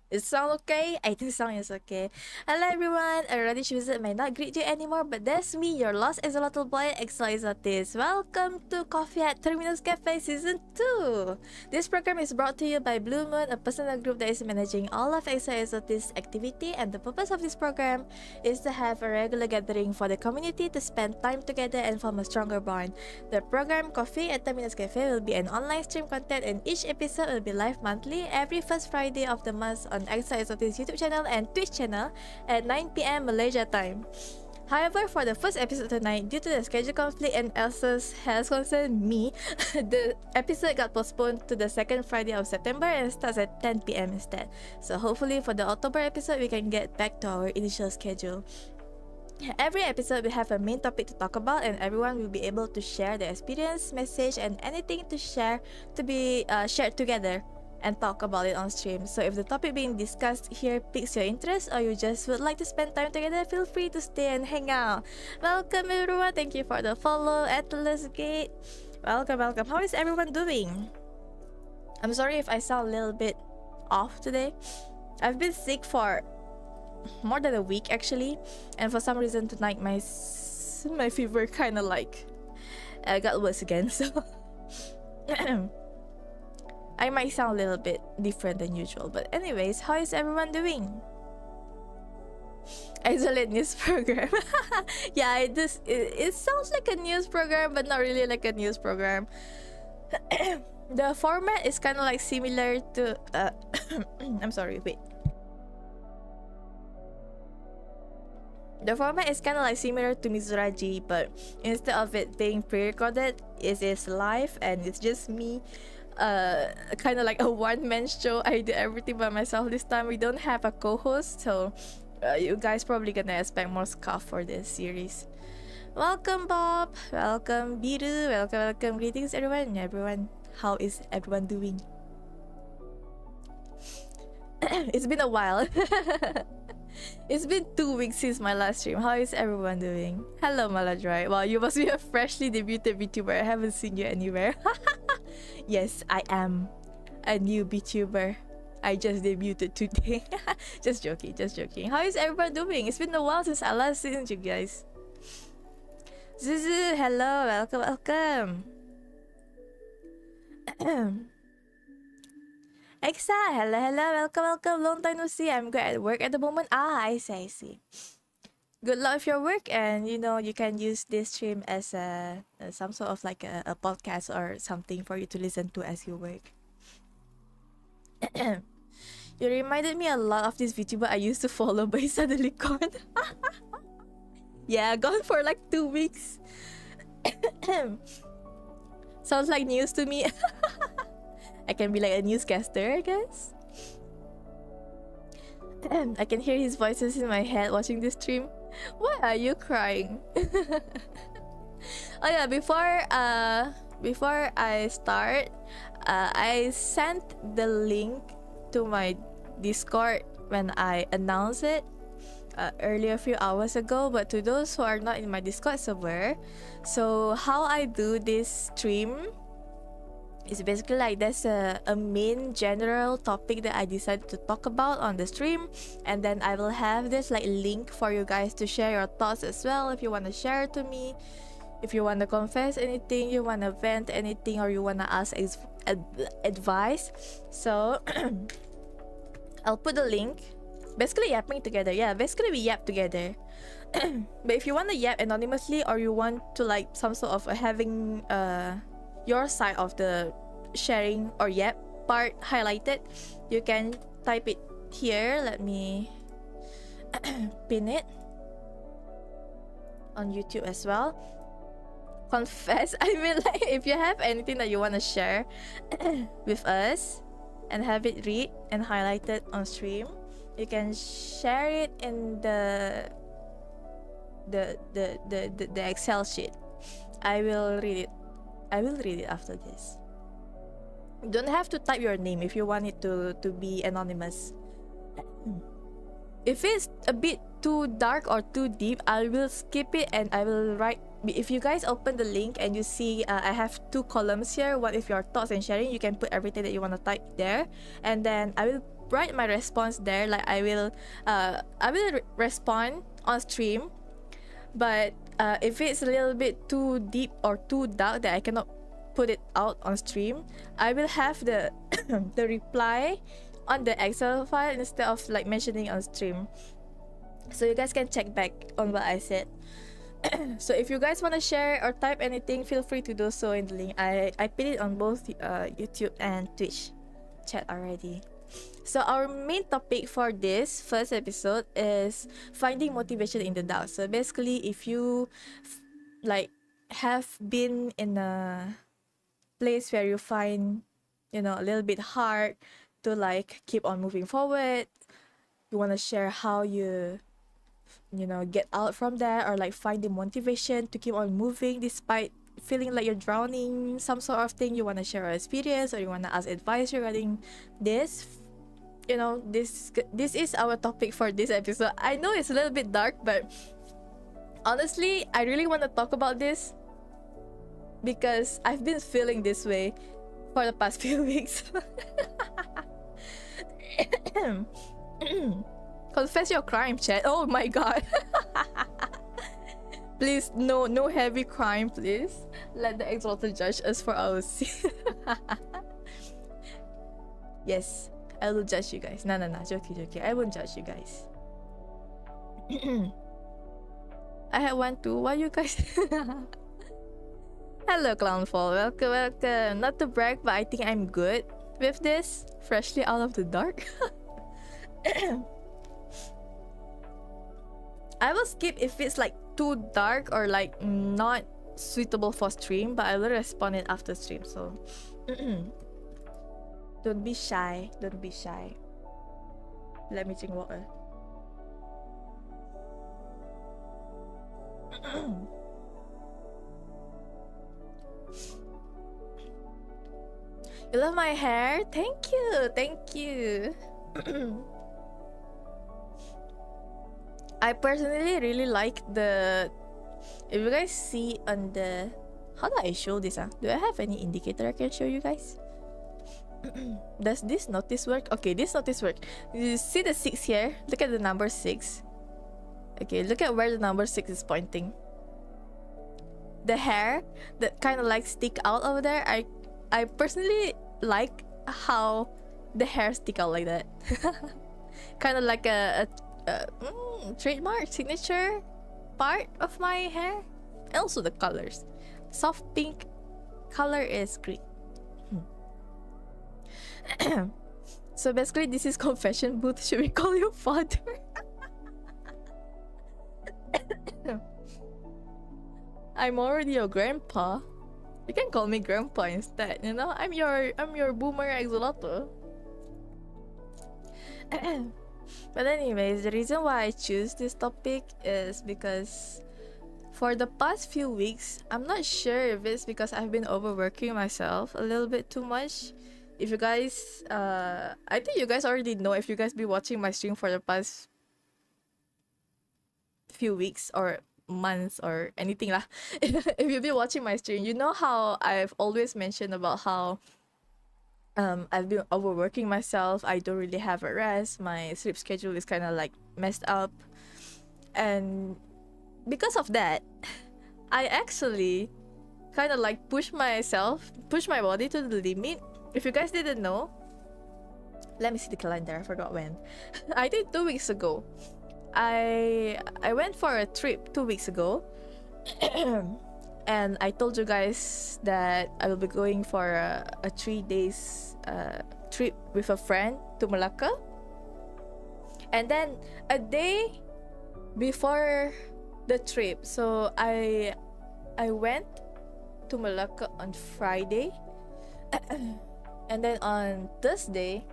Is sound okay? I think sound is okay. Hello everyone, a radish visit may not greet you anymore, but that's me, your lost Axolotl boy, Axel Axotis. Welcome to Coffee at Terminus Cafe Season 2! This program is brought to you by Blue Moon, a personal group that is managing all of Axel Axotis' activity, and the purpose of this program is to have a regular gathering for the community to spend time together and form a stronger bond. The program Coffee at Terminus Cafe will be an online stream content, and each episode will be live monthly every first Friday of the month on Axel Axotis' YouTube channel and Twitch channel at 9 PM Malaysia time. However, for the first episode tonight, due to the schedule conflict and Elsa's health concern, the episode got postponed to the second Friday of September and starts at 10 PM instead. So hopefully for the October episode, we can get back to our initial schedule. Every episode will have a main topic to talk about, and everyone will be able to share their experience, message, and anything to share to be shared together and talk about it on stream. So if the topic being discussed here piques your interest, or you just would like to spend time together, feel free to stay and hang out. Welcome everyone, thank you for the follow, Atlas Gate. Welcome. How is everyone doing? I'm sorry if I sound a little bit off today. I've been sick for more than a week actually, and for some reason tonight my fever kind of like got worse again, so I might sound a little bit different than usual. But anyways, how is everyone doing? Isolate news program. Yeah, it sounds like a news program, but not really like a news program. The format is kind of like similar to I'm sorry, wait. The format is kind of like similar to Mizuraji, but instead of it being pre-recorded, it is live and it's just me. Kind of like a one-man show. I do everything by myself this time. We don't have a co-host, so you guys probably gonna expect more stuff for this series. Welcome Bob, welcome Biru, welcome. Greetings everyone. How is everyone doing? It's been a while. It's been 2 weeks since my last stream. How is everyone doing? Hello Maladrai. Wow, you must be a freshly debuted VTuber. I haven't seen you anywhere. Yes, I am a new VTuber. I just debuted today. Just joking. How is everyone doing? It's been a while since I last seen you guys. Zuzu, hello, welcome. Exa, hello, welcome. Long time no see. I'm good at work at the moment. I see. Good luck with your work, and you can use this stream as some sort of like a podcast or something for you to listen to as you work. You reminded me a lot of this VTuber I used to follow, but he's suddenly gone. Yeah, gone for like 2 weeks. Sounds like news to me. I can be like a newscaster, I guess. I can hear his voices in my head watching this stream. Why are you crying? Oh yeah, before I start, I sent the link to my Discord when I announced it earlier, a few hours ago. But to those who are not in my Discord server, so how I do this stream is basically like there's a main general topic that I decided to talk about on the stream, and then I will have this like link for you guys to share your thoughts as well. If you want to share to me, if you want to confess anything, you want to vent anything, or you want to ask advice, so I'll put the link. Basically yapping together. Yeah, basically we yap together. But if you want to yap anonymously, or you want to like some sort of having your side of the sharing or yap part highlighted, you can type it here. Let me pin it on YouTube as well. Confess. I mean, like, if you have anything that you want to share with us and have it read and highlighted on stream, you can share it in the Excel sheet. I will read it after this. You don't have to type your name if you want it to be anonymous. If it's a bit too dark or too deep, I will skip it and I will write if you guys open the link and you see I have 2 columns here. One if your thoughts and sharing, you can put everything that you want to type there, and then I will write my response there. Like I will respond on stream, but if it's a little bit too deep or too dark that I cannot put it out on stream, I will have the the reply on the Excel file instead of like mentioning on stream, so you guys can check back on what I said. So if you guys want to share or type anything, feel free to do so in the link. I put it on both YouTube and Twitch chat already. So our main topic for this first episode is finding motivation in the dark. So basically, if you like have been in a place where you find, you know, a little bit hard to like keep on moving forward, you want to share how you know, get out from there, or like find the motivation to keep on moving despite feeling like you're drowning, some sort of thing. You want to share your experience, or you want to ask advice regarding this, you know, this is our topic for this episode. I know it's a little bit dark, but honestly, I really want to talk about this because I've been feeling this way for the past few weeks. Confess your crime, chat. Oh my god. Please, no heavy crime, please. Let the Axolotl judge us for our sin. Yes, I will judge you guys. No, joking. I won't judge you guys. I had one too. Why you guys? Hello, Clownfall. Welcome. Not to brag, but I think I'm good with this. Freshly out of the dark. I will skip if it's like too dark or like not suitable for stream, but I will respond it after stream. So don't be shy. Let me drink water. You love my hair? Thank you. I personally really like the, if you guys see on the, how do I show this? Do I have any indicator I can show you guys? Does this notice work? Okay, this notice work. You see the 6 here? Look at the number 6. Okay, look at where the number 6 is pointing. The hair that kind of like stick out over there. I personally like how the hair stick out like that. Kind of like a trademark signature part of my hair. And also the colors. Soft pink color is great. So basically this is confession booth. Should we call you father? I'm already your grandpa. You can call me grandpa instead, you know? I'm your boomer axolotl. But anyways, the reason why I choose this topic is because for the past few weeks, I'm not sure if it's because I've been overworking myself a little bit too much. If you guys, I think you guys already know if you guys be watching my stream for the past few weeks or months or anything lah. If you've been watching my stream, you know how I've always mentioned about how I've been overworking myself. I don't really have a rest. My sleep schedule is kind of like messed up, and because of that, I actually kind of like push my body to the limit. If you guys didn't know, let me see the calendar. I forgot when. I think 2 weeks ago. I went for a trip 2 weeks ago. And I told you guys that I will be going for a 3 days trip with a friend to Malacca. And then a day before the trip, so I went to Malacca on Friday. And then on Thursday,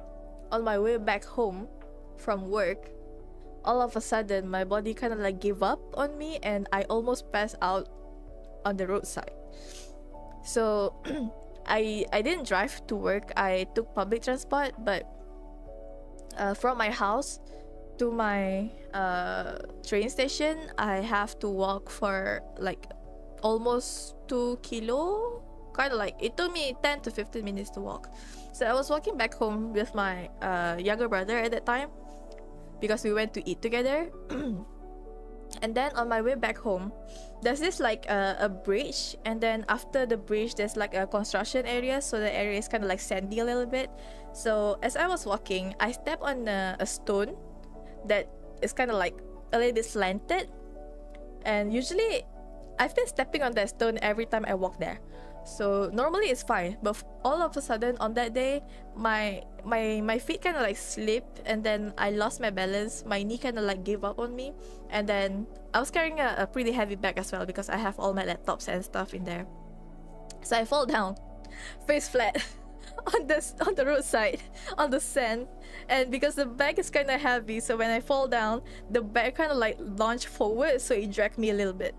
on my way back home from work, all of a sudden my body kind of like gave up on me and I almost passed out on the roadside. So I didn't drive to work. I took public transport, but from my house to my train station, I have to walk for like almost 2 kilo. Kind of like, it took me 10 to 15 minutes to walk. So I was walking back home with my younger brother at that time because we went to eat together. And then on my way back home, there's this like a bridge, and then after the bridge there's like a construction area, so the area is kind of like sandy a little bit. So as I was walking, I stepped on a stone that is kind of like a little bit slanted, and usually I've been stepping on that stone every time I walk there, so normally it's fine. But all of a sudden on that day, my feet kind of like slipped, and then I lost my balance. My knee kind of like gave up on me, and then I was carrying a pretty heavy bag as well because I have all my laptops and stuff in there. So I fall down face flat on the roadside on the sand, and because the bag is kind of heavy, so when I fall down, the bag kind of like launched forward, so it dragged me a little bit.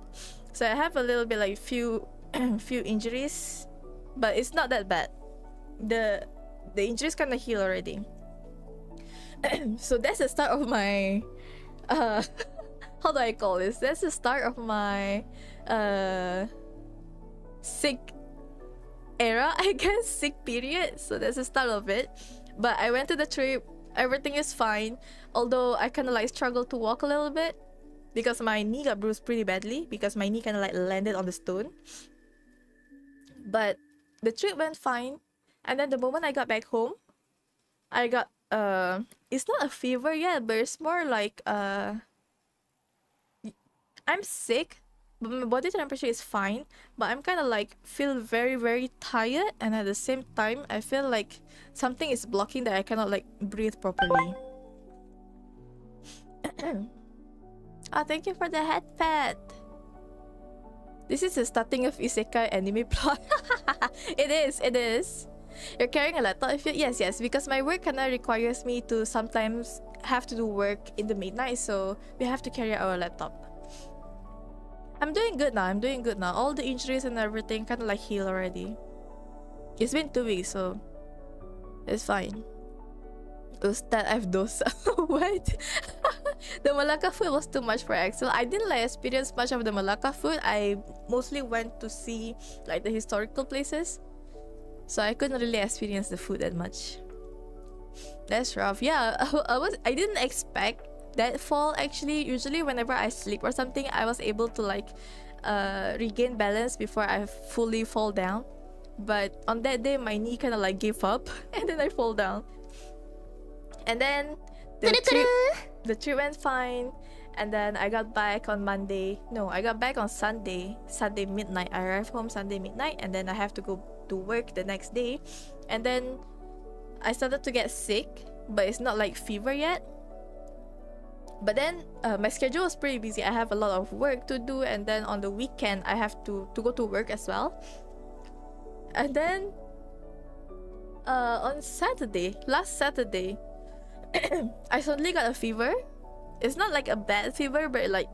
So I have a little bit like few injuries, but it's not that bad. The injuries kind of heal already. So that's the start of my how do I call this? That's the start of my sick era, I guess, sick period. So that's the start of it. But I went to the trip, everything is fine, although I kind of like struggled to walk a little bit because my knee got bruised pretty badly because my knee kind of like landed on the stone. But the trip went fine, and then the moment I got back home, I got it's not a fever yet, but it's more like I'm sick, but my body temperature is fine, but I'm kind of like feel very, very tired, and at the same time I feel like something is blocking that I cannot like breathe properly. Oh, thank you for the head pet. This is the starting of isekai anime plot. It is. You're carrying a laptop if you... Yes, because my work kinda requires me to sometimes have to do work in the midnight, so we have to carry our laptop. I'm doing good now. All the injuries and everything kinda like heal already. It's been 2 weeks, so it's fine. Ustad, I've dosa. What? The Malacca food was too much for Axel. I didn't like experience much of the Malacca food. I mostly went to see like the historical places, so I couldn't really experience the food that much. That's rough. Yeah, I didn't expect that fall actually. Usually whenever I sleep or something, I was able to like regain balance before I fully fall down. But on that day, my knee kind of like gave up, and then I fall down. And then the trip went fine, and then I got back on Monday. No, I got back on Sunday midnight. I arrived home Sunday midnight, and then I have to go to work the next day. And then I started to get sick, but it's not like fever yet. But then my schedule was pretty busy. I have a lot of work to do, and then on the weekend I have to go to work as well. And then on last Saturday, I suddenly got a fever. It's not like a bad fever, but like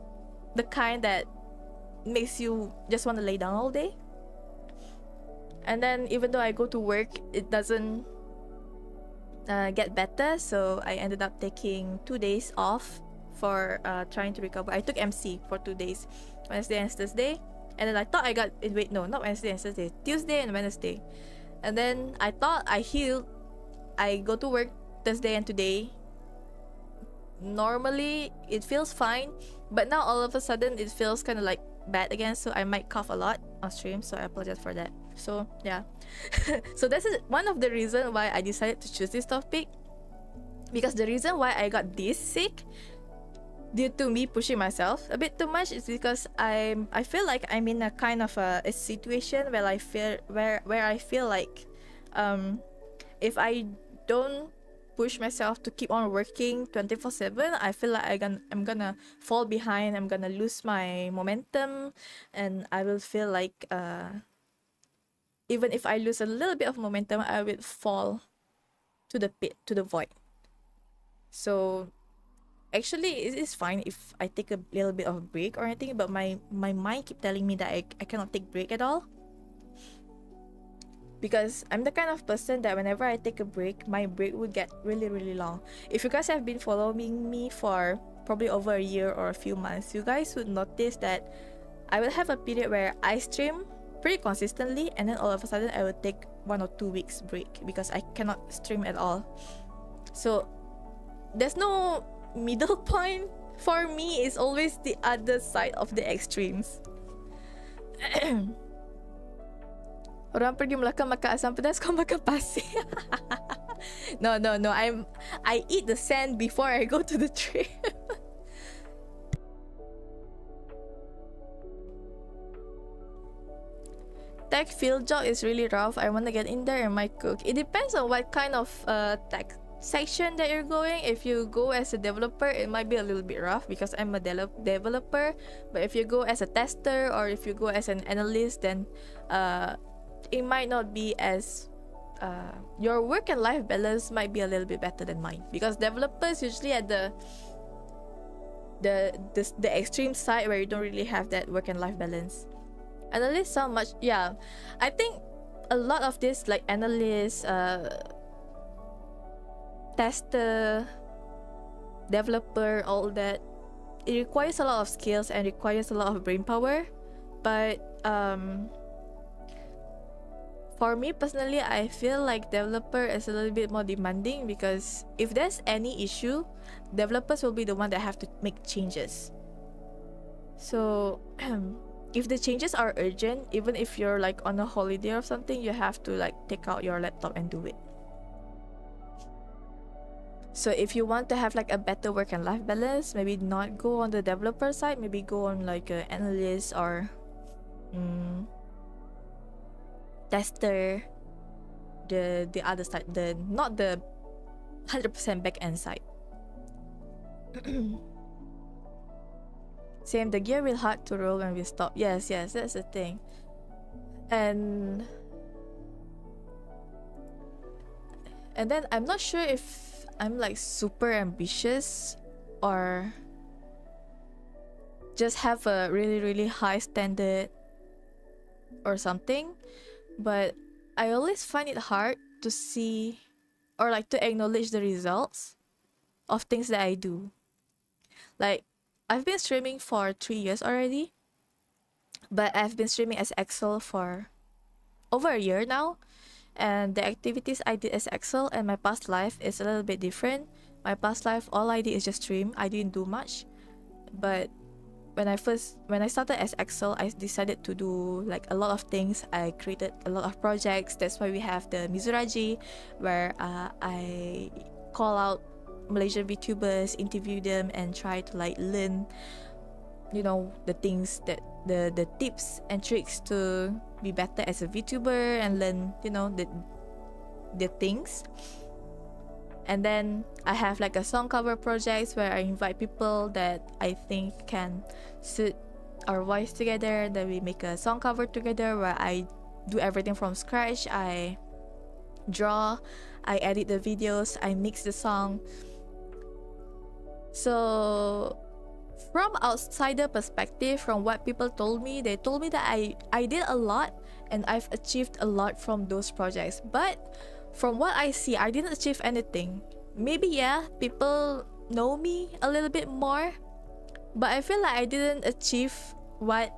the kind that makes you just want to lay down all day. And then even though I go to work, it doesn't get better, so I ended up taking 2 days off for trying to recover. I took MC for 2 days, Wednesday and Thursday, and then I thought I got not Wednesday and Thursday, Tuesday and Wednesday. And then I thought I healed. I go to work Thursday and today. Normally it feels fine, but now all of a sudden it feels kind of like bad again, so I might cough a lot on stream, so I apologize for that. So yeah. So this is one of the reasons why I decided to choose this topic, because the reason why I got this sick due to me pushing myself a bit too much is because I feel like I'm in a kind of a situation where I feel like if I don't push myself to keep on working 24/7, I feel like I'm gonna fall behind. I'm gonna lose my momentum, and I will feel like even if I lose a little bit of momentum, I will fall to the pit, to the void. So actually it is fine if I take a little bit of a break or anything, but my mind keep telling me that I cannot take break at all, because I'm the kind of person that whenever I take a break, my break would get really, really long. If you guys have been following me for probably over a year or a few months, you guys would notice that I will have a period where I stream pretty consistently, and then all of a sudden I will take 1 or 2 weeks break because I cannot stream at all. So there's no middle point. For me, it's always the other side of the extremes. Orang pergi Melaka makan asam pedas, kau makan pasir. No. I eat the sand before I go to the trip. Tech field job is really rough. I want to get in there and might cook. It depends on what kind of tech section that you're going. If you go as a developer, it might be a little bit rough because I'm a developer. But if you go as a tester or if you go as an analyst, then it might not be as your work and life balance might be a little bit better than mine, because developers usually at the extreme side where you don't really have that work and life balance. Analysts sound much, yeah. I think a lot of this, like analysts, tester, developer, all that, it requires a lot of skills and requires a lot of brain power. But for me personally, I feel like developer is a little bit more demanding, because if there's any issue, developers will be the one that have to make changes. So if the changes are urgent, even if you're like on a holiday or something, you have to like take out your laptop and do it. So if you want to have like a better work and life balance, maybe not go on the developer side, maybe go on like an analyst or tester, the other side, not the 100% back end side. Same, the gear will hard to roll when we stop. Yes, that's the thing. And then I'm not sure if I'm like super ambitious or just have a really high standard or something, but I always find it hard to see or like to acknowledge the results of things that I do. Like, I've been streaming for 3 years already, but I've been streaming as Axel for over a year now, and the activities I did as Axel and my past life is a little bit different. My past life, all I did is just stream. I didn't do much, but when I started as Axel, I decided to do like a lot of things. I created a lot of projects. That's why we have the Mizuraji, where I call out Malaysian VTubers, interview them, and try to like learn, the things that the tips and tricks to be better as a VTuber, and learn, the things. And then I have like a song cover projects where I invite people that I think can suit our voice together. Then we make a song cover together where I do everything from scratch. I draw, I edit the videos, I mix the song. So from outsider perspective, from what people told me, they told me that I did a lot and I've achieved a lot from those projects. But from what I see, I didn't achieve anything. Maybe, yeah, people know me a little bit more, but I feel like I didn't achieve what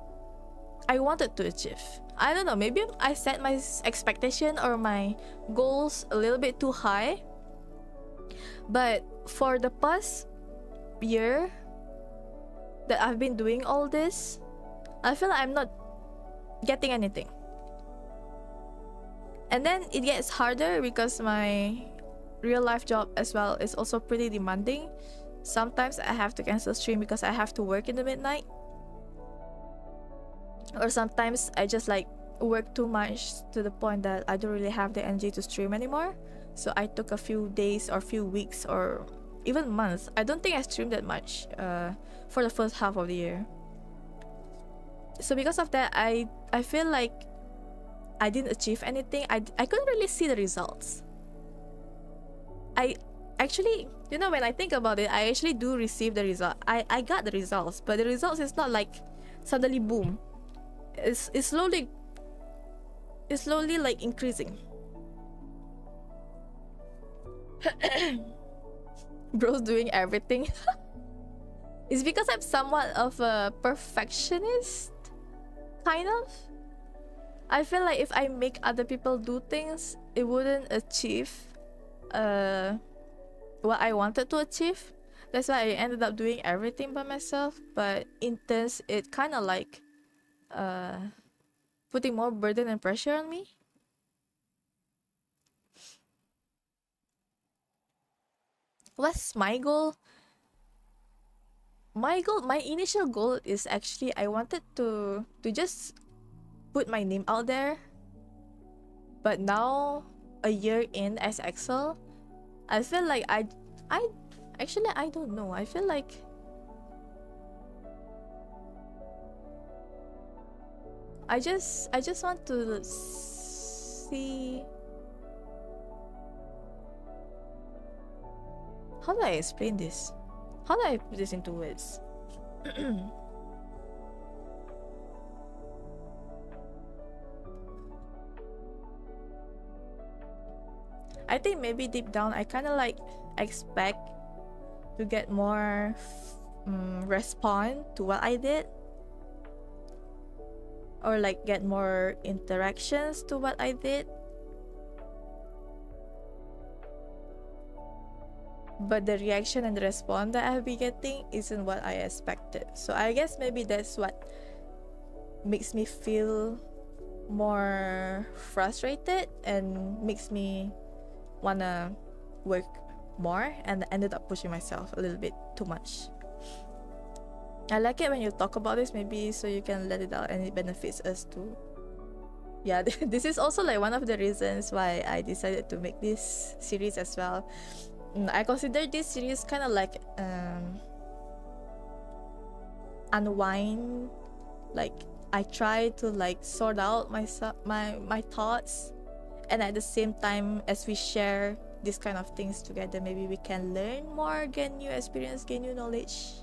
I wanted to achieve. I don't know, maybe I set my expectation or my goals a little bit too high. But for the past year that I've been doing all this, I feel like I'm not getting anything. And then it gets harder because my real life job as well is also pretty demanding. Sometimes I have to cancel stream because I have to work in the midnight. Or sometimes I just like work too much to the point that I don't really have the energy to stream anymore. So I took a few days or few weeks or even months. I don't think I streamed that much for the first half of the year. So because of that, I feel like I didn't achieve anything. I couldn't really see the results. I actually, when I think about it, I actually do receive the result. I got the results, but the results is not like suddenly boom. It's slowly like increasing. Bro's doing everything. It's because I'm somewhat of a perfectionist. kind of. I feel like if I make other people do things, it wouldn't achieve what I wanted to achieve. That's why I ended up doing everything by myself. But in turns, it kind of like putting more burden and pressure on me. What's my goal? My initial goal is actually I wanted to just put my name out there. But now, a year in as Axel, I feel like I actually I don't know. I feel like I just want to see, how do I explain this? How do I put this into words? I think maybe deep down I kind of like expect to get more respond to what I did, or like get more interactions to what I did. But the reaction and the response that I've been getting isn't what I expected. So I guess maybe that's what makes me feel more frustrated and makes me wanna work more, and ended up pushing myself a little bit too much. I like it when you talk about this, maybe so you can let it out and it benefits us too. Yeah, this is also like one of the reasons why I decided to make this series as well. I consider this series kind of like unwind. Like I try to like sort out my thoughts, and at the same time as we share these kind of things together, maybe we can learn more, gain new experience, gain new knowledge.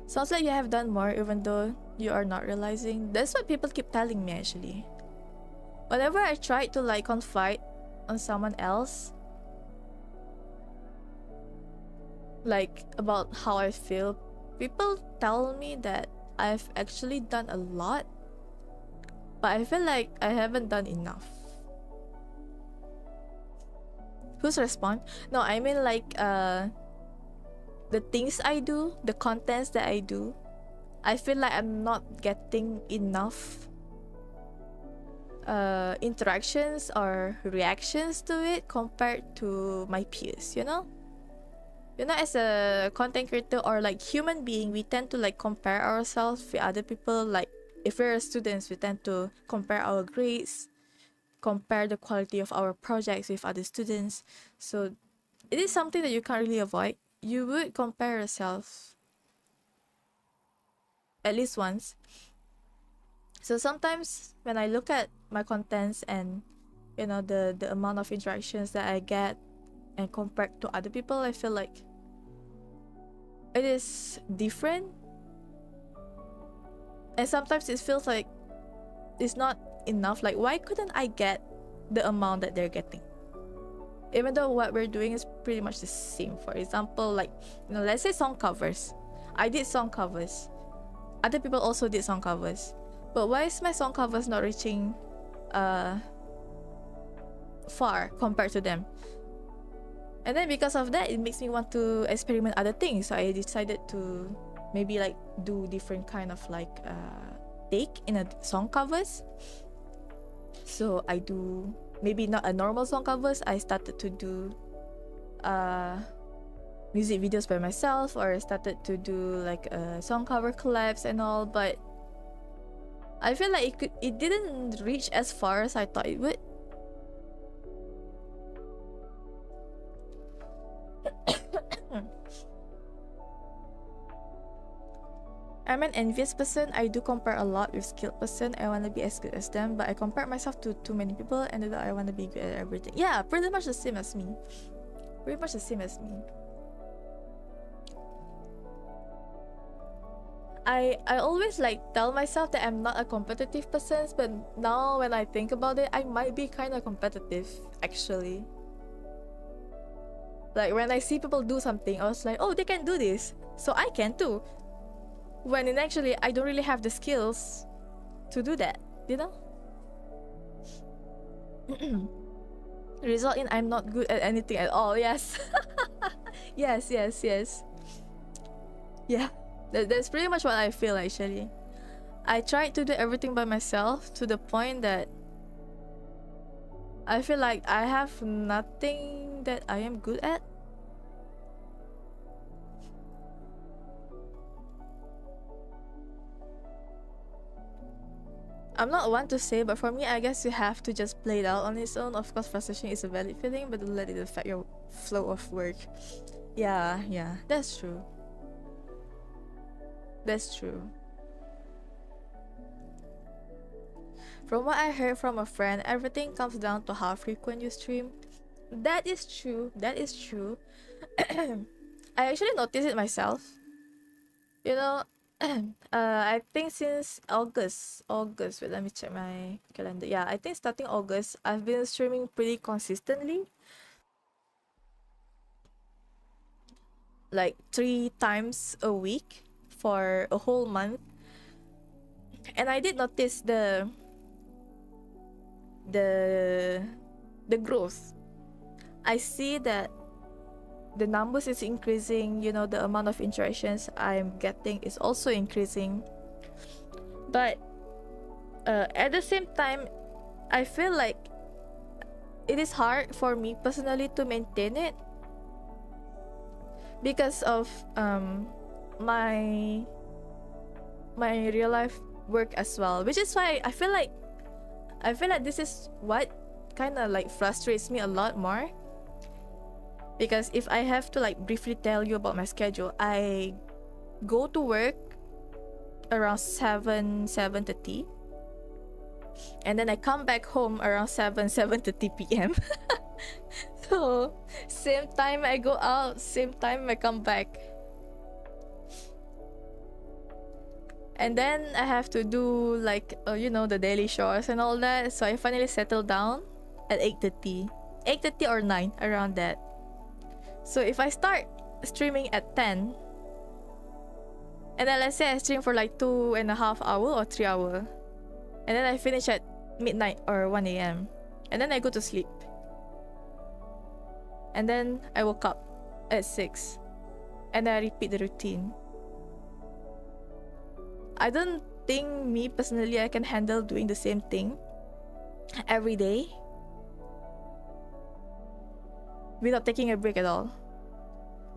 Sounds like you have done more even though you are not realizing. That's what people keep telling me actually. Whenever I try to like confide on someone else, like about how I feel, people tell me that I've actually done a lot, but I feel like I haven't done enough. Who's respond? No, I mean like the things I do, the contents that I do, I feel like I'm not getting enough interactions or reactions to it compared to my peers, you know? As a content creator or like human being, we tend to like compare ourselves with other people. Like if we're students, we tend to compare our grades, compare the quality of our projects with other students. So it is something that you can't really avoid. You would compare yourself at least once. So sometimes when I look at my contents and the amount of interactions that I get and compared to other people, I feel like it is different. And sometimes it feels like it's not enough. Like, why couldn't I get the amount that they're getting? Even though what we're doing is pretty much the same. For example, like, let's say song covers. I did song covers. Other people also did song covers. But why is my song covers not reaching far compared to them? And then because of that, it makes me want to experiment other things. So I decided to maybe like do different kind of like take in a song covers. So I do maybe not a normal song covers. I started to do music videos by myself, or I started to do like song cover collabs and all. But I feel like it didn't reach as far as I thought it would. I'm an envious person. I do compare a lot with skilled person. I want to be as good as them, but I compare myself to too many people and then I want to be good at everything. Yeah, pretty much the same as me. Pretty much the same as me. I always like tell myself that I'm not a competitive person, but now when I think about it, I might be kind of competitive actually. Like when I see people do something, I was like, oh, they can do this, so I can too. When in actually I don't really have the skills to do that, you know? Result in I'm not good at anything at all. Yes. Yes, yes, yes. Yeah. That's pretty much what I feel actually. I tried to do everything by myself to the point that I feel like I have nothing that I am good at. I'm not one to say, but for me, I guess you have to just play it out on its own. Of course, frustration is a valid feeling, but don't let it affect your flow of work. Yeah, yeah, that's true. That's true. From what I heard from a friend, everything comes down to how frequent you stream. That is true. That is true. I actually noticed it myself. You know, I think since August. Wait, let me check my calendar. Yeah, I think starting August, I've been streaming pretty consistently, like 3 times a week for a whole month. And I did notice the the growth. I see that the numbers is increasing, you know, the amount of interactions I'm getting is also increasing. But at the same time, I feel like it is hard for me personally to maintain it because of my real life work as well, which is why I feel like this is what kind of like frustrates me a lot more. Because if I have to like briefly tell you about my schedule, I go to work around 7:30, and then I come back home around 7:30 p.m. So same time I go out, same time I come back, and then I have to do like you know, the daily chores and all that. So I finally settle down at 8:30 or 9, around that. So if I start streaming at 10, and then let's say I stream for like 2.5 hours or 3 hours, and then I finish at midnight or 1 a.m., and then I go to sleep, and then I woke up at 6, and then I repeat the routine. I don't think me personally I can handle doing the same thing every day without taking a break at all.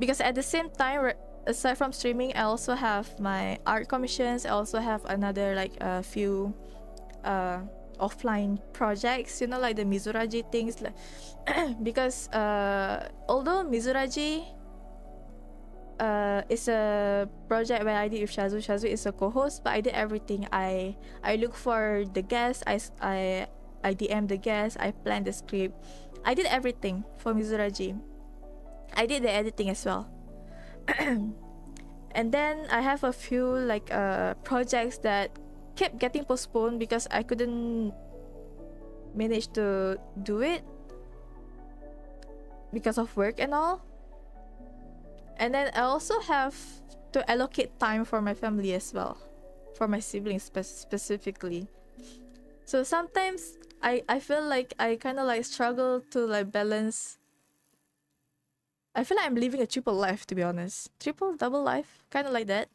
Because at the same time, aside from streaming, I also have my art commissions. I also have another like a few offline projects, you know, like the Mizuraji things. Like because although Mizuraji is a project where I did with Shazu. Shazu is a co-host, but I did everything. I look for the guests. I DM the guests. I plan the script. I did everything for Mizuraji. I did the editing as well. And then I have a few like projects that kept getting postponed because I couldn't manage to do it because of work and all. And then I also have to allocate time for my family as well, for my siblings specifically. So sometimes I feel like I kind of like struggle to like balance. I feel like I'm living a triple life, to be honest. Triple, double life, kind of like that.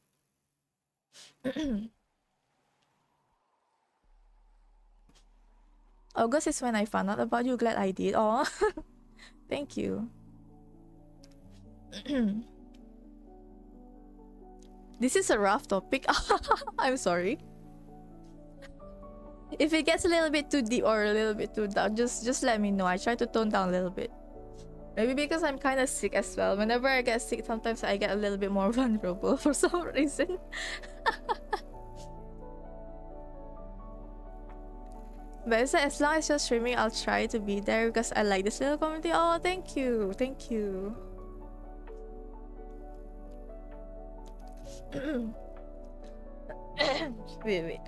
August is when I found out about you. Glad I did. Oh, thank you. This is a rough topic. I'm sorry. If it gets a little bit too deep or a little bit too dark, just let me know. I try to tone down a little bit. Maybe because I'm kind of sick as well. Whenever I get sick, sometimes I get a little bit more vulnerable for some reason. But it's like, as long as you're streaming, I'll try to be there because I like this little community. Oh, thank you. Thank you. Wait.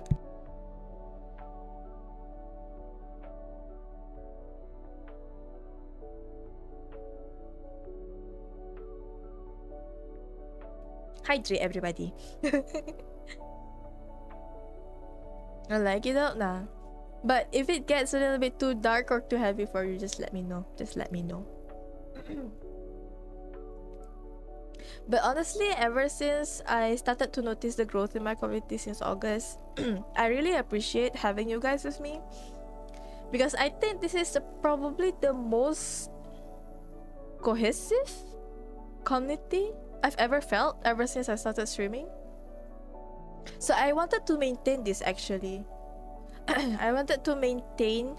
Hydrate, everybody. I like it out now. But if it gets a little bit too dark or too heavy for you, just let me know. Just let me know. But honestly, ever since I started to notice the growth in my community since August, I really appreciate having you guys with me. Because I think this is probably the most cohesive community I've ever felt ever since I started streaming. So I wanted to maintain this actually. I wanted to maintain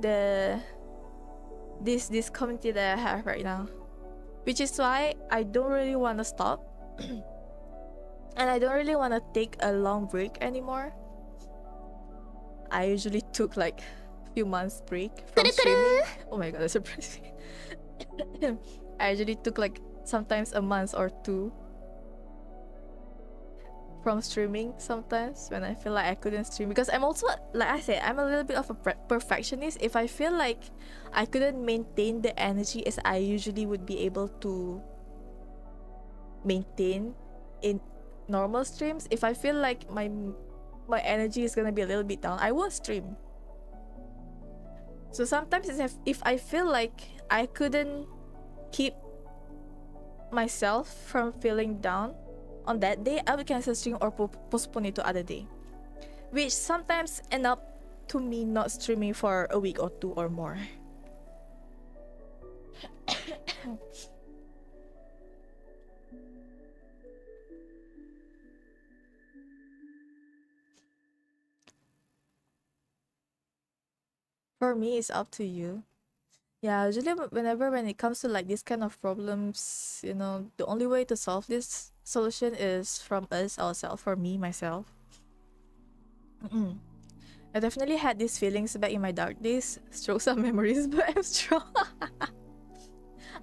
this community that I have right now, which is why I don't really want to stop, and I don't really want to take a long break anymore. I usually took like a few months break from streaming. Oh my god, that's surprising. I usually took like sometimes a month or two from streaming sometimes when I feel like I couldn't stream, because I'm also, like I said, I'm a little bit of a perfectionist. If I feel like I couldn't maintain the energy as I usually would be able to maintain in normal streams, if I feel like my energy is gonna be a little bit down, I won't stream. So sometimes if I feel like I couldn't keep myself from feeling down on that day, I will cancel stream or postpone it to other day, which sometimes end up to me not streaming for a week or two or more. For me, it's up to you. Yeah, usually when it comes to like this kind of problems, you know, the only way to solve this solution is from us ourselves. For me, myself. I definitely had these feelings back in my dark days. Strokes of memories, but I'm strong.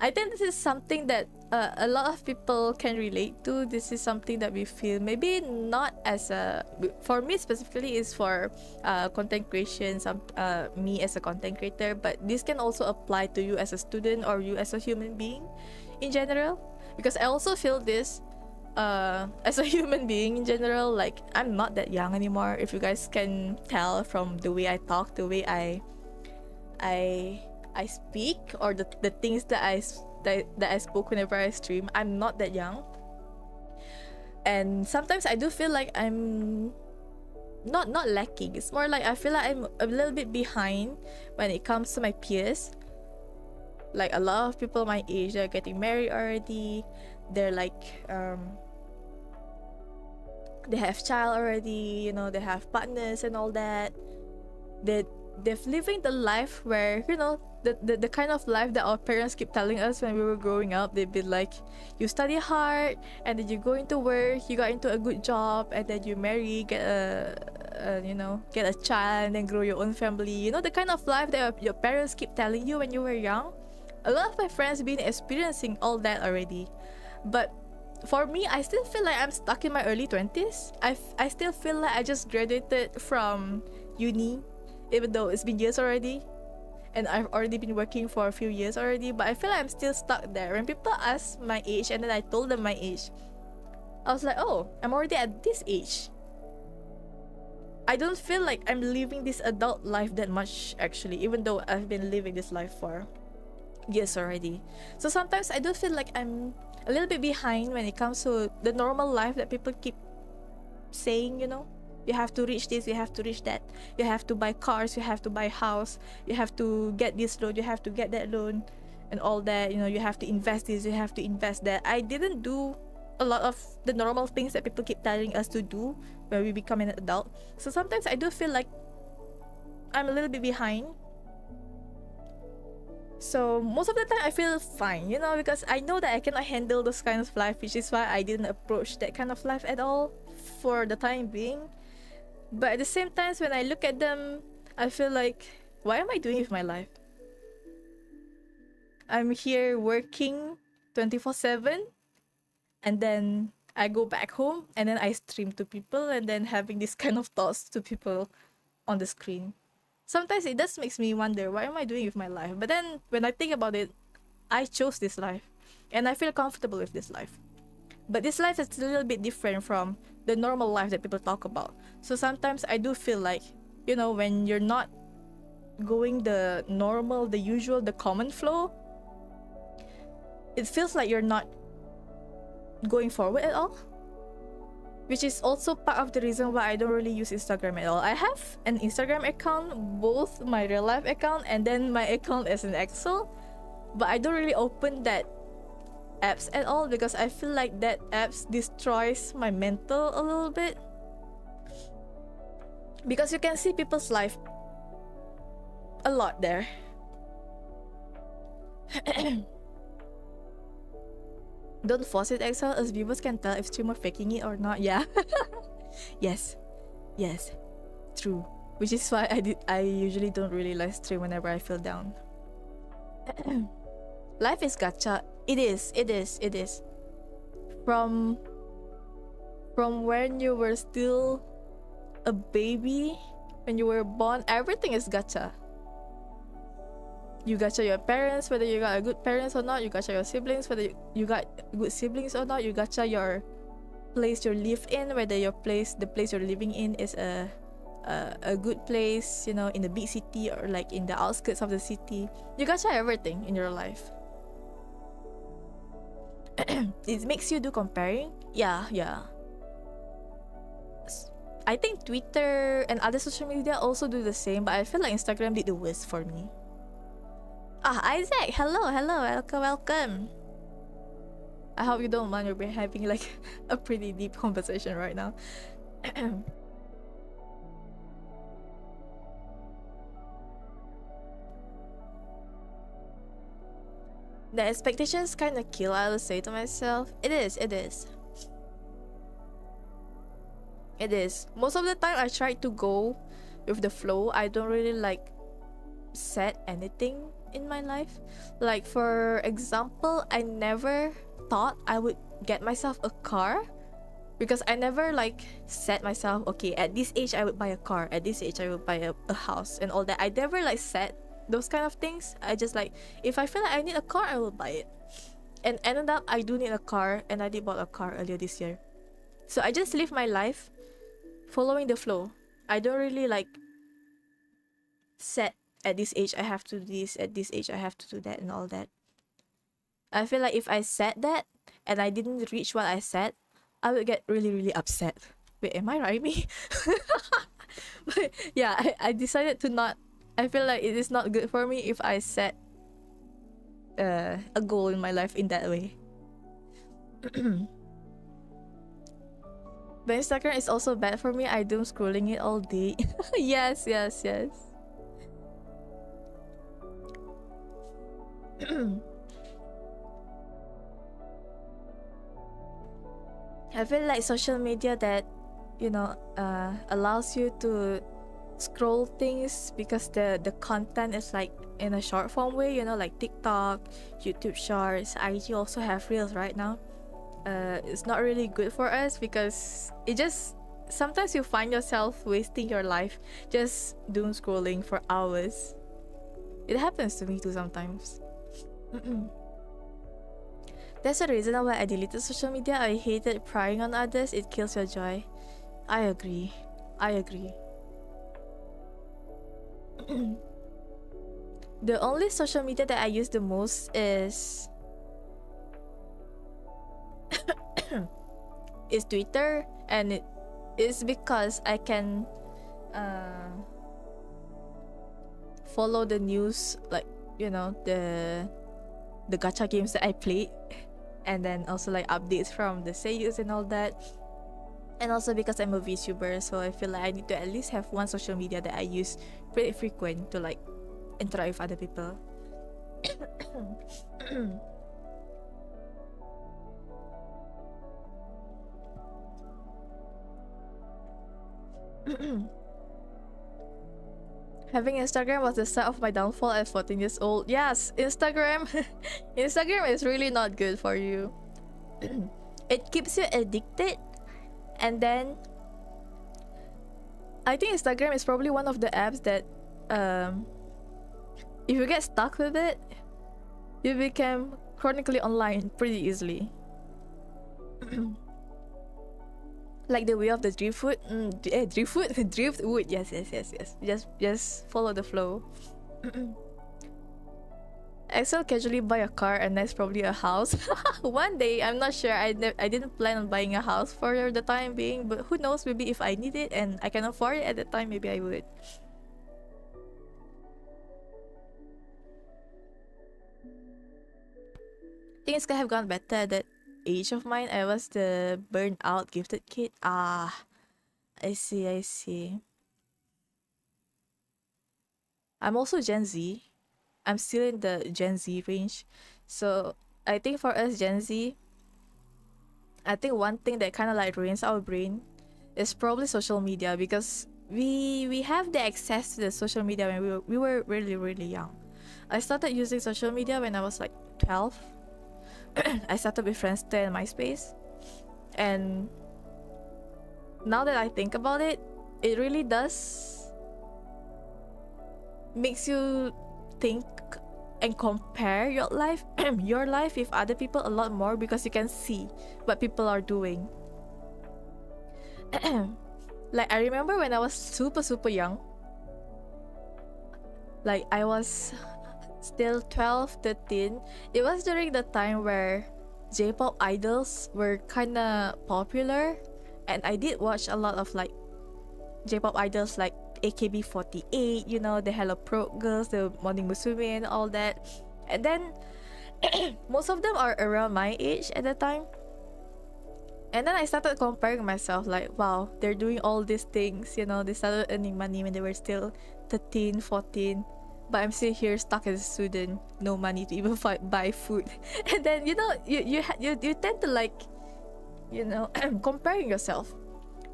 I think this is something that a lot of people can relate to. This is something that we feel, maybe not as a, for me specifically is for content creation, me as a content creator, but this can also apply to you as a student or you as a human being in general, because I also feel this as a human being in general. Like, I'm not that young anymore, if you guys can tell from the way I talk, the way I speak, or the things that I spoke whenever I stream. I'm not that young, and sometimes I do feel like I'm not lacking. It's more like I feel like I'm a little bit behind when it comes to my peers. Like, a lot of people my age, they're getting married already. They're like they have child already, you know, they have partners and all that. They're living the life where, you know, the kind of life that our parents keep telling us when we were growing up. They'd be like, you study hard, and then you go into work, you got into a good job, and then you marry, get a child, and then grow your own family. You know, the kind of life that your parents keep telling you when you were young. A lot of my friends been experiencing all that already, but for me, I still feel like I'm stuck in my early 20s. I still feel like I just graduated from uni, even though it's been years already, and I've already been working for a few years already, but I feel like I'm still stuck there. When people ask my age and then I told them my age, I was like, oh, I'm already at this age. I don't feel like I'm living this adult life that much, actually, even though I've been living this life for years already. So sometimes I do feel like I'm a little bit behind when it comes to the normal life that people keep saying, you know. You have to reach this, you have to reach that, you have to buy cars, you have to buy house, you have to get this loan, you have to get that loan, and all that, you know, you have to invest this, you have to invest that. I didn't do a lot of the normal things that people keep telling us to do when we become an adult. So sometimes I do feel like I'm a little bit behind. So most of the time I feel fine, you know, because I know that I cannot handle those kinds of life, which is why I didn't approach that kind of life at all for the time being. But at the same time, when I look at them, I feel like, what am I doing with my life? I'm here working 24/7, and then I go back home, and then I stream to people, and then having this kind of thoughts to people on the screen. Sometimes it does makes me wonder, what am I doing with my life? But then when I think about it, I chose this life, and I feel comfortable with this life. But this life is a little bit different from the normal life that people talk about. So sometimes I do feel like, you know, when you're not going the normal, the usual, the common flow, it feels like you're not going forward at all. Which is also part of the reason why I don't really use Instagram at all. I have an Instagram account, both my real life account and then my account as an Excel, but I don't really open that apps at all because I feel like that apps destroys my mental a little bit. Because you can see people's life a lot there. Don't force it, Axel, as viewers can tell if streamer faking it or not. Yeah. Yes, true. Which is why I usually don't really live stream whenever I feel down. Life is gacha. It is. From when you were still a baby, when you were born, everything is gacha. You gacha your parents, whether you got a good parents or not. You gacha your siblings, whether you got good siblings or not. You gacha your place you live in, whether the place you're living in is a good place, you know, in the big city or like in the outskirts of the city. You gacha everything in your life. It makes you do comparing. Yeah. I think Twitter and other social media also do the same, but I feel like Instagram did the worst for me. Isaac, hello, welcome. I hope you don't mind, we're having like a pretty deep conversation right now. The expectations kind of kill, I will say to myself. It is. Most of the time I try to go with the flow. I don't really like set anything in my life. Like for example, I never thought I would get myself a car because I never like set myself, okay, at this age I would buy a car, at this age I would buy a house and all that. I never like set those kind of things. I just like, if I feel like I need a car, I will buy it. And ended up I do need a car, and I did bought a car earlier this year. So I just live my life following the flow. I don't really like set at this age I have to do this, at this age I have to do that and all that. I feel like if I said that and I didn't reach what I said, I would get really upset. Wait, am I rhyming? But yeah, I decided to not. I feel like it is not good for me if I set a goal in my life in that way. But Instagram is also bad for me. I doom scrolling it all day. Yes. I feel like social media that, you know, allows you to scroll things because the content is like in a short form way, you know, like TikTok, YouTube Shorts, IG also have Reels right now. It's not really good for us because it just, sometimes you find yourself wasting your life just doom scrolling for hours. It happens to me too sometimes. That's the reason why I deleted social media. I hated prying on others. It kills your joy. I agree. The only social media that I use the most is is Twitter, and it is because I can follow the news, like, you know, the gacha games that I played, and then also like updates from the seiyus and all that. And also because I'm a VTuber, so I feel like I need to at least have one social media that I use pretty frequent to like interact with other people. Having Instagram was the start of my downfall at 14 years old. Yes, Instagram is really not good for you. It keeps you addicted, and then I think Instagram is probably one of the apps that if you get stuck with it, you become chronically online pretty easily. Like the way of the driftwood. Driftwood? Driftwood. Yes. Just follow the flow. Axel casually buy a car and that's probably a house. One day, I'm not sure. I didn't plan on buying a house for the time being, but who knows? Maybe if I need it and I can afford it at the time, maybe I would. Things could have gone better at that age of mine. I was the burned out gifted kid. I see. I'm also Gen Z. I'm still in the Gen Z range. So I think for us Gen Z, I think one thing that kind of like ruins our brain is probably social media, because we have the access to the social media when we were really young. I started using social media when I was like 12. I started with Friendster and MySpace, and now that I think about it, it really does makes you think and compare your life with other people a lot more, because you can see what people are doing. Like, I remember when I was super young, like I was still 12, 13. It was during the time where J-pop idols were kinda popular, and I did watch a lot of like J-pop idols like AKB48, you know, the Hello Pro girls, the Morning Musume and all that. And then most of them are around my age at the time. And then I started comparing myself, like, wow, they're doing all these things, you know, they started earning money when they were still 13, 14. But I'm still here stuck as a student, no money to even buy food. And then, you know, you tend to like, you know, comparing yourself.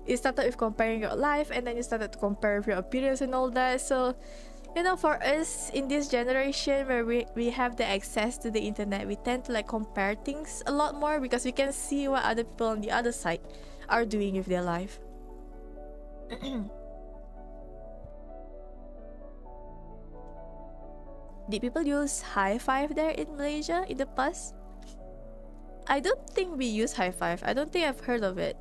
You started with comparing your life, and then you started to compare your appearance and all that. So, you know, for us in this generation where we have the access to the internet, we tend to like compare things a lot more, because we can see what other people on the other side are doing with their life. Did people use high five there in Malaysia in the past? I don't think we use high five. I don't think I've heard of it.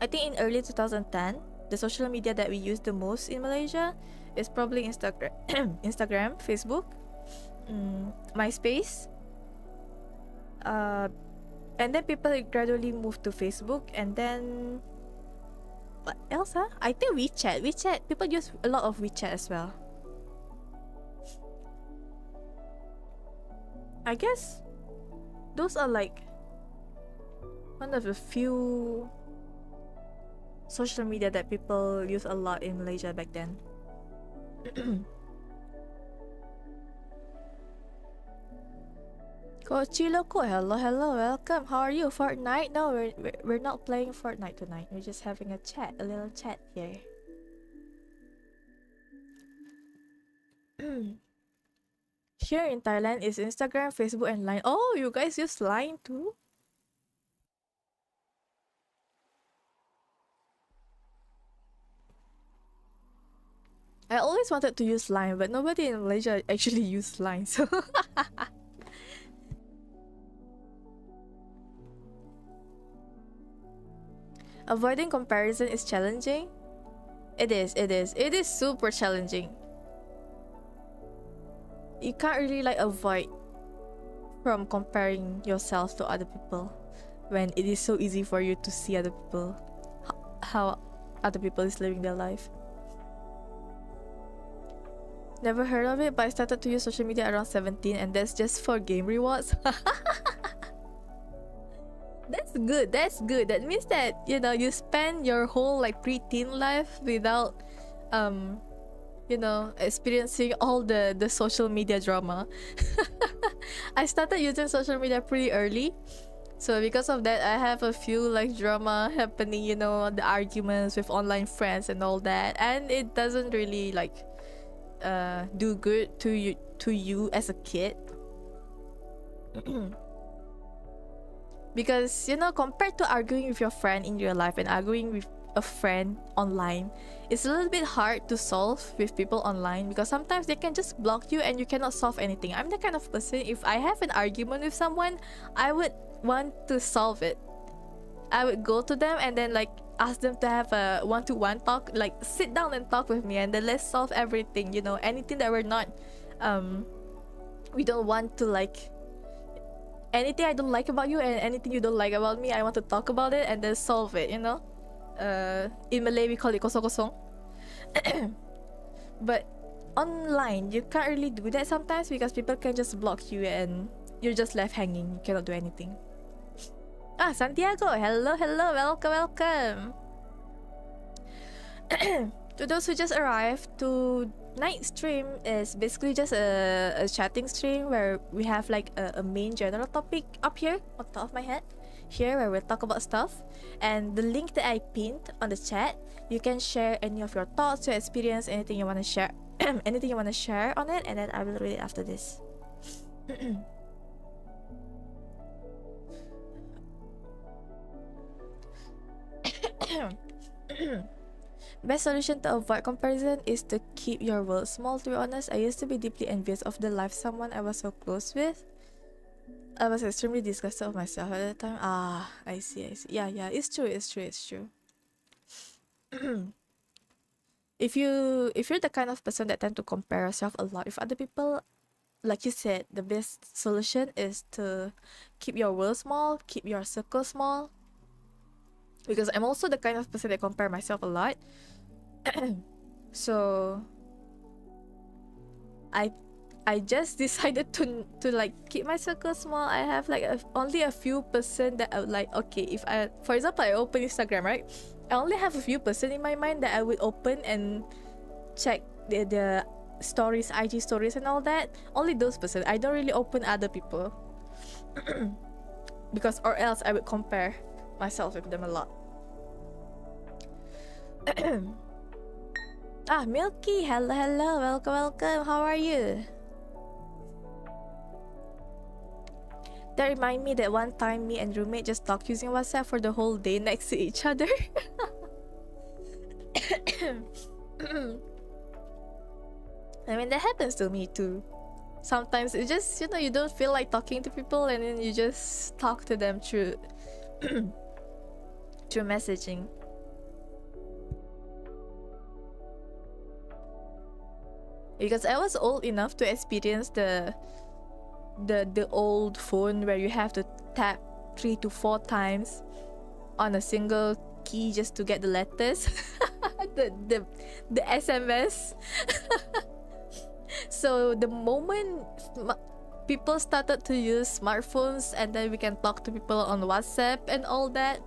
I think in early 2010, the social media that we use the most in Malaysia is probably Instagram, Facebook, MySpace, and then people gradually moved to Facebook, and then what else? I think WeChat. People use a lot of WeChat as well. I guess those are like one of the few social media that people use a lot in Malaysia back then. Kochi Loco, hello, welcome. How are you? Fortnite? No, we're not playing Fortnite tonight. We're just having a little chat here. Here in Thailand is Instagram, Facebook, and Line. Oh, you guys use Line too? I always wanted to use Line, but nobody in Malaysia actually used Line, so avoiding comparison is challenging. It is super challenging. You can't really like avoid from comparing yourself to other people when it is so easy for you to see other people, how other people is living their life. Never heard of it, but I started to use social media around 17, and that's just for game rewards. That's good. That means that, you know, you spend your whole like pre-teen life without you know, experiencing all the social media drama. I started using social media pretty early, so because of that I have a few like drama happening, you know, the arguments with online friends and all that, and it doesn't really like do good to you as a kid. Because, you know, compared to arguing with your friend in real life and arguing with a friend online, it's a little bit hard to solve with people online because sometimes they can just block you and you cannot solve anything. I'm the kind of person, if I have an argument with someone, I would want to solve it. I would go to them and then like ask them to have a one-to-one talk, like sit down and talk with me, and then let's solve everything, you know, anything that we're not we don't want to like, anything I don't like about you and anything you don't like about me, I want to talk about it and then solve it, you know. In Malay we call it kosong kosong. But online you can't really do that sometimes because people can just block you and you're just left hanging, you cannot do anything. Ah, Santiago, hello, welcome. To those who just arrived, tonight's stream is basically just a chatting stream where we have like a main general topic up here on top of my head here where we'll talk about stuff, and the link that I pinned on the chat, you can share any of your thoughts, your experience, anything you want to share anything you want to share on it, and then I will read it after this. Best solution to avoid comparison is to keep your world small. To be honest, I used to be deeply envious of the life someone I was so close with. I was extremely disgusted of myself at the time. Ah, I see. Yeah, it's true. If you're the kind of person that tend to compare yourself a lot with other people, like you said, the best solution is to keep your world small, keep your circle small. Because I'm also the kind of person that compare myself a lot. So I just decided to like keep my circle small. I have like only a few person that I would like, okay, if I, for example, I open Instagram, right? I only have a few person in my mind that I would open and check the stories, IG stories and all that. Only those person. I don't really open other people. Because or else I would compare myself with them a lot. Ah, Milky, hello, welcome. How are you? That remind me that one time me and roommate just talked using WhatsApp for the whole day next to each other. I mean, that happens to me too. Sometimes it just, you know, you don't feel like talking to people and then you just talk to them through through messaging. Because I was old enough to experience the old phone where you have to tap 3 to 4 times on a single key just to get the letters. the SMS. So the moment people started to use smartphones and then we can talk to people on WhatsApp and all that,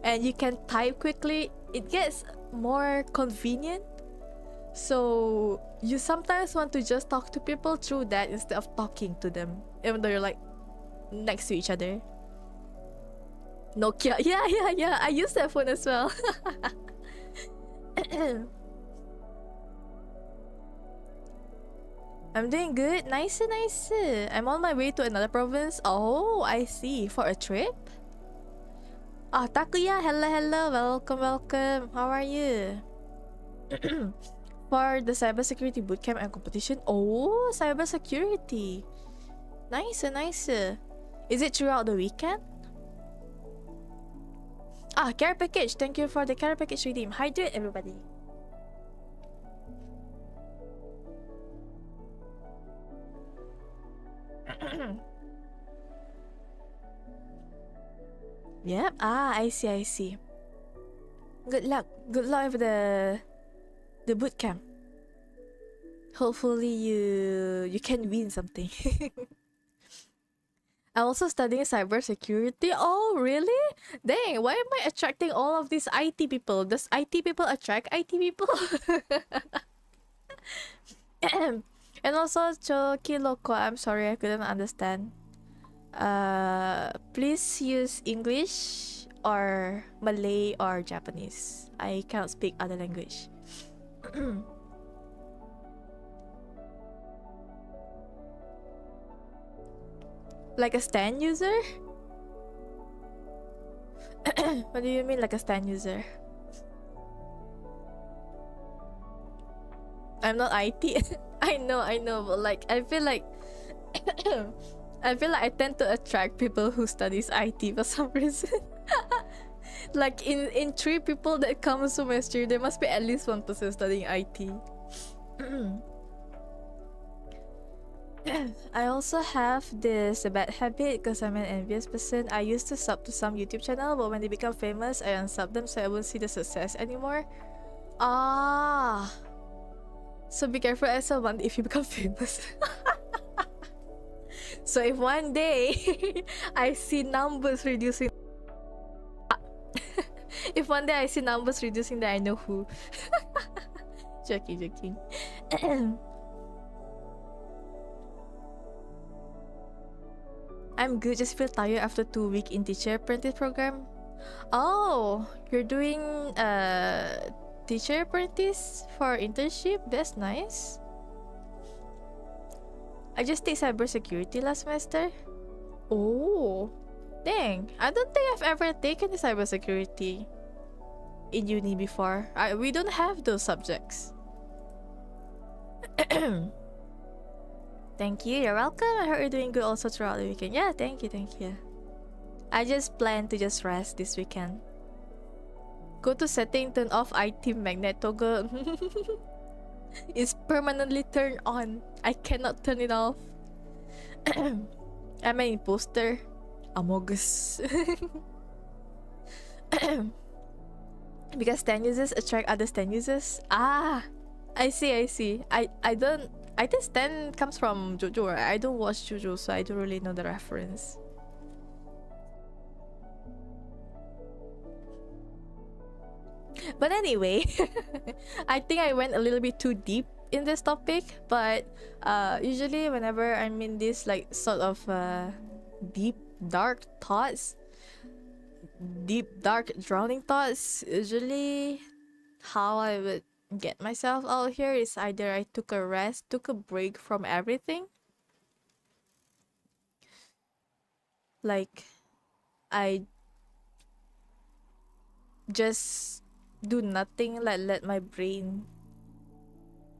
and you can type quickly, it gets more convenient. So you sometimes want to just talk to people through that instead of talking to them, even though you're like next to each other. Nokia, yeah, I use that phone as well. I'm doing good. Nice. I'm on my way to another province. Oh, I see. For a trip? Ah, Takuya, hello. Welcome. How are you? For the cybersecurity bootcamp and competition. Oh, cybersecurity. Nice. Is it throughout the weekend? Ah, care package. Thank you for the care package redeem. Hydrate, everybody. Yep. Ah, I see. Good luck with the boot camp. Hopefully you can win something. I'm also studying cybersecurity. Oh, really? Dang, why am I attracting all of these IT people? Does IT people attract IT people? And also, Choki Loco, I'm sorry, I couldn't understand. Please use English or Malay or Japanese. I cannot speak other language. Like a stand user? What do you mean like a stand user? I'm not IT. I know, but like I feel like I tend to attract people who studies IT for some reason. Like in 3 people that comes to my stream, there must be at least 1 person studying IT. I also have this bad habit because I'm an envious person. I used to sub to some YouTube channel, but when they become famous, I unsub them so I won't see the success anymore. Ah, so be careful as someone if you become famous. So if one day I see numbers reducing, if one day I see numbers reducing, then I know who. Joking. I'm good, just feel tired after 2 week in teacher apprentice program. Oh, you're doing teacher apprentice for internship? That's nice. I just take cybersecurity last semester. Oh, dang. I don't think I've ever taken cybersecurity in uni before. We don't have those subjects. Thank you, you're welcome. I heard you're doing good also throughout the weekend. Yeah, thank you. I just plan to just rest this weekend. Go to setting, turn off IT magnet toggle. It's permanently turned on. I cannot turn it off. I'm an imposter. Amogus. Because 10 users attract other 10 users. Ah, I see. I think Stan comes from JoJo, right? I don't watch JoJo, so I don't really know the reference. But anyway, I think I went a little bit too deep in this topic, but usually whenever I'm in this like sort of deep dark thoughts, deep dark drowning thoughts, usually how I would get myself out here is either I took a rest, took a break from everything, like I just do nothing, like let my brain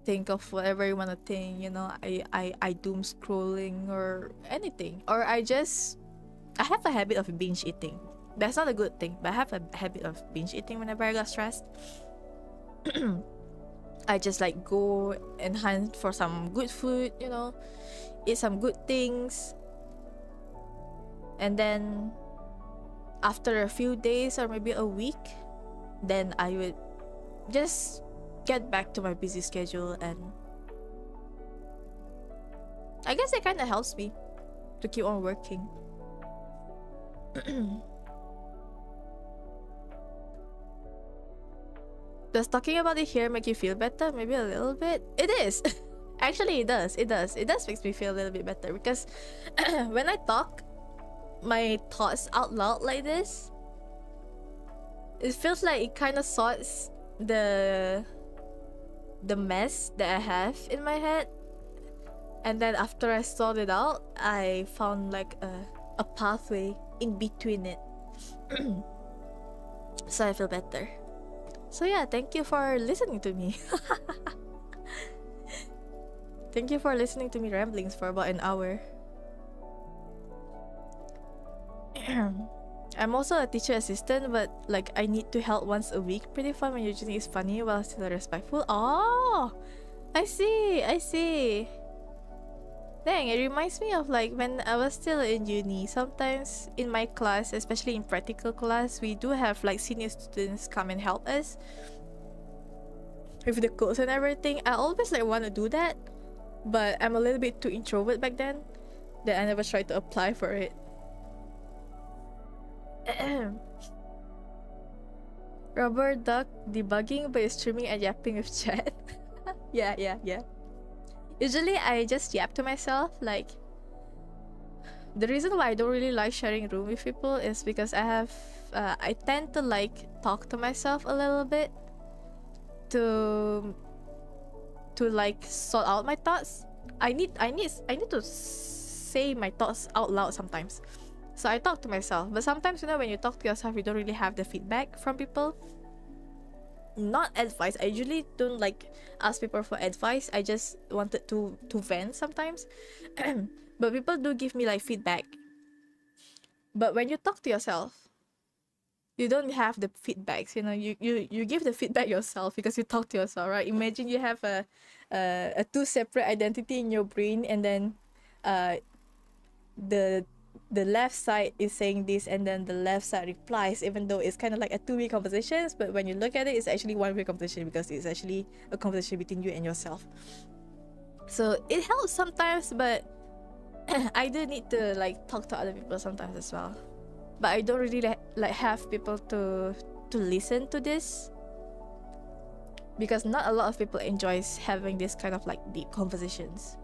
think of whatever you want to think, you know. I doom scrolling or anything, or I have a habit of binge eating. That's not a good thing, but I have a habit of binge eating whenever I got stressed. I just like go and hunt for some good food, you know, eat some good things, and then after a few days or maybe a week, then I would just get back to my busy schedule, and I guess it kind of helps me to keep on working. Does talking about it here make you feel better? Maybe a little bit. It is. Actually, it does. It does makes me feel a little bit better, because when I talk my thoughts out loud like this, it feels like it kind of sorts the mess that I have in my head, and then after I sort it out, I found like a pathway in between it. So I feel better. So yeah, thank you for listening to me. Thank you for listening to me ramblings for about an hour. I'm also a teacher assistant, but like I need to help once a week. Pretty fun when usually it's funny while still respectful. Oh, I see. Dang, it reminds me of like when I was still in uni. Sometimes in my class, especially in practical class, we do have like senior students come and help us with the codes and everything. I always like want to do that, but I'm a little bit too introvert back then that I never tried to apply for it. Rubber duck debugging by streaming and yapping with chat. Yeah. Usually I just yap to myself. Like, the reason why I don't really like sharing room with people is because I tend to like talk to myself a little bit to like sort out my thoughts. I need to say my thoughts out loud sometimes. So I talk to myself, but sometimes, you know, when you talk to yourself, you don't really have the feedback from people. not advice. I usually don't like ask people for advice. I just wanted to vent sometimes. But people do give me like feedback. But when you talk to yourself, you don't have the feedbacks. You give the feedback yourself because you talk to yourself, right? Imagine you have a two separate identity in your brain, and then the left side is saying this, and then the left side replies, even though it's kind of like a two-way conversation. But when you look at it, it's actually one-way conversation because it's actually a conversation between you and yourself. So it helps sometimes, but I do need to like talk to other people sometimes as well. But I don't really like have people to listen to this, because not a lot of people enjoys having this kind of like deep conversations.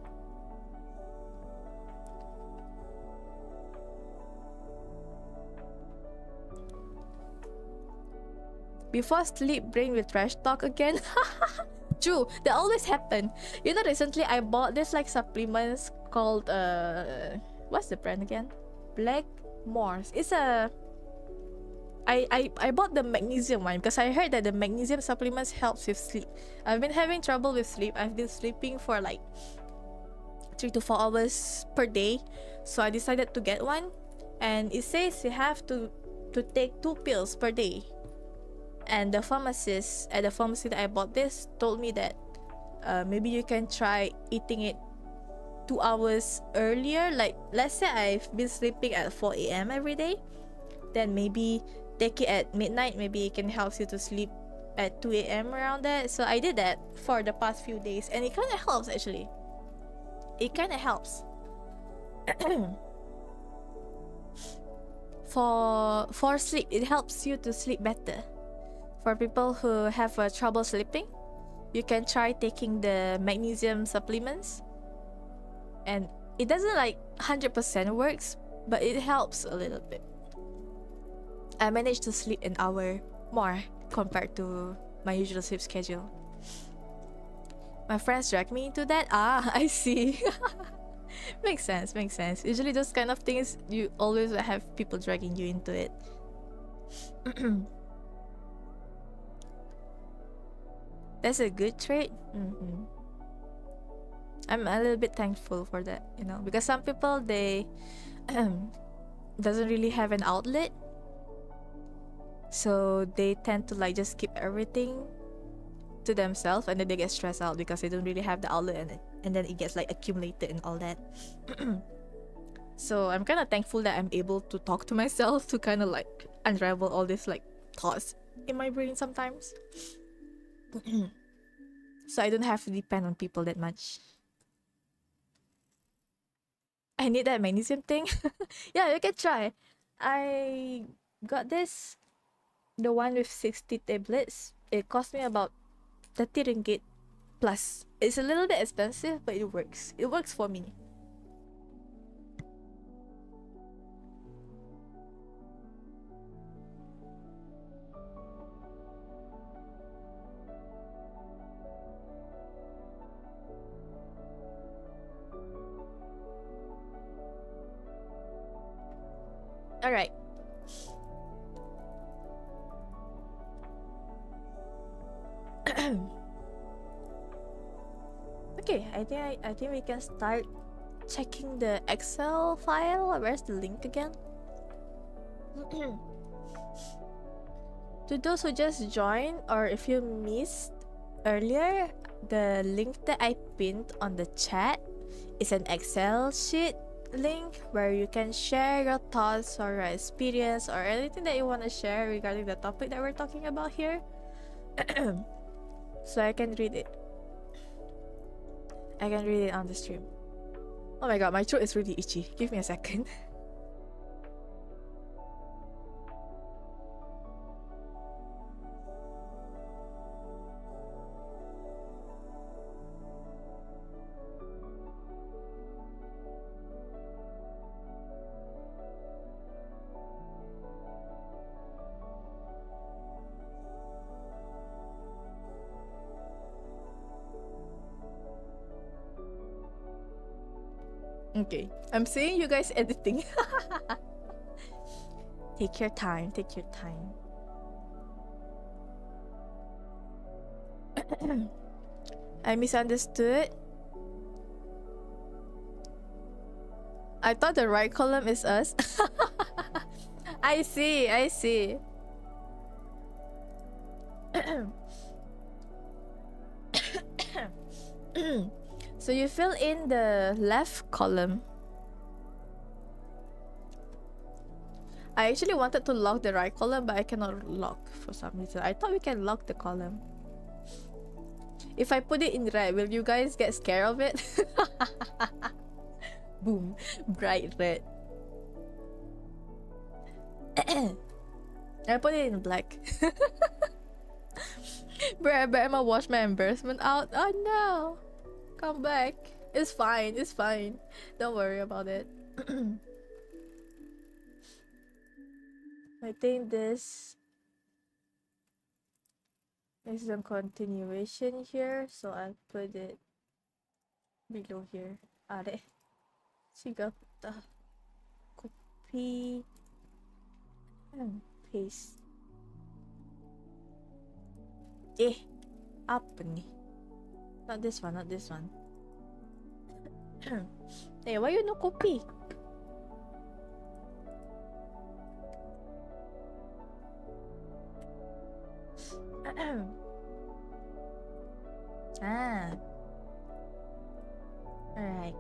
Before sleep, brain will trash talk again. True, that always happen. Recently I bought this like supplements called what's the brand again? Black Morse. It's a I bought the magnesium one because I heard that the magnesium supplements helps with sleep. I've been having trouble with sleep. I've been sleeping for like 3 to 4 hours per day, so I decided to get one. And it says you have to take 2 pills per day. And the pharmacist at the pharmacy that I bought this told me that maybe you can try eating it 2 hours earlier. Like, let's say I've been sleeping at 4 a.m. every day, then maybe take it at midnight. Maybe it can help you to sleep at 2 a.m. around that. So I did that for the past few days, and it kind of helps actually. It kind of helps. For sleep, it helps you to sleep better. For people who have trouble sleeping, you can try taking the magnesium supplements, and it doesn't like 100% works, but it helps a little bit. I managed to sleep an hour more compared to my usual sleep schedule. My friends dragged me into that. I see. Makes sense. Usually those kind of things, you always have people dragging you into it. That's a good trait. I'm a little bit thankful for that, because some people, they doesn't really have an outlet, so they tend to like just keep everything to themselves, and then they get stressed out because they don't really have the outlet in it, and then it gets like accumulated and all that. So I'm kind of thankful that I'm able to talk to myself to kind of like unravel all these like thoughts in my brain sometimes. So I don't have to depend on people that much. I need that magnesium thing. Yeah, you can try. I got this, the one with 60 tablets. It cost me about 30 ringgit plus. It's a little bit expensive, but it works. It works for me. All right. Okay, I think we can start checking the Excel file. Where's the link again? To those who just joined, or if you missed earlier, the link that I pinned on the chat is an Excel sheet link where you can share your thoughts or your experience or anything that you want to share regarding the topic that we're talking about here. So I can read it. I can read it on the stream. Oh my god, my throat is really itchy. Give me a second. Okay, I'm seeing you guys editing. Take your time, take your time. I misunderstood. I thought the right column is us. I see, I see. So you fill in the left column. I actually wanted to lock the right column, but I cannot lock for some reason. I thought we can lock the column. If I put it in red, will you guys get scared of it? Boom. Bright red. I put it in black. Bro, I better wash my embarrassment out. Oh no! Come back. It's fine, it's fine. Don't worry about it. I think this is a continuation here, so I'll put it below here. Are. Sigata. Copy and paste. Apa nih? Not this one, not this one. Hey, why you no copy? Alright.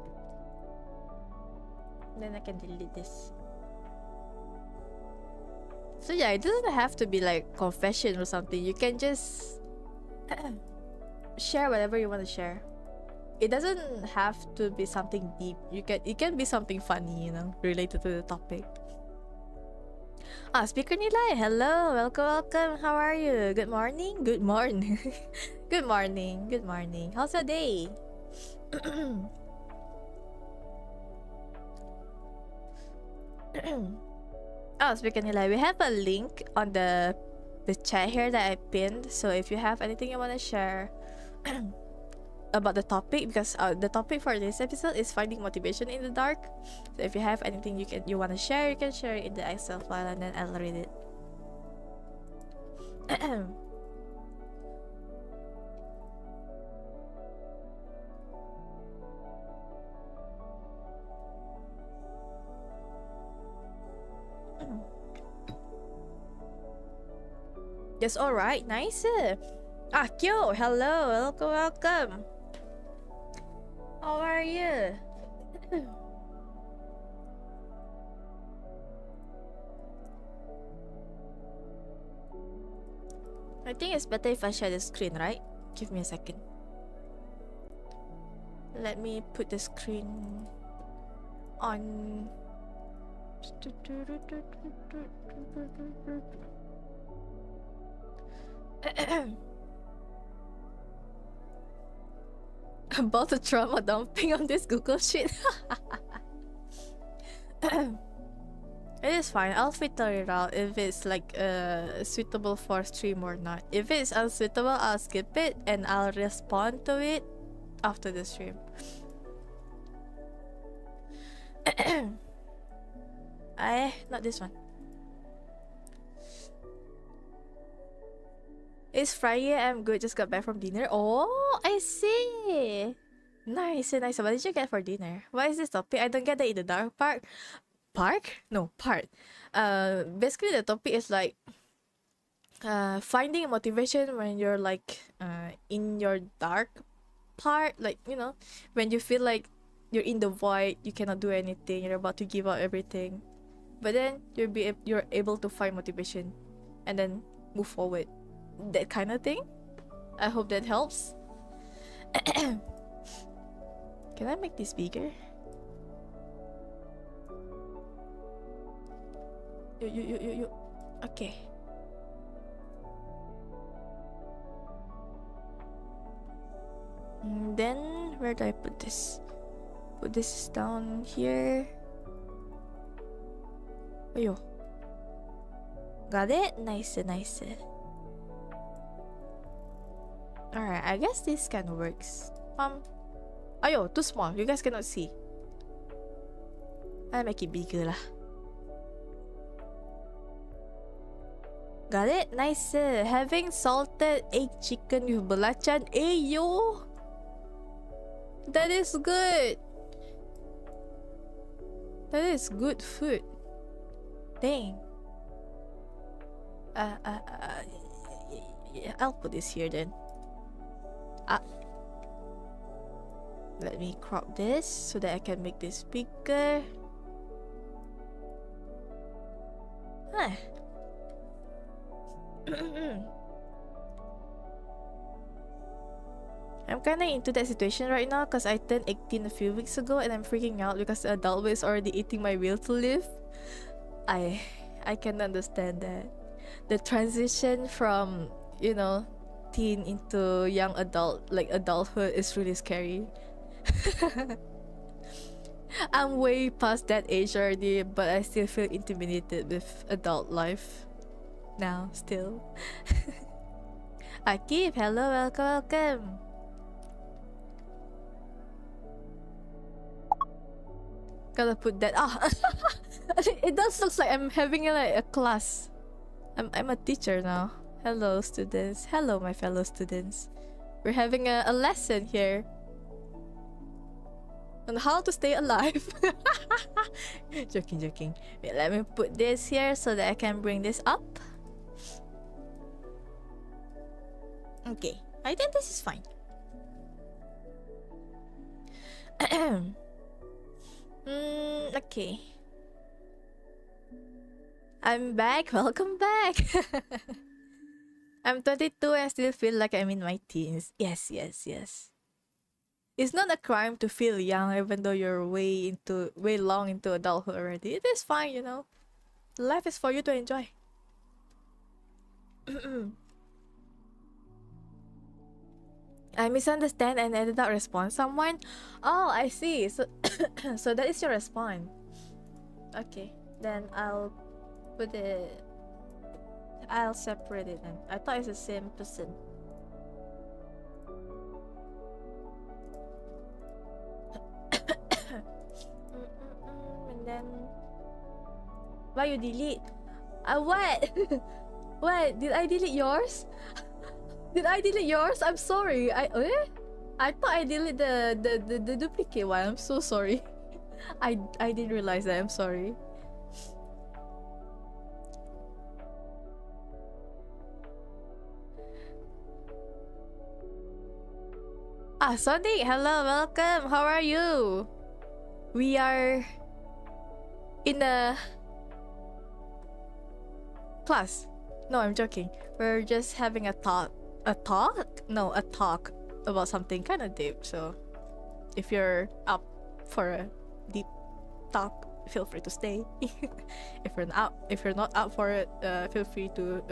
Then I can delete this. So yeah, it doesn't have to be like confession or something. You can just share whatever you want to share. It doesn't have to be something deep. It can be something funny, you know, related to the topic. Speaker Nilay, hello, welcome. How are you? Good morning. Good morning. Good morning. Good morning. How's your day? Speaker Nilay, we have a link on the chat here that I pinned. So if you have anything you want to share about the topic, because the topic for this episode is finding motivation in the dark. So if you have anything you want to share, you can share it in the Excel file and then I'll read it. Yes, alright, nice. Kyo, hello, welcome. How are you? I think it's better if I share the screen, right? Give me a second. Let me put the screen on. About the trauma dumping on this Google Sheet. It is fine. I'll filter it out if it's like suitable for stream or not. If it's unsuitable, I'll skip it and I'll respond to it after the stream. Not this one. It's Friday. I'm good. Just got back from dinner. Oh, I see. Nice, nice. What did you get for dinner? What is this topic? I don't get that in the dark part. No, part. Basically the topic is like finding motivation when you're like in your dark part, like, you know, when you feel like you're in the void, you cannot do anything, you're about to give up everything, but then you're able to find motivation and then move forward, that kind of thing. I hope that helps. Can I make this bigger? You. Okay. Then where do I put this? Put this down here. Ayo. Got it? Nice, nice. Alright, I guess this kind of works. Ayo, too small. You guys cannot see. I'll make it bigger lah. Got it? Nice. Having salted egg chicken with belacan. Yo! That is good. That is good food. Dang. Yeah, I'll put this here then. Let me crop this so that I can make this bigger. Huh. I'm kinda into that situation right now because I turned 18 a few weeks ago and I'm freaking out because the adult is already eating my will to live. I can understand that. The transition from, you know, teen into young adult, like adulthood, is really scary. I'm way past that age already, but I still feel intimidated with adult life now, still. Akif, hello, welcome. Gotta put that. It does look like I'm having a class. I'm a teacher now. Hello, students. Hello, my fellow students. We're having a lesson here on how to stay alive. Joking. Wait, let me put this here so that I can bring this up. Okay, I think this is fine. Okay. I'm back. Welcome back. I'm 22 and I still feel like I'm in my teens. Yes. It's not a crime to feel young even though you're way long into adulthood already. It is fine, you know. Life is for you to enjoy. I misunderstand and I did not respond someone. Oh, I see. So so that is your response. Okay, then I'll separate it then. I thought it's the same person. And then why you delete? What? What? Did I delete yours? Did I delete yours? I'm sorry. I thought I deleted the duplicate one. I'm so sorry. I didn't realize that. I'm sorry. Sonic, hello, welcome. How are you? We are in a class. No, I'm joking. We're just having a talk. A talk about something kind of deep. So, if you're up for a deep talk, feel free to stay. if you're not up for it, feel free to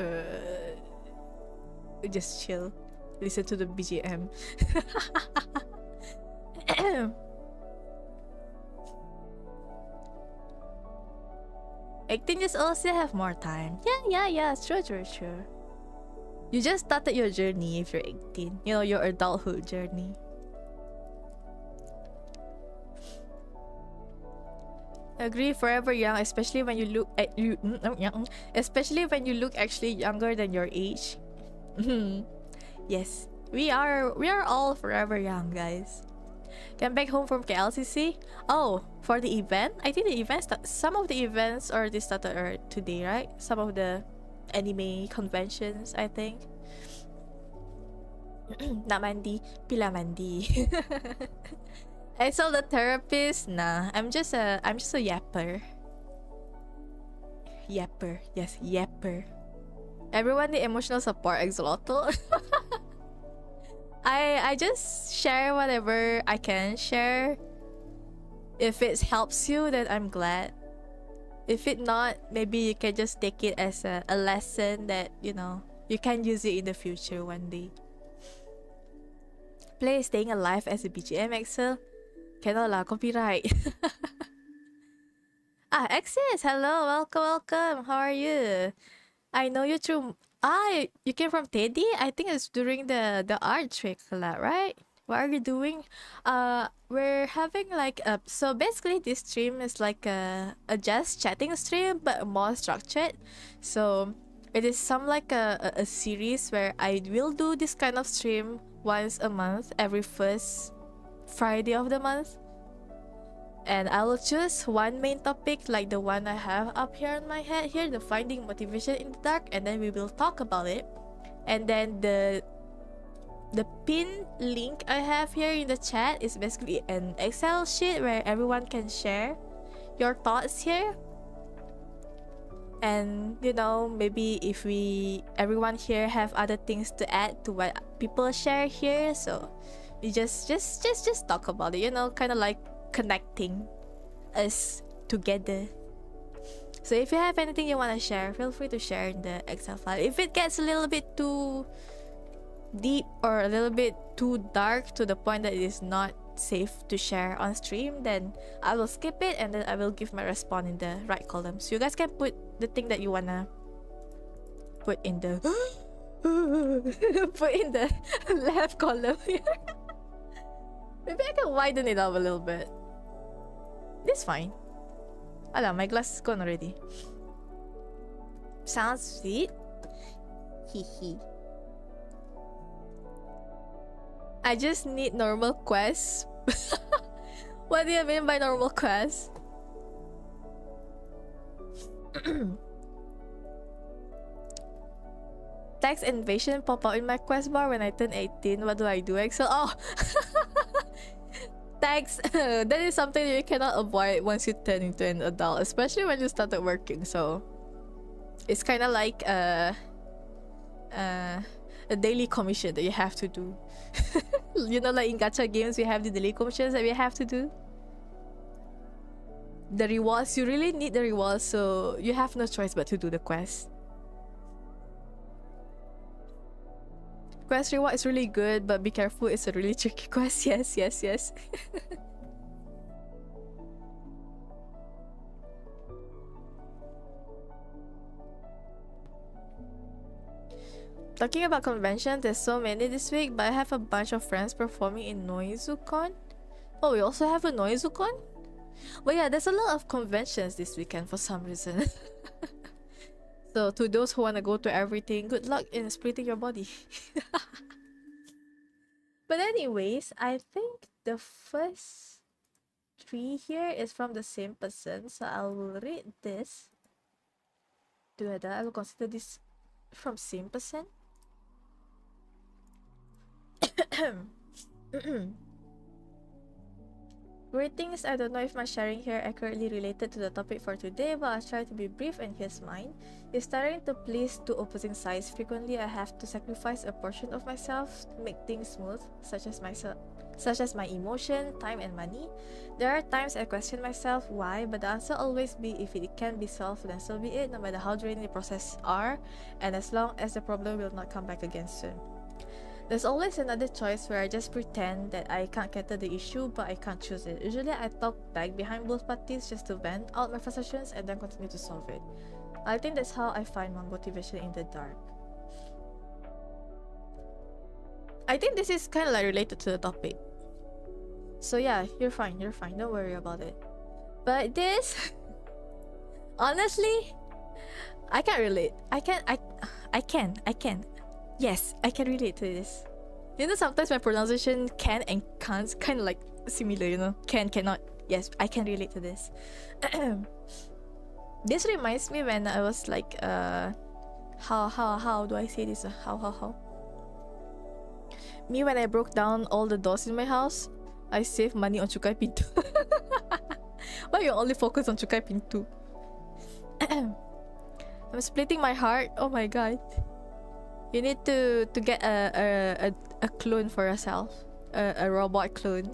just chill. Listen to the BGM. 18 years old still have more time. Yeah. True. You just started your journey if you're 18. You know, your adulthood journey. Agree, forever young, especially when you look at especially when you look actually younger than your age. Yes, we are all forever young, guys. Came back home from KLCC. Oh, for the event? I think the events, some of the events already started today, right? Some of the anime conventions, I think. Nak mandi, pila mandi. I saw the therapist. Nah, I'm just a yapper. Yes, yapper. Everyone need emotional support, Axolotl. I just share whatever I can share. If it helps you, then I'm glad. If it not, maybe you can just take it as a lesson that, you know, you can use it in the future one day. Play Staying Alive as a BGM, Axel. Cannot lah, copyright. Axis, hello, welcome. How are you? I know you through... you came from Teddy? I think it's during the art trick, right? What are you doing? We're having like a... So basically this stream is like a just chatting stream, but more structured. So It is some like a series where I will do this kind of stream once a month, every first Friday of the month. And I will choose one main topic like the one I have up here on my head here, the finding motivation in the dark, and then we will talk about it. And then the pin link I have here in the chat is basically an Excel sheet where everyone can share your thoughts here. And you know, maybe if everyone here have other things to add to what people share here, so we just talk about it, you know, kind of like connecting us together. So if you have anything you want to share, feel free to share in the Excel file. If it gets a little bit too deep or a little bit too dark to the point that it is not safe to share on stream, then I will skip it and then I will give my response in the right column. So you guys can put the thing that you wanna put in the put in the left column here. Maybe I can widen it up a little bit. It's fine. Alah, my glass is gone already. Sounds sweet. Hee. I just need normal quests. What do you mean by normal quests? Tax invasion pop out in my quest bar when I turn 18. What do I do, Axel? Oh! Tax, that is something you cannot avoid once you turn into an adult, especially when you started working. So it's kind of like a daily commission that you have to do. You know, like in gacha games, we have the daily commissions that we have to do. The rewards, you really need the rewards, so you have no choice but to do the quest. Quest reward is really good, but be careful, it's a really tricky quest. Yes. Talking about conventions, there's so many this week, but I have a bunch of friends performing in Noizukon. Oh, we also have a Noizukon? Well, yeah, there's a lot of conventions this weekend for some reason. So to those who want to go to everything, good luck in splitting your body. But anyways, I think the first 3 here is from the same person, so I will read this. I will consider this from same person. Greetings, I don't know if my sharing here accurately related to the topic for today, but I'll try to be brief and here's mine. If starting to please two opposing sides frequently, I have to sacrifice a portion of myself to make things smooth, such as my emotion, time and money. There are times I question myself why, but the answer always be if it can be solved, then so be it, no matter how draining the process are, and as long as the problem will not come back again soon. There's always another choice where I just pretend that I can't cater the issue, but I can't choose it. Usually I talk back behind both parties just to vent out my frustrations and then continue to solve it. I think that's how I find my motivation in the dark. I think this is kind of like related to the topic. So yeah, you're fine, don't worry about it. But this, honestly, I can't relate. I can. Yes, I can relate to this. You know, sometimes my pronunciation can and can't kind of like similar, you know? Can, cannot. Yes, I can relate to this. This reminds me when I was like, how do I say this? How? Me when I broke down all the doors in my house, I saved money on cukai pintu. Why you only focus on cukai pintu? I'm splitting my heart. Oh my god. You need to get a clone for yourself, a robot clone.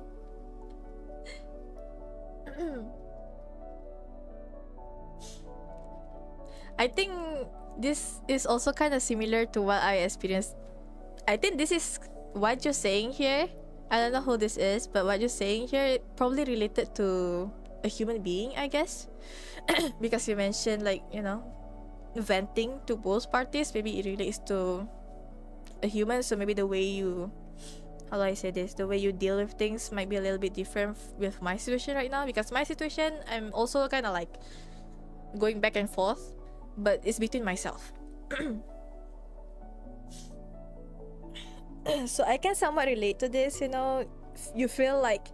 I think this is also kind of similar to what I experienced. I think this is what you're saying here. I don't know who this is, but what you're saying here probably related to a human being, I guess. Because you mentioned, like, you know, venting to both parties. Maybe it relates to a human, so maybe the way you, how do I say this, the way you deal with things might be a little bit different with my situation right now. Because my situation, I'm also kind of like going back and forth, but it's between myself. So I can somewhat relate to this, you know. You feel like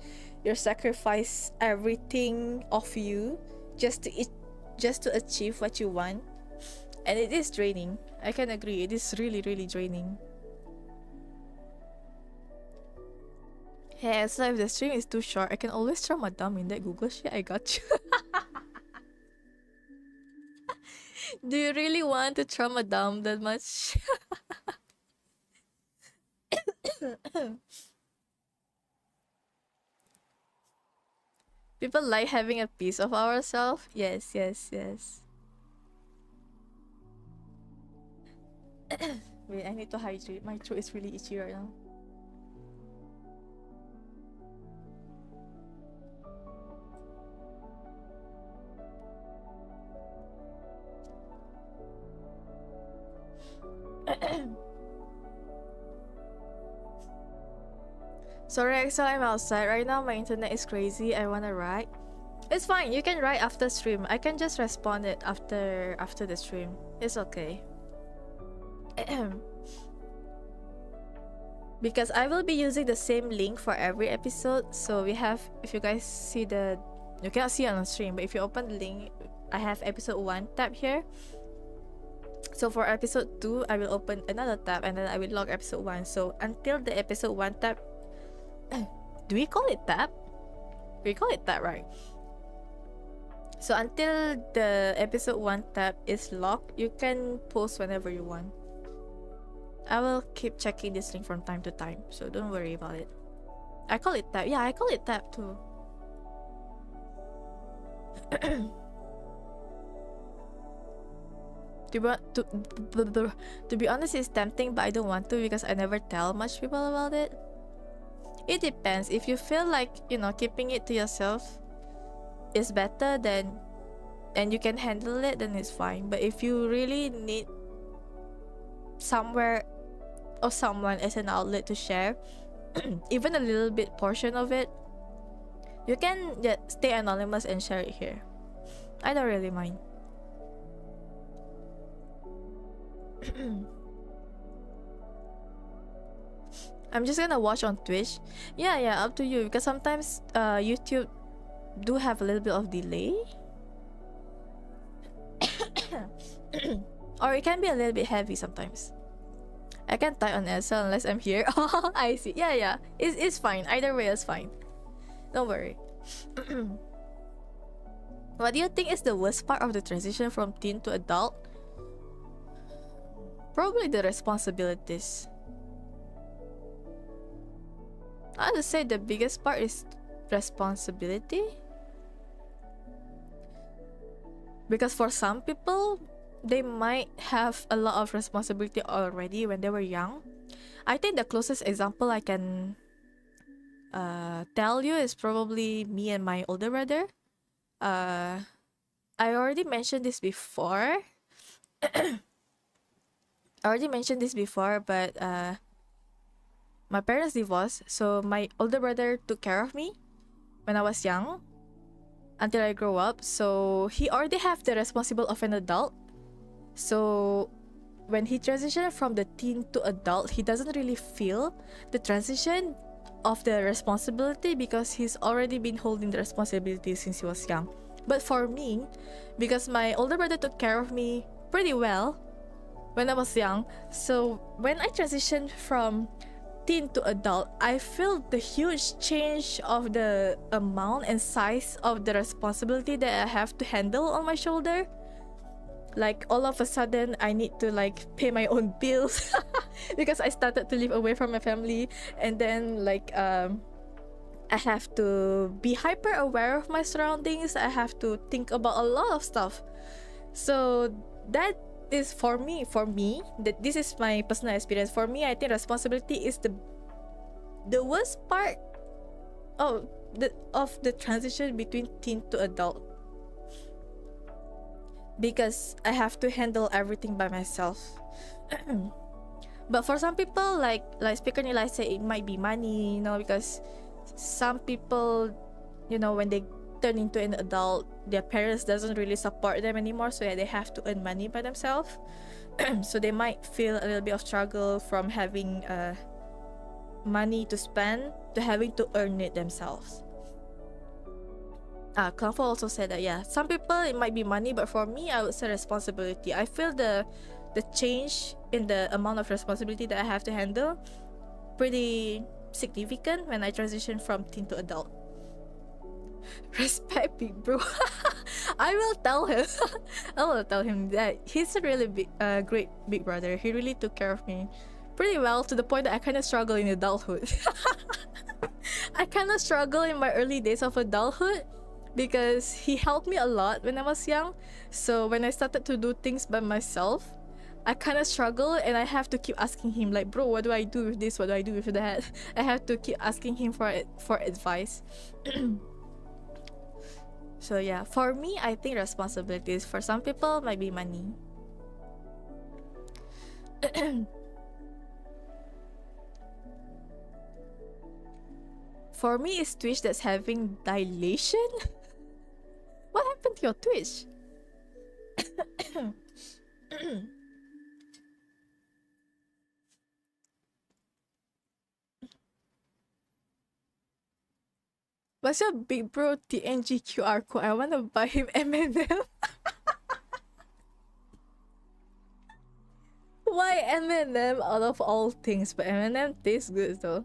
you sacrifice everything of you just to achieve what you want, and it is draining. I can agree, it is really, really draining. Hey, so if the stream is too short, I can always throw my thumb in that Google shit. I got you. Do you really want to throw my thumb that much? People like having a piece of ourselves. Yes, yes, yes. Wait, I need to hydrate. My throat is really itchy right now. Sorry, Axel, I'm outside right now. My internet is crazy. I wanna write. It's fine. You can write after stream. I can just respond it after the stream. It's okay. Because I will be using the same link for every episode. So we have, if you guys see you cannot see it on stream, but if you open the link, I have episode 1 tab here. So for episode 2, I will open another tab and then I will log episode 1. So until the episode 1 tab, do we call it tab? We call it tab, right? So until the episode 1 tab is locked, you can post whenever you want. I will keep checking this link from time to time, so don't worry about it. I call it tab. Yeah, I call it tab too. To be honest, it's tempting, but I don't want to because I never tell much people about it. It depends. If you feel like, you know, keeping it to yourself is better, then and you can handle it, then it's fine. But if you really need somewhere or someone as an outlet to share, even a little bit portion of it, you can just stay anonymous and share it here. I don't really mind. I'm just gonna watch on Twitch. Yeah, up to you, because sometimes YouTube do have a little bit of delay. Or it can be a little bit heavy sometimes. I can type on SL unless I'm here. Oh, I see. Yeah. It's fine. Either way is fine. Don't worry. What do you think is the worst part of the transition from teen to adult? Probably the responsibilities. I would say the biggest part is responsibility. Because for some people, they might have a lot of responsibility already when they were young. I think the closest example I can tell you is probably me and my older brother. I already mentioned this before. But my parents divorced, so my older brother took care of me when I was young until I grew up. So he already have the responsible of an adult. So when he transitioned from the teen to adult, he doesn't really feel the transition of the responsibility because he's already been holding the responsibility since he was young. But for me, because my older brother took care of me pretty well when I was young, so when I transitioned from teen to adult, I feel the huge change of the amount and size of the responsibility that I have to handle on my shoulder. Like all of a sudden I need to like pay my own bills because I started to live away from my family, and then like I have to be hyper aware of my surroundings. I have to think about a lot of stuff. So that is for me that this is my personal experience. For me, I think responsibility is the worst part of the transition between teen to adult, because I have to handle everything by myself. But for some people, like Speaker Nilai said, it might be money, you know, because some people, you know, when they turn into an adult, their parents doesn't really support them anymore, so yeah, they have to earn money by themselves. So they might feel a little bit of struggle from having money to spend to having to earn it themselves. Klanfo also said that yeah, some people it might be money, but for me I would say responsibility. I feel the change in the amount of responsibility that I have to handle pretty significant when I transition from teen to adult. Respect big bro. I will tell him. I will tell him that he's a really great big brother. He really took care of me pretty well, to the point that I kind of struggle in adulthood. I kind of struggle in my early days of adulthood because he helped me a lot when I was young. So when I started to do things by myself, I kind of struggle, and I have to keep asking him like, bro, what do I do with this? What do I do with that? I have to keep asking him for advice. So yeah, for me, I think responsibilities. For some people, might be money. For me, it's Twitch that's having dilation. What happened to your Twitch? What's your big bro TNG QR code? I want to buy him M&M. Why M&M out of all things? But M&M tastes good though.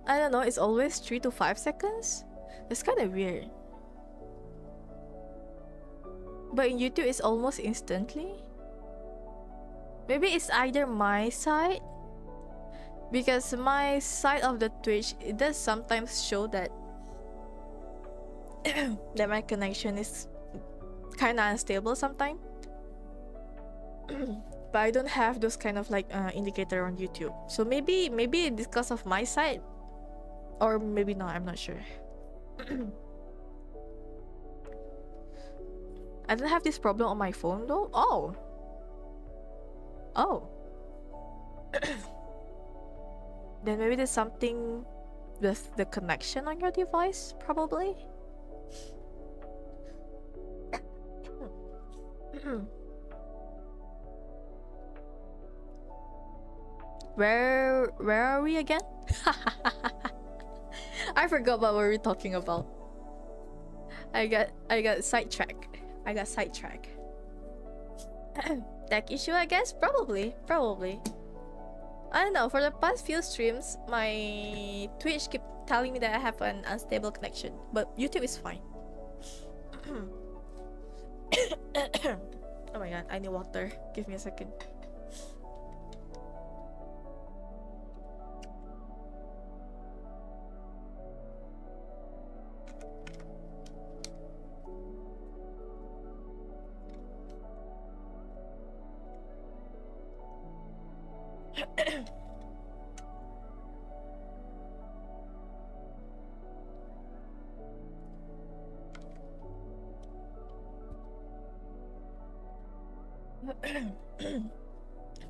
I don't know, it's always 3 to 5 seconds? That's kind of weird. But in YouTube, it's almost instantly. Maybe it's either my side, because my side of the Twitch, it does sometimes show that that my connection is kind of unstable sometimes. But I don't have those kind of like indicator on YouTube. So maybe it's because of my side, or maybe not. I'm not sure. I don't have this problem on my phone though. Oh. Then maybe there's something with the connection on your device, probably. Where are we again? I forgot what we were talking about. I got sidetracked. Tech issue, I guess? Probably. I don't know, for the past few streams, my Twitch keep telling me that I have an unstable connection, but YouTube is fine. Oh my god, I need water. Give me a second.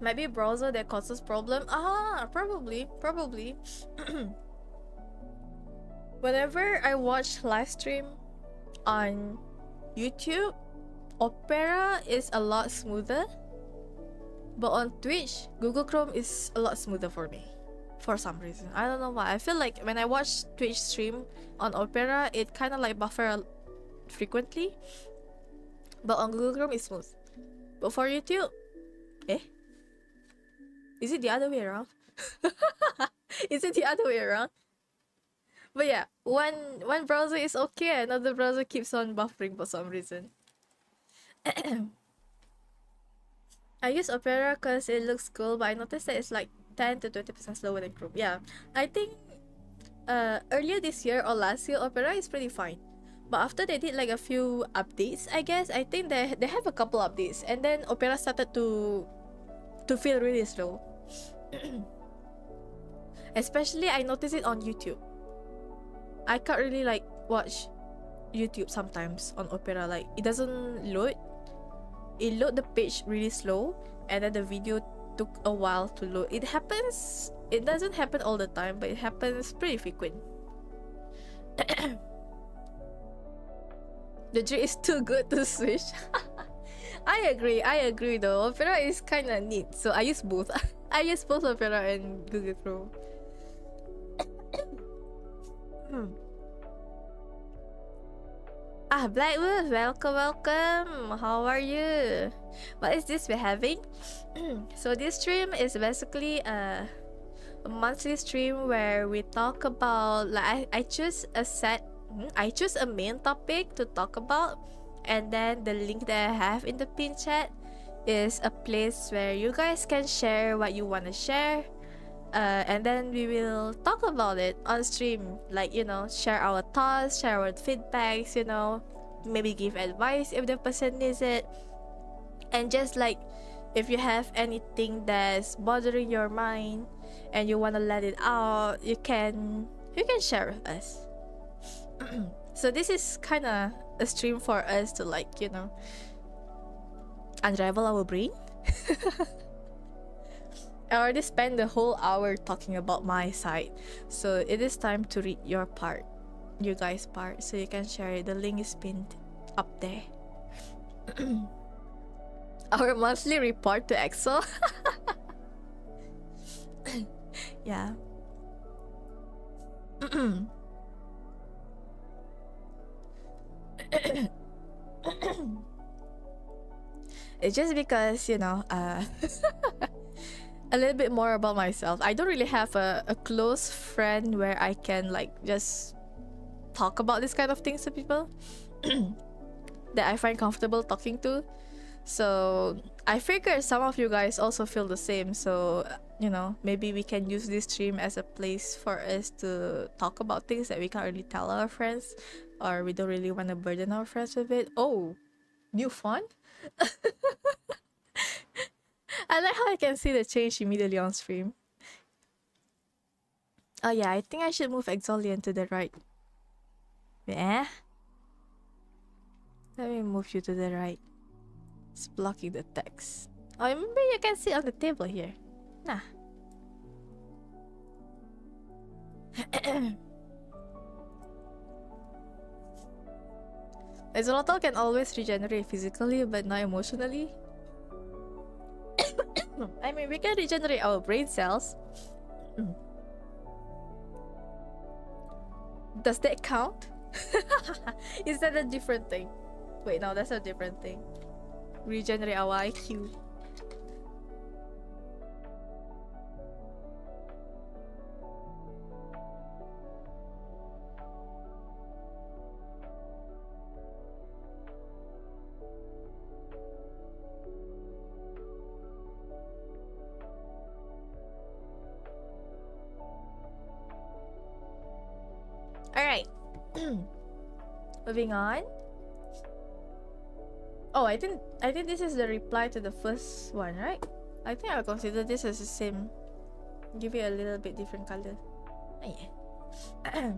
Maybe browser that causes problem. Probably. Whenever I watch live stream on YouTube, Opera is a lot smoother, but on Twitch, Google Chrome is a lot smoother for me for some reason. I don't know why. I feel like when I watch Twitch stream on Opera, it kind of like buffer frequently, but on Google Chrome it's smooth. But for YouTube, is it the other way around? But yeah, one browser is okay, another browser keeps on buffering for some reason. I use Opera because it looks cool, but I noticed that it's like 10 to 20% slower than Chrome. Yeah, I think earlier this year or last year, Opera is pretty fine. But after they did like a few updates, I guess, I think they have a couple updates, and then Opera started to feel really slow. Especially I notice it on YouTube. I can't really like watch YouTube sometimes on Opera. Like it doesn't load. It load the page really slow, and then the video took a while to load. It happens. It doesn't happen all the time, but it happens pretty frequent. The drink is too good to switch. I agree though. Opera is kinda neat, so I use both. I use both Opera and Google Chrome. Blackwood, welcome. How are you? What is this we're having? So this stream is basically a monthly stream where we talk about, like, I choose a main topic to talk about, and then the link that I have in the pin chat is a place where you guys can share what you want to share, and then we will talk about it on stream, like, you know, share our thoughts, share our feedbacks, you know, maybe give advice if the person needs it, and just like if you have anything that's bothering your mind and you want to let it out, you can share with us. So this is kind of a stream for us to, like, you know, unravel our brain. I already spent the whole hour talking about my side, so it is time to read your part, you guys' part, so you can share it. The link is pinned up there. Our monthly report to Axel. Yeah. It's just because, you know, a little bit more about myself. I don't really have a close friend where I can, like, just talk about this kind of things to people that I find comfortable talking to. So I figured some of you guys also feel the same, so, you know, maybe we can use this stream as a place for us to talk about things that we can't really tell our friends, or we don't really want to burden our friends with it. Oh, new font. I like how I can see the change immediately on stream. Oh yeah, I think I should move Exolian to the right. Yeah. Let me move you to the right. It's blocking the text. Oh, maybe you can sit on the table here. Nah. Axolotl can always regenerate physically, but not emotionally. I mean, we can regenerate our brain cells. Does that count? Is that a different thing? Wait, no, that's a different thing. Regenerate our IQ. Alright. Moving on. Oh, I think this is the reply to the first one, right? I think I'll consider this as the same. Give it a little bit different color. Oh, yeah.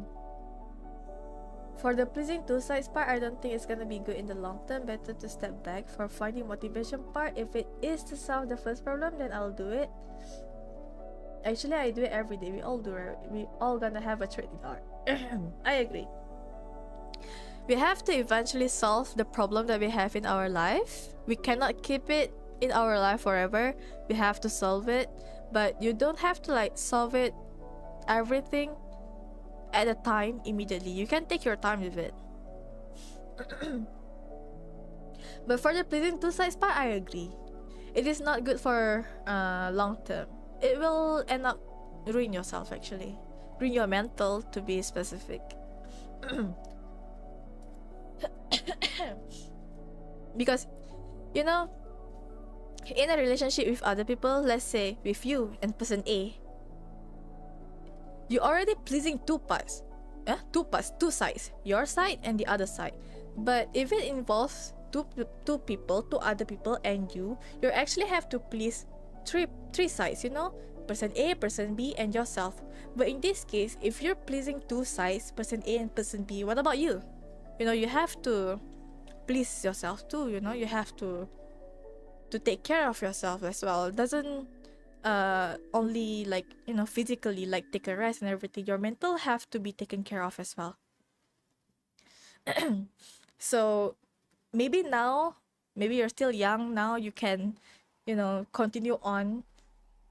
For the pleasing two sides part, I don't think it's gonna be good in the long term. Better to step back. For finding motivation part, if it is to solve the first problem, then I'll do it. Actually, I do it every day. We all do it. We all gonna have a trading art. I agree. We have to eventually solve the problem that we have in our life. We cannot keep it in our life forever. We have to solve it, but you don't have to, like, solve it everything at a time immediately. You can take your time with it. But for the pleasing two sides part, I agree. It is not good for long term. It will end up ruin yourself, actually. Ruin your mental, to be specific. Because, you know, in a relationship with other people, let's say with you and person A, you're already pleasing two parts. Two sides. Your side and the other side. But if it involves two people, two other people and you actually have to please three sides, you know? Person A, person B, and yourself. But in this case, if you're pleasing two sides, person A and person B, what about you? You know, you have to please yourself too, you know? You have to take care of yourself as well. It doesn't only like, you know, physically like take a rest and everything, your mental have to be taken care of as well. So maybe now, maybe you're still young now, you can, you know, continue on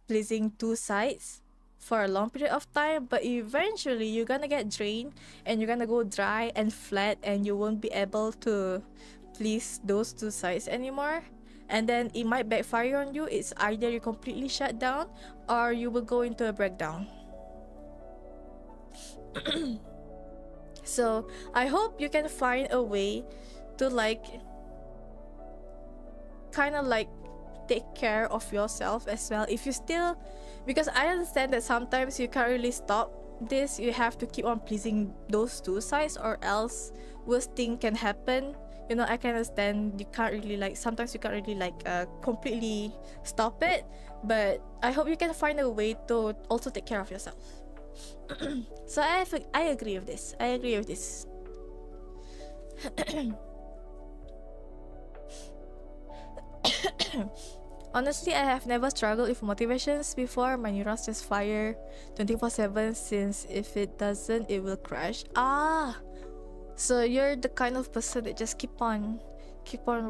pleasing two sides for a long period of time, but eventually you're gonna get drained and you're gonna go dry and flat and you won't be able to please those two sides anymore, and then it might backfire on you. It's either you completely shut down or you will go into a breakdown. So I hope you can find a way to like kind of like take care of yourself as well. If you still, because I understand that sometimes you can't really stop this, you have to keep on pleasing those two sides or else worst thing can happen. You know, I can understand you can't really like, sometimes you can't really like completely stop it, but I hope you can find a way to also take care of yourself. So I agree with this. I agree with this. Honestly, I have never struggled with motivations before. My neurons just fire 24/7 since if it doesn't, it will crash. Ah, so you're the kind of person that just keep on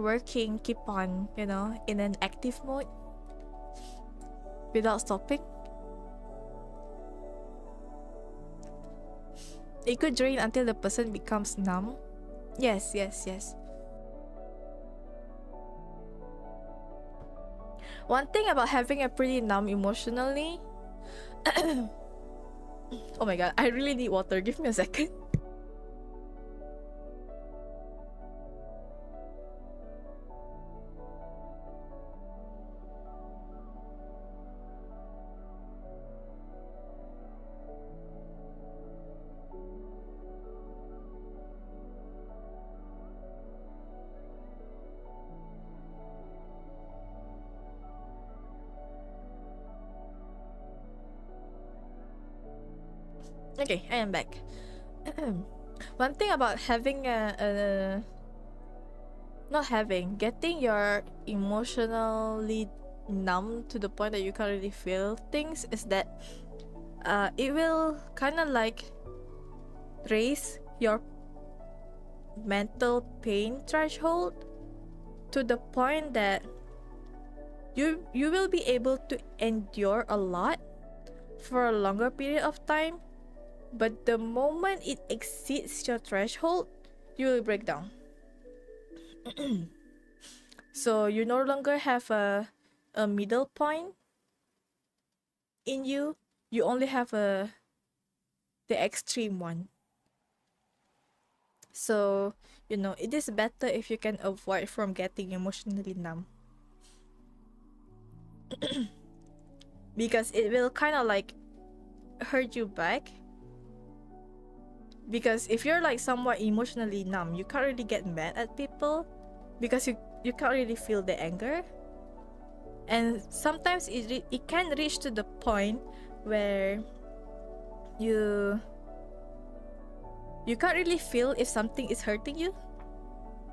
working, keep on, you know, in an active mode without stopping. It could drain until the person becomes numb. Yes. One thing about having a pretty numb emotionally. Oh my god, I really need water. Give me a second. Okay, I am back. One thing about having getting your emotionally numb to the point that you can't really feel things is that it will kind of like raise your mental pain threshold to the point that you will be able to endure a lot for a longer period of time, but the moment it exceeds your threshold, you will break down. So you no longer have a middle point in you. You only have the extreme one. So, you know, it is better if you can avoid from getting emotionally numb. Because it will kind of like hurt you back. Because if you're like somewhat emotionally numb, you can't really get mad at people because you can't really feel the anger. And sometimes it can reach to the point where you can't really feel if something is hurting you.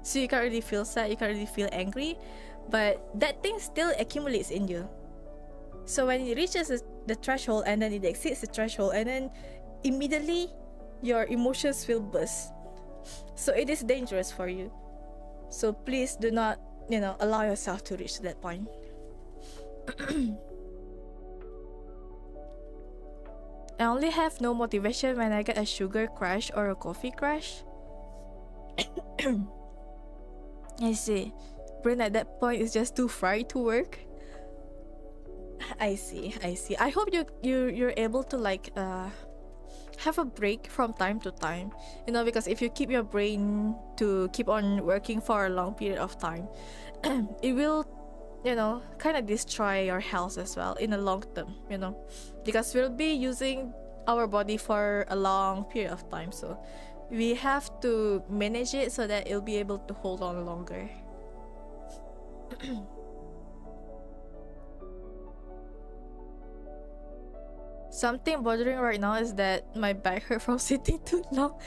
So you can't really feel sad, you can't really feel angry, but that thing still accumulates in you. So when it reaches the threshold and then it exceeds the threshold, and then immediately your emotions will burst. So it is dangerous for you. So please do not, you know, allow yourself to reach that point. I only have no motivation when I get a sugar crash or a coffee crash. I see. Brain at that point is just too fried to work. I see. I hope you're able to like have a break from time to time, you know, because if you keep your brain to keep on working for a long period of time, it will, you know, kind of destroy your health as well in the long term, you know, because we'll be using our body for a long period of time, so we have to manage it so that it'll be able to hold on longer. Something bothering right now is that my back hurt from sitting too long.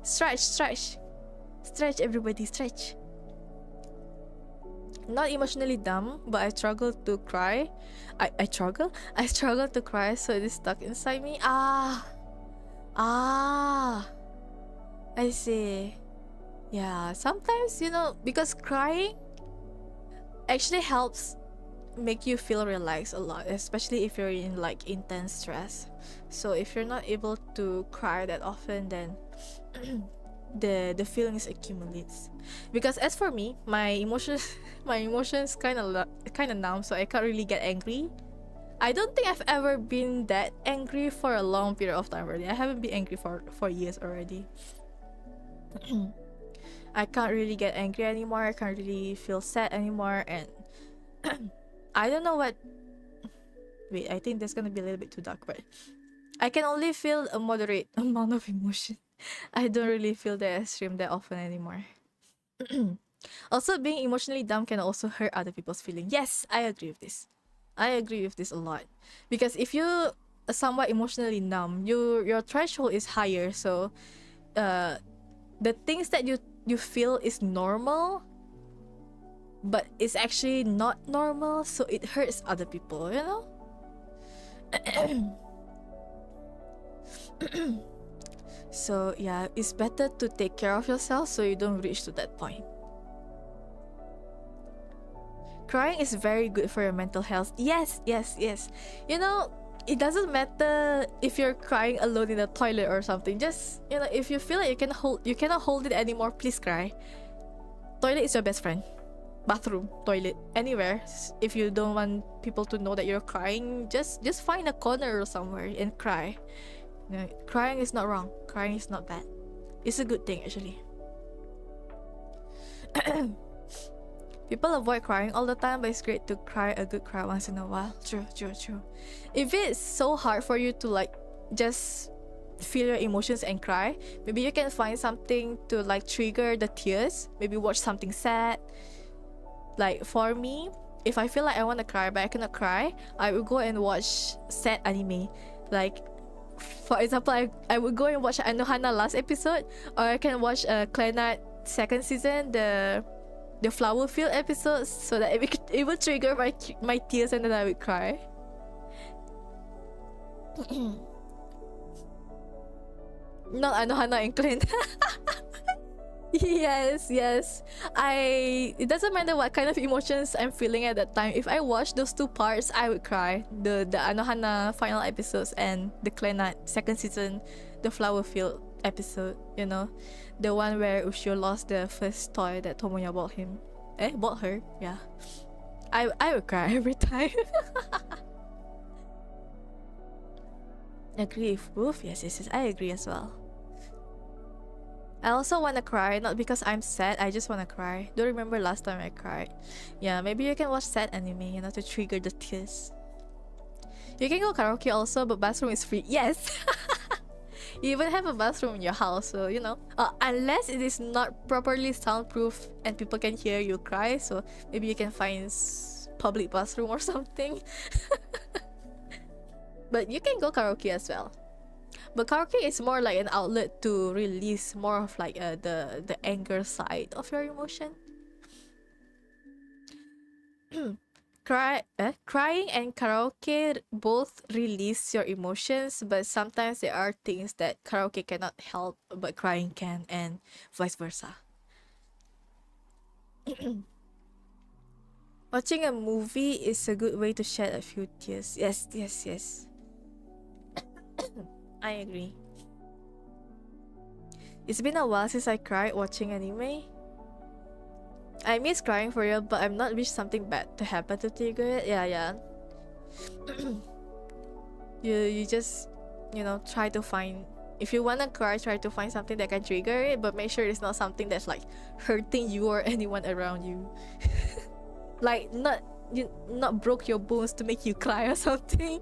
Stretch, everybody, stretch. not emotionally dumb, but I struggle to cry. I struggle? I struggle to cry, so it is stuck inside me. I see. Yeah, sometimes, because crying actually helps make you feel relaxed a lot, especially if you're in like intense stress. So if you're not able to cry that often, then the feelings accumulates. Because as for me, my emotions my emotions kind of numb, so I can't really get angry. I don't think I've ever been that angry for a long period of time already. I haven't been angry for years already. I can't really get angry anymore. I can't really feel sad anymore, and I don't know what. Wait, I think that's gonna be a little bit too dark, but I can only feel a moderate amount of emotion. I don't really feel the extreme that often anymore. Also, being emotionally dumb can also hurt other people's feelings. Yes, I agree with this. I agree with this a lot. Because if you are somewhat emotionally numb, your threshold is higher. So, the things that you feel is normal, but it's actually not normal. So it hurts other people. So yeah, it's better to take care of yourself so you don't reach to that point. Crying is very good for your mental health. Yes. It doesn't matter if you're crying alone in the toilet or something. Just, if you feel like you cannot hold it anymore, please cry. Toilet is your best friend. Bathroom, toilet, anywhere. If you don't want people to know that you're crying, just find a corner or somewhere and cry. Crying is not wrong. Crying is not bad. It's a good thing, actually. People avoid crying all the time, but it's great to cry a good cry once in a while. True. If it's so hard for you to just feel your emotions and cry, maybe you can find something to trigger the tears. Maybe watch something sad. Like for me, if I feel like I want to cry but I cannot cry, I will go and watch sad anime. Like, for example, I would go and watch Anohana last episode, or I can watch Clannad second season, the flower field episodes, so that it will trigger my tears and then I would cry. Not Anohana and Clannad. Yes. It doesn't matter what kind of emotions I'm feeling at that time. If I watch those two parts, I would cry. The Anohana final episodes and the Clannad second season, the flower field episode, the one where Ushio lost the first toy that Tomoya bought him. Bought her. Yeah. I would cry every time. Agree with Wolf? Yes, I agree as well. I also want to cry, not because I'm sad, I just want to cry. Don't remember last time I cried. Yeah, maybe you can watch sad anime, to trigger the tears. You can go karaoke also, but bathroom is free. Yes! You even have a bathroom in your house, so unless it is not properly soundproof and people can hear you cry, so maybe you can find public bathroom or something. But you can go karaoke as well. But karaoke is more like an outlet to release more of the anger side of your emotion. Crying and karaoke both release your emotions, but sometimes there are things that karaoke cannot help but crying can, and vice versa. Watching a movie is a good way to shed a few tears. Yes. I agree. It's been a while since I cried watching anime. I miss crying for real, but I'm not wish something bad to happen to trigger it. Yeah. You just try to find, if you wanna cry, try to find something that can trigger it, but make sure it's not something that's hurting you or anyone around you. Not broke your bones to make you cry or something.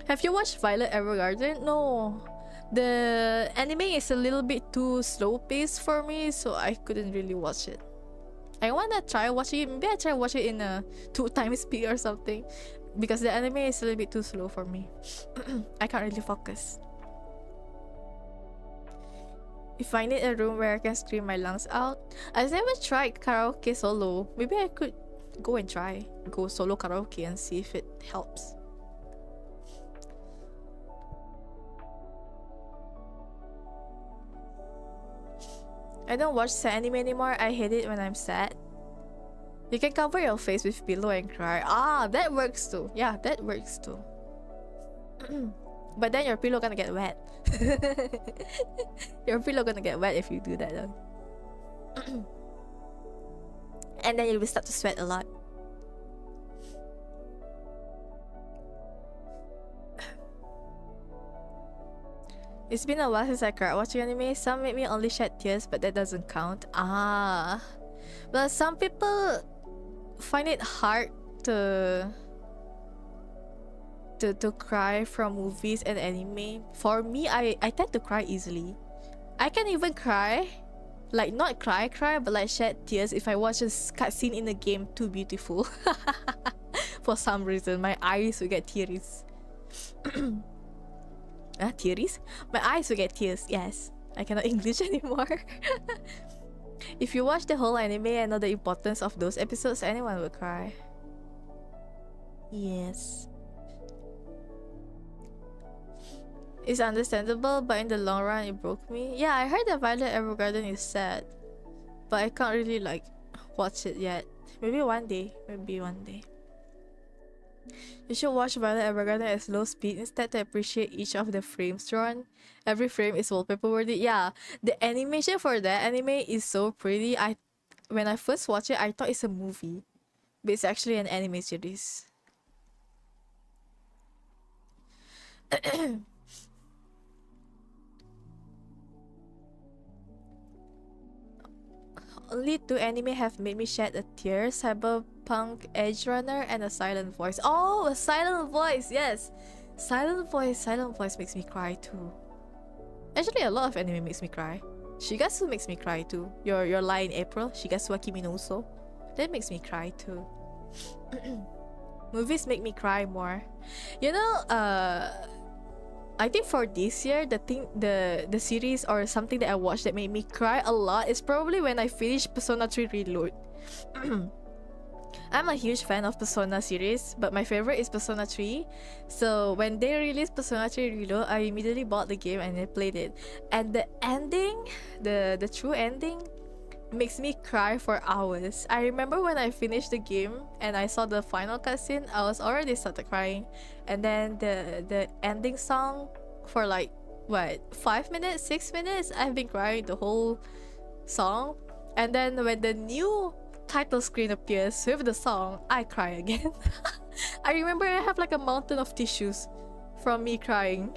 Have you watched Violet Evergarden? No. The anime is a little bit too slow paced for me, so I couldn't really watch it. I wanna try watching it. Maybe I try watch it in a 2x speed or something, because the anime is a little bit too slow for me. I can't really focus. If I need a room where I can scream my lungs out. I've never tried karaoke solo. Maybe I could go and try. Go solo karaoke and see if it helps. I don't watch sad anime anymore. I hate it when I'm sad. You can cover your face with pillow and cry. Ah, that works too. Yeah, that works too. But then your pillow gonna get wet. Your pillow gonna get wet if you do that though. And then you'll start to sweat a lot. It's been a while since I cried watching anime. Some make me only shed tears, but that doesn't count. Ah. Well, some people find it hard to cry from movies and anime. For me, I tend to cry easily. I can even cry, like not cry, but like shed tears if I watch a cutscene in a game too beautiful. For some reason, my eyes will get tears. Tears? My eyes will get tears. Yes, I cannot English anymore. If you watch the whole anime and know the importance of those episodes, anyone will cry. Yes. It's understandable, but in the long run, it broke me. Yeah, I heard that Violet Evergarden is sad, but I can't really like watch it yet. Maybe one day. Maybe one day. You should watch Violet Evergarden at slow speed instead to appreciate each of the frames drawn. Every frame is wallpaper worthy. Yeah, the animation for that anime is so pretty. When I first watched it, I thought it's a movie, but it's actually an anime series. Only 2 anime have made me shed a tear: Cyberpunk Edge Runner and A Silent Voice. Oh, A Silent Voice, yes! Silent Voice makes me cry too. Actually, a lot of anime makes me cry. Shigatsu makes me cry too. Your Lie in April, Shigatsu wa Kimi no Uso. That makes me cry too. Movies make me cry more. You know, I think for this year, the series or something that I watched that made me cry a lot is probably when I finished Persona 3 Reload. I'm a huge fan of Persona series, but my favorite is Persona 3. So when they released Persona 3 Reload, I immediately bought the game and I played it. And the ending, the true ending, makes me cry for hours. I remember when I finished the game and I saw the final cutscene, I was already started crying. And then the ending song for like what, 5 minutes, 6 minutes, I've been crying the whole song. And then when the new title screen appears with the song, I cry again. I remember I have like a mountain of tissues from me crying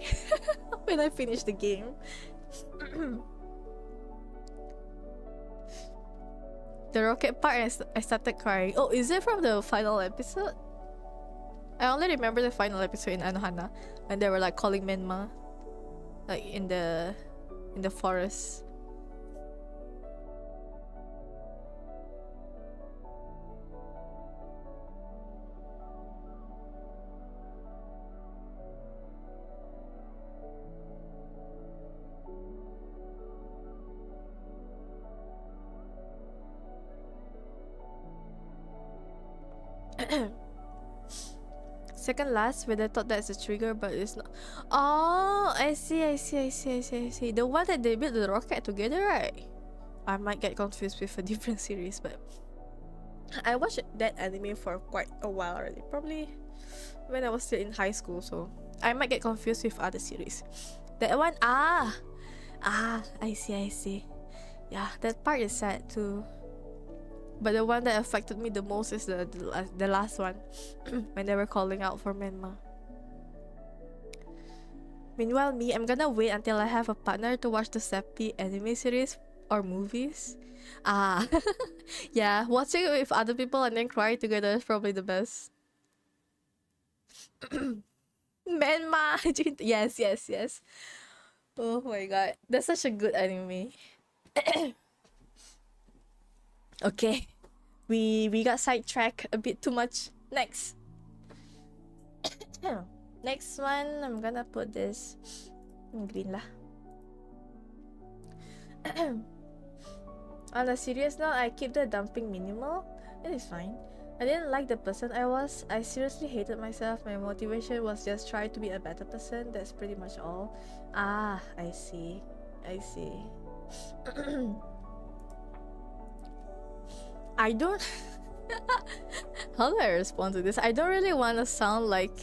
when I finished the game. The rocket part, I started crying. Oh, is it from the final episode? I only remember the final episode in Anohana when they were like calling Menma, like in the forest. Second last, where I thought that's a trigger, but it's not. Oh, I see. The one that they built the rocket together, right? I might get confused with a different series, but I watched that anime for quite a while already. Probably when I was still in high school, so I might get confused with other series. That one, I see. Yeah, that part is sad too. But the one that affected me the most is the last one, when they were calling out for Menma. Meanwhile, me, I'm gonna wait until I have a partner to watch the sappy anime series or movies. Yeah, watching it with other people and then cry together is probably the best. Menma! Yes. Oh my god, that's such a good anime. Okay, we got sidetracked a bit too much. Next one, I'm gonna put this in green lah. On a serious note, I keep the dumping minimal. It is fine. I didn't like the person I was. I seriously hated myself. My motivation was just try to be a better person. That's pretty much all. Ah, I see. I see. I don't... How do I respond to this? I don't really want to sound like...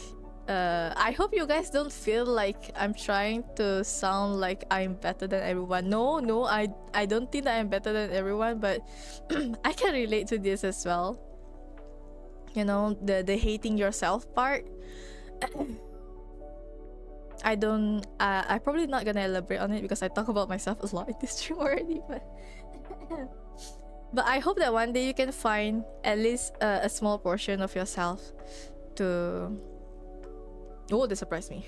I hope you guys don't feel like I'm trying to sound like I'm better than everyone. No, I don't think that I'm better than everyone, but I can relate to this as well. You know, the hating yourself part. I'm probably not gonna elaborate on it because I talk about myself a lot in this stream already, but I hope that one day you can find at least a small portion of yourself to... Oh, that surprised me.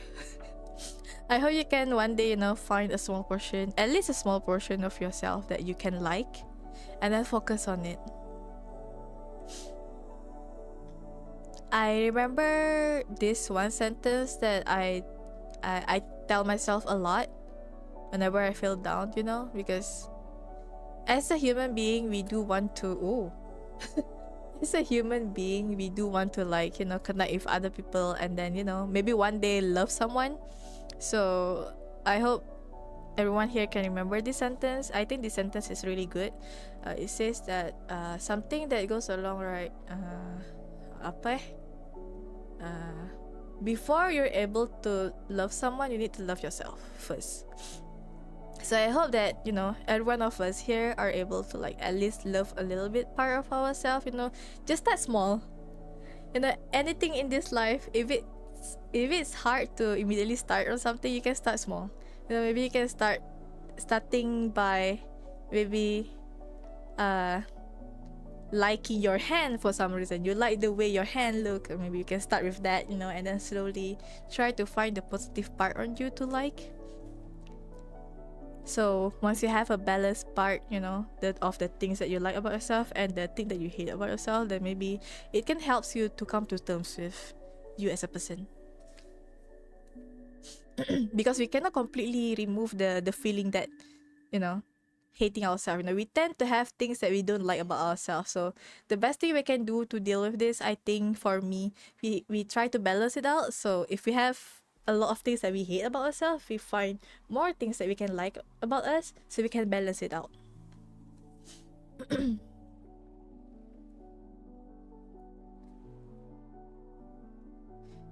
I hope you can one day, you know, find a small portion, at least a small portion of yourself that you can like, and then focus on it. I remember this one sentence that I tell myself a lot whenever I feel down, you know, because as a human being, we do want to... As a human being, we do want to, like, you know, connect with other people and then, you know, maybe one day love someone. So I hope everyone here can remember this sentence. I think this sentence is really good. It says that something that goes along, right? Before you're able to love someone, you need to love yourself first. So I hope that, you know, every one of us here are able to, like, at least love a little bit part of ourselves, you know, just that small. You know, anything in this life, if it's hard to immediately start on something, you can start small. You know, maybe you can starting by maybe liking your hand for some reason. You like the way your hand look, or maybe you can start with that, you know, and then slowly try to find the positive part on you to like. So once you have a balanced part, you know, of the things that you like about yourself and the thing that you hate about yourself, then maybe it can help you to come to terms with you as a person. Because we cannot completely remove the feeling that, you know, hating ourselves. You know, we tend to have things that we don't like about ourselves. So the best thing we can do to deal with this, I think for me, we try to balance it out. So if we have a lot of things that we hate about ourselves, we find more things that we can like about us, so we can balance it out.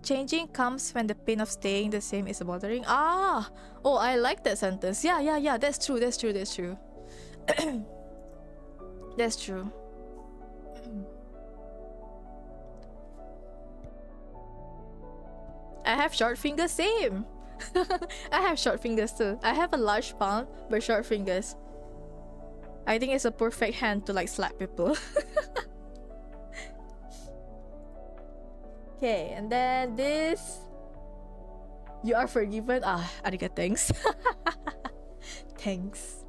Changing comes when the pain of staying the same is bothering. Oh, I like that sentence. Yeah, that's true. That's true. That's true. I have short fingers, same. I have short fingers too. I have a large palm but short fingers. I think it's a perfect hand to, like, slap people. Okay, and then this. You are forgiven. Ariga, thanks. Thanks.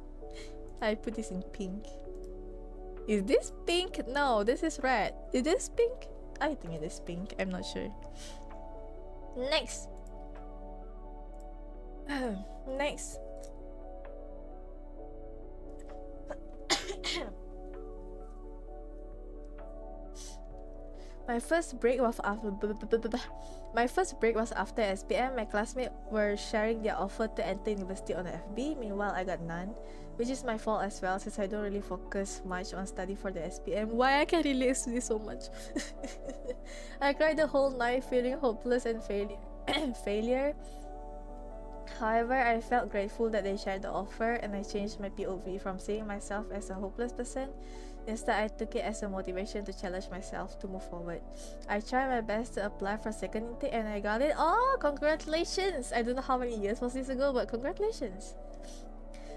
I put this in pink. Is this pink? No, this is red. Is this pink? I think it is pink. I'm not sure. Next. Next. My first break was after SPM. My classmates were sharing their offer to enter university on the FB. Meanwhile, I got none, which is my fault as well, since I don't really focus much on study for the SPM. Why I can relate to this so much? I cried the whole night, feeling hopeless and failure. However, I felt grateful that they shared the offer, and I changed my POV from seeing myself as a hopeless person. Instead, I took it as a motivation to challenge myself to move forward. I tried my best to apply for second intake and I got it. Oh, congratulations! I don't know how many years was this ago, but congratulations!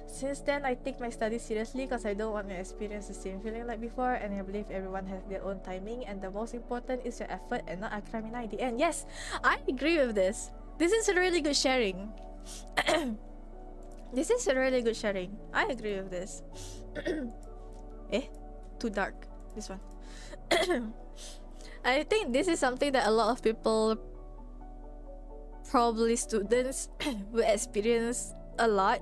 Since then, I take my studies seriously because I don't want to experience the same feeling like before, and I believe everyone has their own timing, and the most important is your effort and not akramina in the end. Yes, I agree with this. This is a really good sharing. This is a really good sharing. I agree with this. Too dark, this one. I think this is something that a lot of people, probably students, will experience a lot.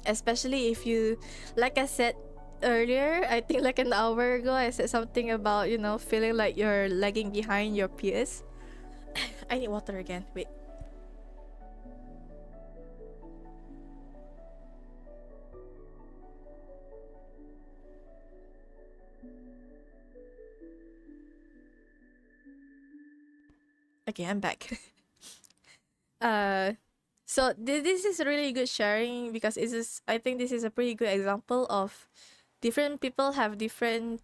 Especially if you, like I said earlier, I think like an hour ago, I said something about, you know, feeling like you're lagging behind your peers. I need water again. Wait. Okay, I'm back. So this is really good sharing because I think this is a pretty good example of different people have different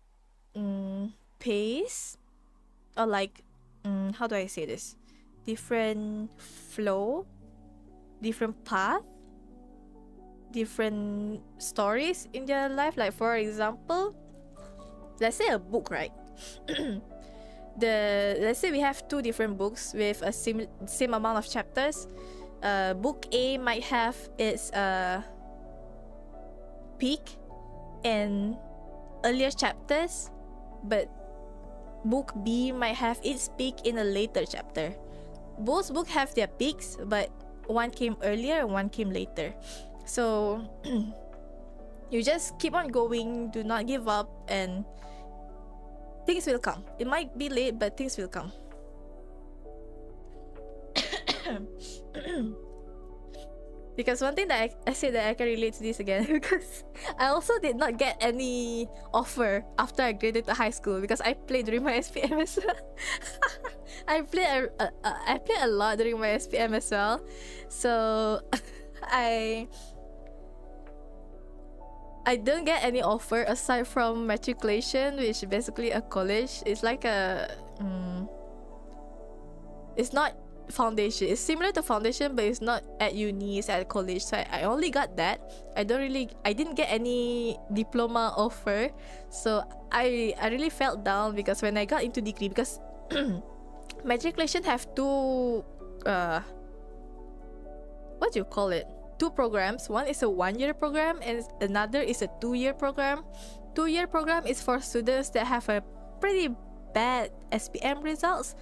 pace, or like how do I say this? Different flow, different path, different stories in their life. Like for example, let's say a book, right? Let's say we have two different books with a same amount of chapters. Book A might have its peak in earlier chapters, but book B might have its peak in a later chapter. Both books have their peaks, but one came earlier and one came later. So you just keep on going, do not give up, and things will come. It might be late, but things will come. Because one thing that I say that I can relate to this again, because I also did not get any offer after I graduated high school because I played during my SPM as well. I played a lot during my SPM as well, so I don't get any offer aside from matriculation, which is basically a college. It's like a it's not foundation. It's similar to foundation, but it's not at uni, it's at college. So I only got that. I didn't get any diploma offer. So I really felt down because when I got into degree, because matriculation have two what do you call it? Two programs. One is a 1-year program and another is a 2-year program. 2-year program is for students that have a pretty bad SPM results.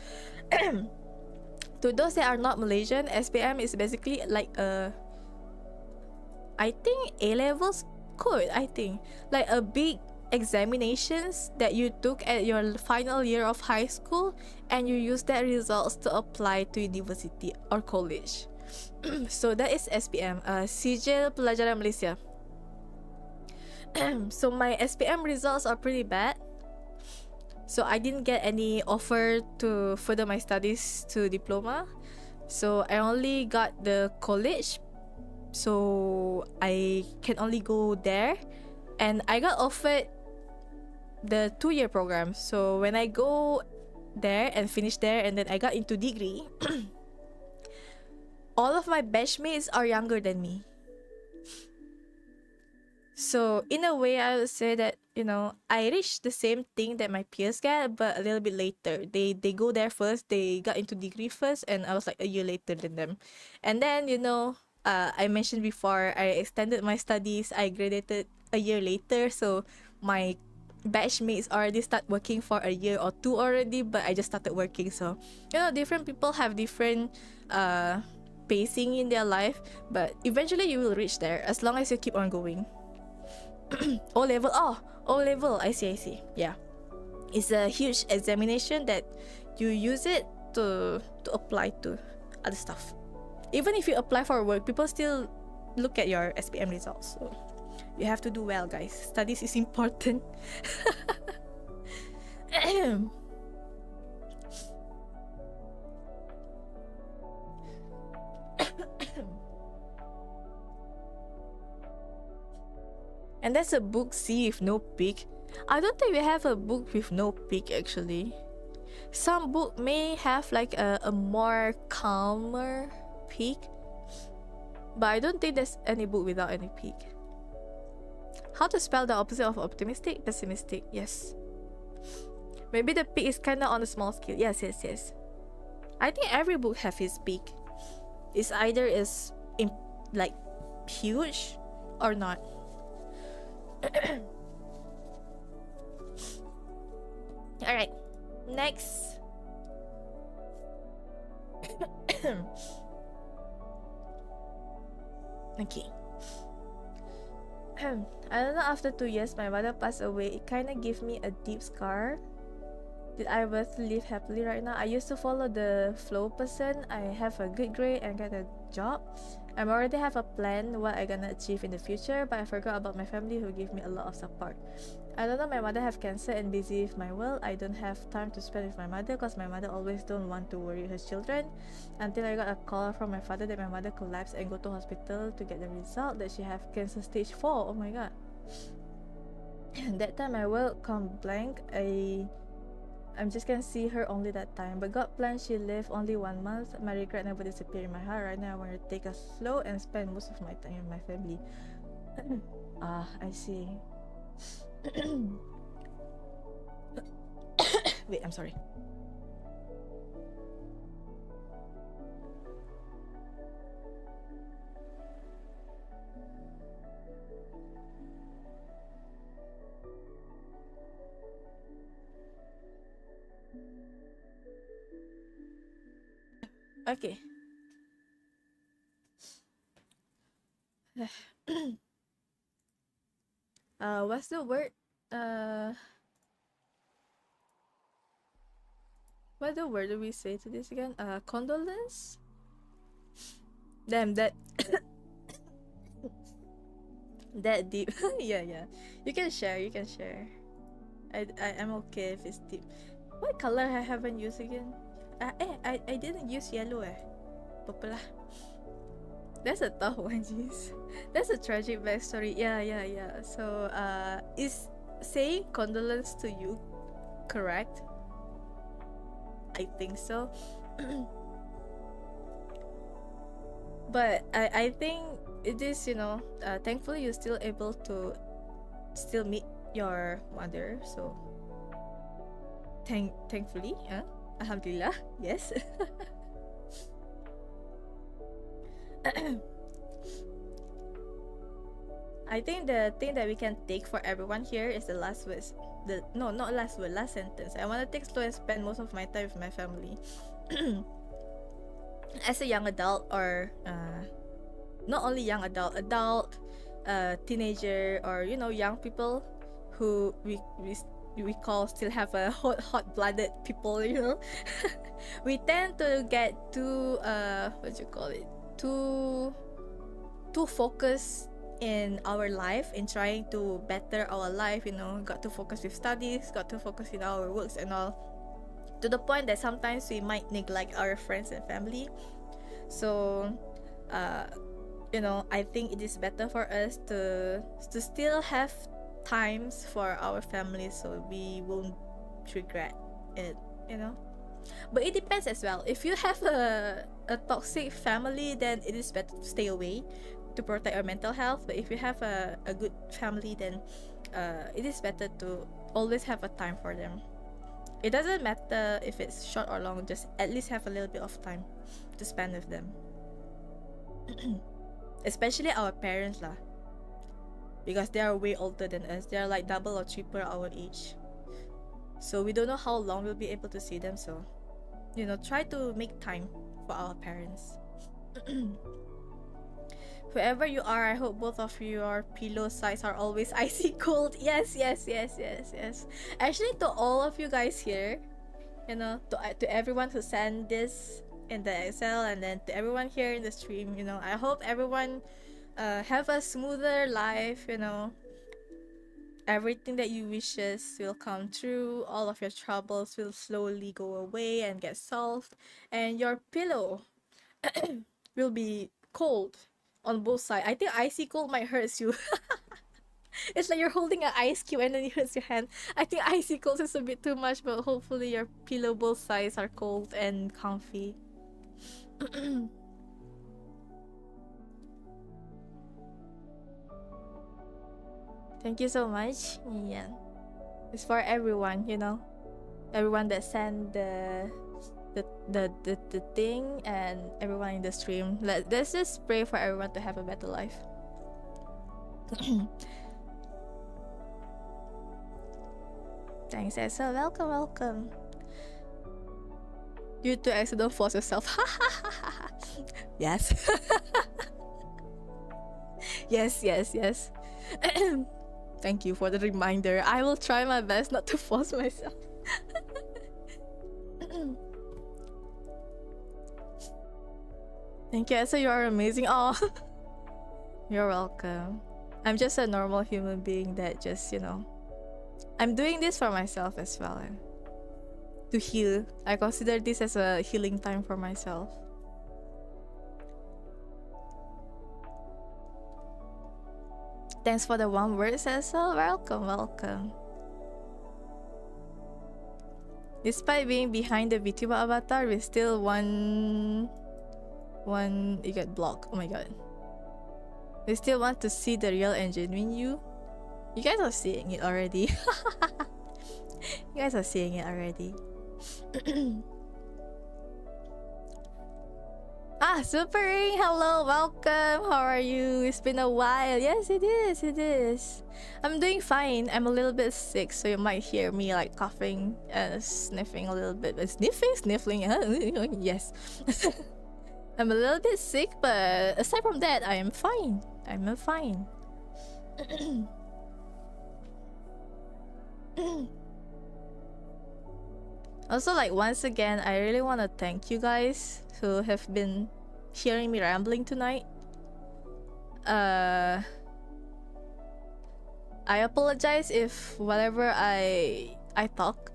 To those that are not Malaysian, SPM is basically like I think A-levels code, I think. Like a big examinations that you took at your final year of high school, and you use that results to apply to university or college. So that is SPM, Sijil Pelajaran Malaysia. So my SPM results are pretty bad. So I didn't get any offer to further my studies to diploma. So I only got the college. So I can only go there. And I got offered the 2-year program. So when I go there and finish there and then I got into degree, all of my batchmates are younger than me. So in a way, I would say that, you know, I reached the same thing that my peers get, but a little bit later. They go there first, they got into degree first, and I was like a year later than them. And then, you know, I mentioned before, I extended my studies. I graduated a year later, so my batchmates already start working for a year or two already, but I just started working. So, you know, different people have different pacing in their life, but eventually you will reach there as long as you keep on going. O level, I see. Yeah, it's a huge examination that you use it to apply to other stuff. Even if you apply for work, people still look at your SPM results. So you have to do well, guys. Studies is important. And that's a book C with no peak. I don't think we have a book with no peak actually. Some book may have like a more calmer peak, but I don't think there's any book without any peak. How to spell the opposite of optimistic? Pessimistic. Yes. Maybe the peak is kind of on a small scale. Yes. I think every book have its peak. It's either is like huge or not. Alright, next. Okay. I don't know, after 2 years my mother passed away, it kind of gave me a deep scar. Did I worth to live happily right now? I used to follow the flow person. I have a good grade and get a job. I already have a plan what I gonna achieve in the future, but I forgot about my family who give me a lot of support. I don't know, my mother have cancer and busy with my work. I don't have time to spend with my mother because my mother always don't want to worry her children. Until I got a call from my father that my mother collapsed and go to hospital to get the result that she have cancer stage 4. Oh my god. That time my world come blank. I'm just gonna see her only that time, but God planned she lived only 1 month. My regret never disappeared in my heart. Right now I want to take a slow and spend most of my time with my family. I see. Wait, I'm sorry. Okay. What's the word? What the word do we say to this again? Condolence? Damn, that that deep. Yeah. You can share. I'm okay if it's deep. What color I haven't used again? I didn't use yellow Purple lah. That's a tough one, jeez. That's a tragic backstory. Yeah. So is saying condolence to you correct? I think so. But I think it is, thankfully you're still able to still meet your mother, so thankfully, alhamdulillah, yes. I think the thing that we can take for everyone here is the last words. Not last word, last sentence. I want to take slow and spend most of my time with my family. As a young adult, or not only young adult, teenager, or young people who we call still have a hot-blooded people, we tend to get too too focused in our life, in trying to better our life, got to focus with studies, got to focus in our works and all, to the point that sometimes we might neglect our friends and family. So I think it is better for us to still have times for our family, so we won't regret it, but it depends as well. If you have a toxic family, then it is better to stay away to protect our mental health. But if you have a good family, then it is better to always have a time for them. It doesn't matter if it's short or long, just at least have a little bit of time to spend with them. Especially our parents lah, because they are way older than us. They are like double or triple our age, so we don't know how long we'll be able to see them. So try to make time for our parents. Wherever you are, I hope both of your pillow sides are always icy cold. Yes. Actually, to all of you guys here, to everyone who sent this in the Excel, and then to everyone here in the stream, I hope everyone have a smoother life. Everything that you wishes will come true. All of your troubles will slowly go away and get solved, and your pillow will be cold on both sides. I think icy cold might hurt you. It's like you're holding an ice cube and then it hurts your hand. I think icy cold is a bit too much, but hopefully your pillow both sides are cold and comfy. Thank you so much. Yeah, it's for everyone, everyone that sent the thing, and everyone in the stream. Let's just pray for everyone to have a better life. Thanks, Axel. Welcome. You too, Axel. Don't force yourself. Yes. Yes. Thank you for the reminder. I will try my best not to force myself. Thank you, Asa. You are amazing. Oh, you're welcome. I'm just a normal human being that just, I'm doing this for myself as well. To heal. I consider this as a healing time for myself. Thanks for the one word, Cecil. Welcome, welcome. Despite being behind the VTuber avatar, we still one you get blocked. Oh my god. We still want to see the real and genuine you. You guys are seeing it already. You guys are seeing it already. Super Ring, hello, welcome. How are you? It's been a while. Yes, it is. It is. I'm doing fine. I'm a little bit sick, so you might hear me like coughing and sniffing a little bit. Sniffling. Yes. I'm a little bit sick, but aside from that, I am fine. I'm fine. Also, like, once again, I really want to thank you guys who have been hearing me rambling tonight. I apologize if whatever I talk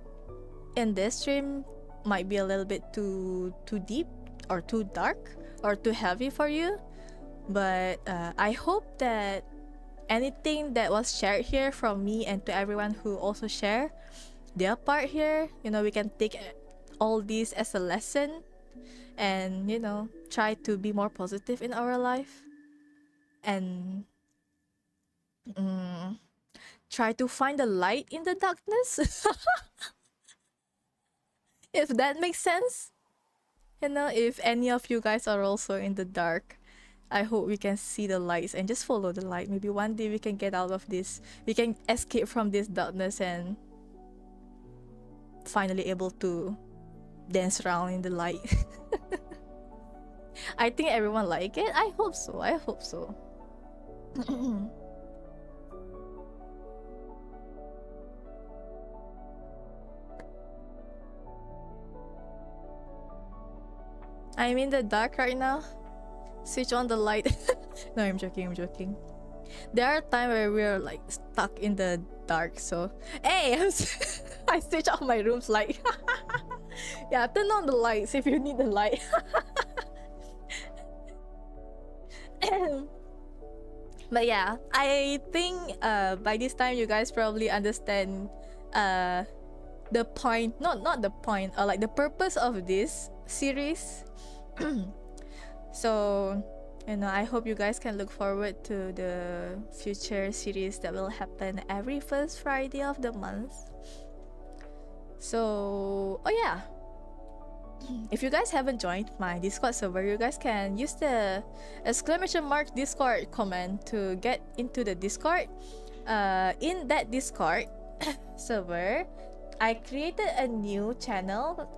in this stream might be a little bit too deep or too dark or too heavy for you, but I hope that anything that was shared here from me and to everyone who also share their part here, we can take all these as a lesson and try to be more positive in our life and try to find the light in the darkness. If that makes sense. If any of you guys are also in the dark, I hope we can see the lights and just follow the light. Maybe one day we can get out of this, we can escape from this darkness and finally able to dance around in the light. I think everyone like it. I hope so. I'm in the dark right now. Switch on the light. No, I'm joking. There are times where we're like stuck in the dark, so hey, I switch off my room's light. Yeah, turn on the lights if you need the light. But yeah, I think by this time you guys probably understand the point, not the point, or like the purpose of this series. So I hope you guys can look forward to the future series that will happen every first Friday of the month. So, oh yeah, if you guys haven't joined my Discord server, you guys can use the ! Discord command to get into the Discord. In that Discord server, I created a new channel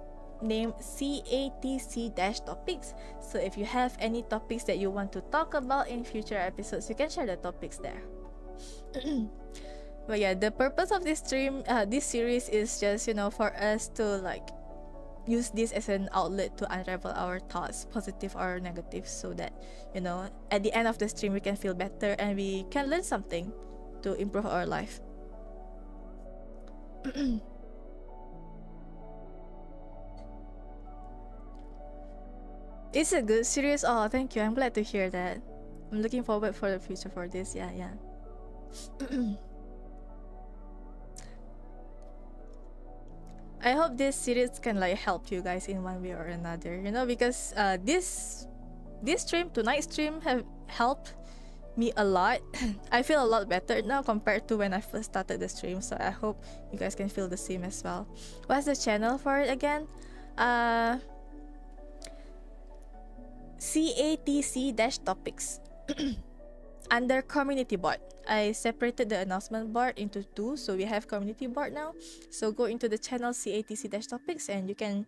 named CATC-topics. So if you have any topics that you want to talk about in future episodes, you can share the topics there. But yeah, the purpose of this stream, this series is just, for us to like use this as an outlet to unravel our thoughts, positive or negative, so that, at the end of the stream we can feel better and we can learn something to improve our life. It's a good series. Oh, thank you. I'm glad to hear that. I'm looking forward for the future for this. Yeah. I hope this series can like help you guys in one way or another, because this stream, tonight's stream, have helped me a lot. I feel a lot better now compared to when I first started the stream, so I hope you guys can feel the same as well. What's the channel for it again? CATC-topics. Under community board, I separated the announcement board into two, so we have community board now. So go into the channel CATC-topics and you can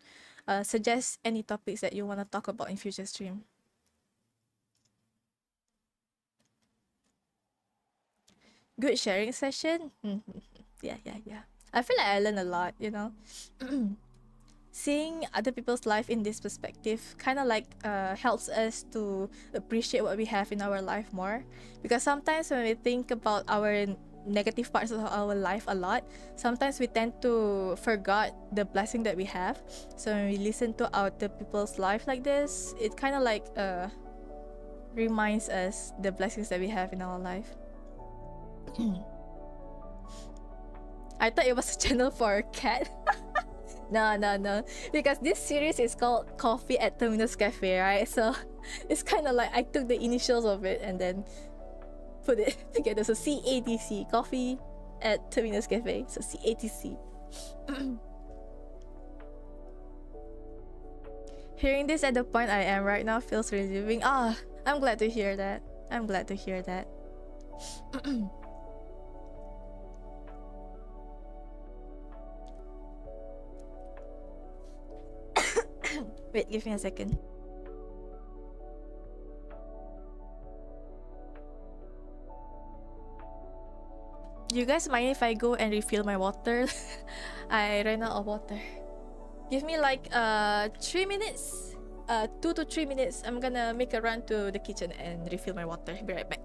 suggest any topics that you want to talk about in future stream. good sharing session. Yeah. I feel like I learn a lot, seeing other people's life in this perspective kind of like helps us to appreciate what we have in our life more, because sometimes when we think about our negative parts of our life a lot, sometimes we tend to forget the blessing that we have. So when we listen to other people's life like this, it kind of like reminds us the blessings that we have in our life. I thought it was a channel for a cat. No. Because this series is called Coffee at Terminus Cafe, right? So it's kind of like I took the initials of it and then put it together. So CATC, Coffee at Terminus Cafe. So CATC. Hearing this at the point I am right now feels relieving. I'm glad to hear that. Wait, give me a second. Do you guys mind if I go and refill my water? I ran out of water. Give me like 3 minutes. 2 to 3 minutes. I'm gonna make a run to the kitchen and refill my water. Be right back.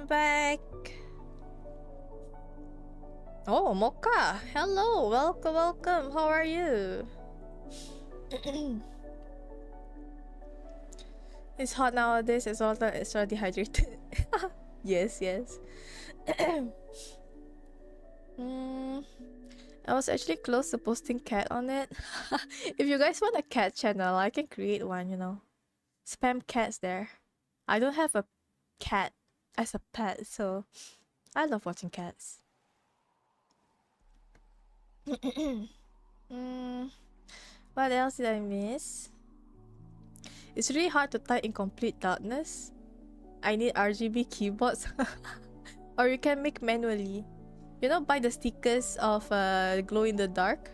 I'm back. Oh, Mocha. Hello. Welcome, welcome. How are you? It's hot nowadays. It's all extra dehydrated. Yes, yes. I was actually close to posting cat on it. If you guys want a cat channel, I can create one, you know. Spam cats there. I don't have a cat as a pet, so I love watching cats. What else did I miss? It's really hard to type in complete darkness. I need RGB keyboards. Or you can make manually. You know, buy the stickers of glow in the dark.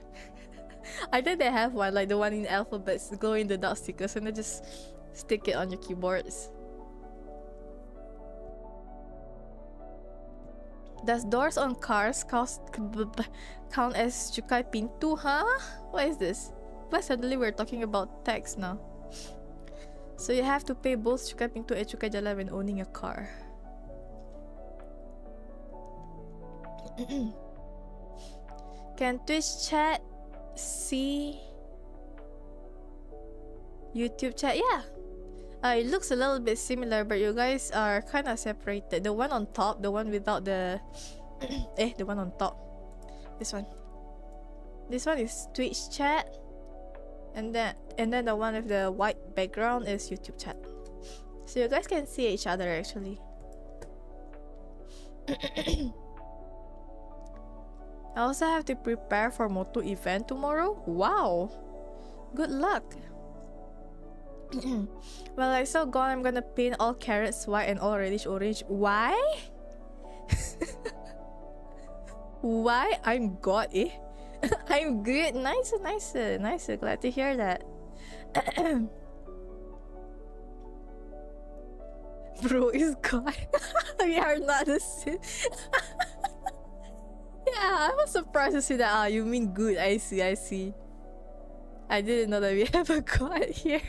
I think they have one, like the one in alphabets, glow in the dark stickers, and then just stick it on your keyboards. Does doors on cars count as cukai pintu? Huh? What is this? Why suddenly we're talking about tax now? So you have to pay both cukai pintu and cukai jalan when owning a car. Can Twitch chat see YouTube chat? Yeah. It looks a little bit similar, but you guys are kind of separated. The one on top, the one without the the one on top. This one. This one is Twitch chat, and then the one with the white background is YouTube chat. So you guys can see each other actually. I also have to prepare for Moto event tomorrow. Wow, good luck. Well, I so gone. I'm gonna paint all carrots white and all reddish orange. Why? Why? I'm God, eh? I'm good. Nice. Glad to hear that. Bro is God. We are not the same. Yeah, I was surprised to see that. Ah, you mean good. I see. I didn't know that we have a God here.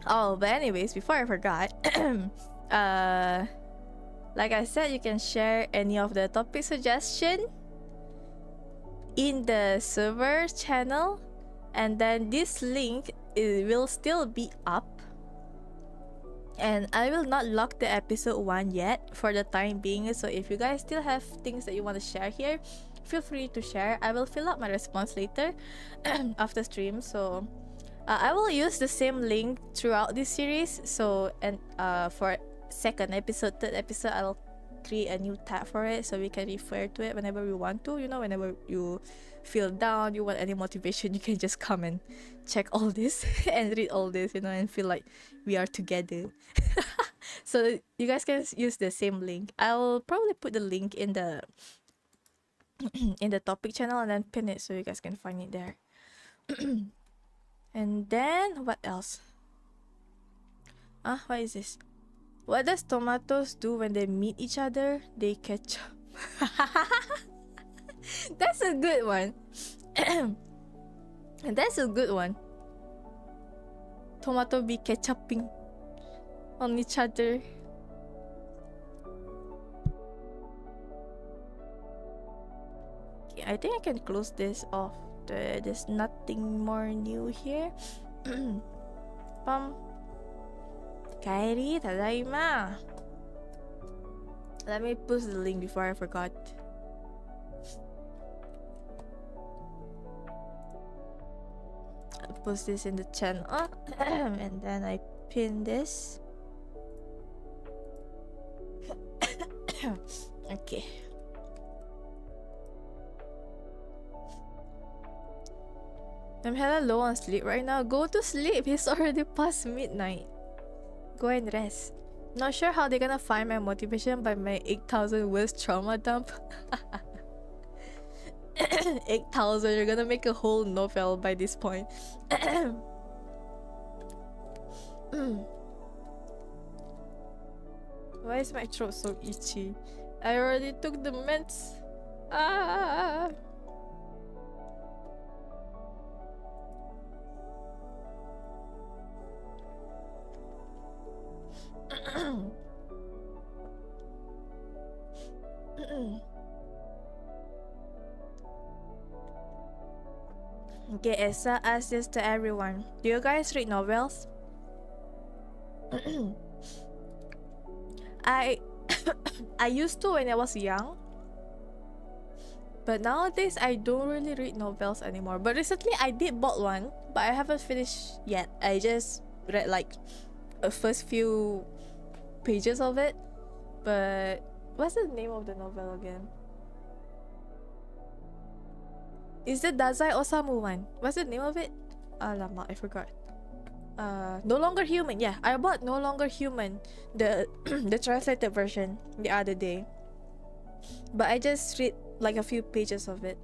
Oh, but anyways, before I forgot, like I said, you can share any of the topic suggestion in the server channel, and then this link will still be up. And I will not lock the episode 1 yet for the time being, so if you guys still have things that you want to share here, feel free to share. I will fill out my response later after stream. So I will use the same link throughout this series. So, and for second episode, third episode, I'll create a new tab for it so we can refer to it whenever we want to. You know, whenever you feel down, you want any motivation, you can just come and check all this and read all this, you know, and feel like we are together. So you guys can use the same link. I'll probably put the link in the in the topic channel and then pin it so you guys can find it there. And then what else? What is this? What does tomatoes do when they meet each other? They catch up. That's a good one. That's a good one. Tomato be ketchuping on each other. Okay, I think I can close this off. There's nothing more new here. Pam. Kairi, tadaima. Let me post the link before I forgot. I'll post this in the channel. And then I pin this. Okay. I'm hella low on sleep right now. Go to sleep. It's already past midnight. Go and rest. Not sure how they're gonna find my motivation by my 8,000 words trauma dump. 8,000. You're gonna make a whole novel by this point. Why is my throat so itchy? I already took the meds. Okay, Esa asked this to everyone. Do you guys read novels? I I used to when I was young, but nowadays I don't really read novels anymore. But recently I did bought one, but I haven't finished yet. I just read like the first few pages of it. But what's the name of the novel again? Is the Dazai Osamu one? What's the name of it? Alamak, I forgot. No Longer Human. Yeah, I bought No Longer Human, the the translated version, the other day. But I just read like a few pages of it.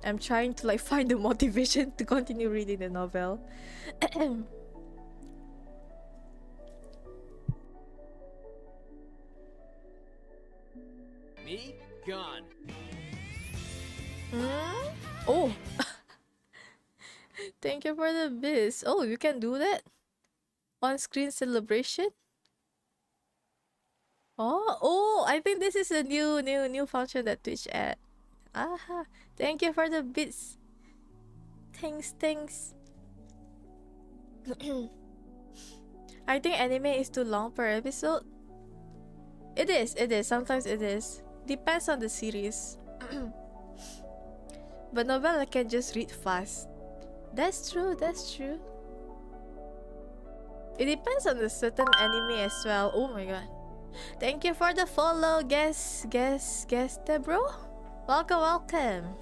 I'm trying to like find the motivation to continue reading the novel. Me gone. Oh. Thank you for the biz. Oh, you can do that? On-screen celebration? Oh, I think this is a new function that Twitch add. Aha. Thank you for the bits. Thanks. I think anime is too long per episode. It is. Sometimes it is. Depends on the series. But novel I can just read fast. That's true. It depends on the certain anime as well. Oh my god. Thank you for the follow, guest bro. Welcome.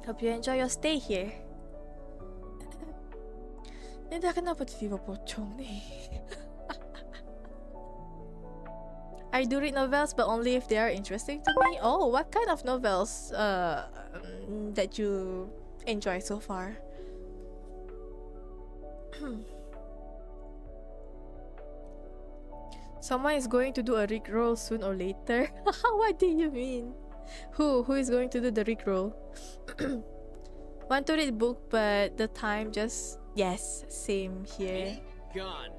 Hope you enjoy your stay here. Hindi kenapa tiba-tiba pocong nih. I do read novels, but only if they are interesting to me. Oh, what kind of novels that you enjoy so far? Someone is going to do a rickroll soon or later. What do you mean? Who is going to do the rickroll? Want to read book, but the time just... Yes, same here. Gone.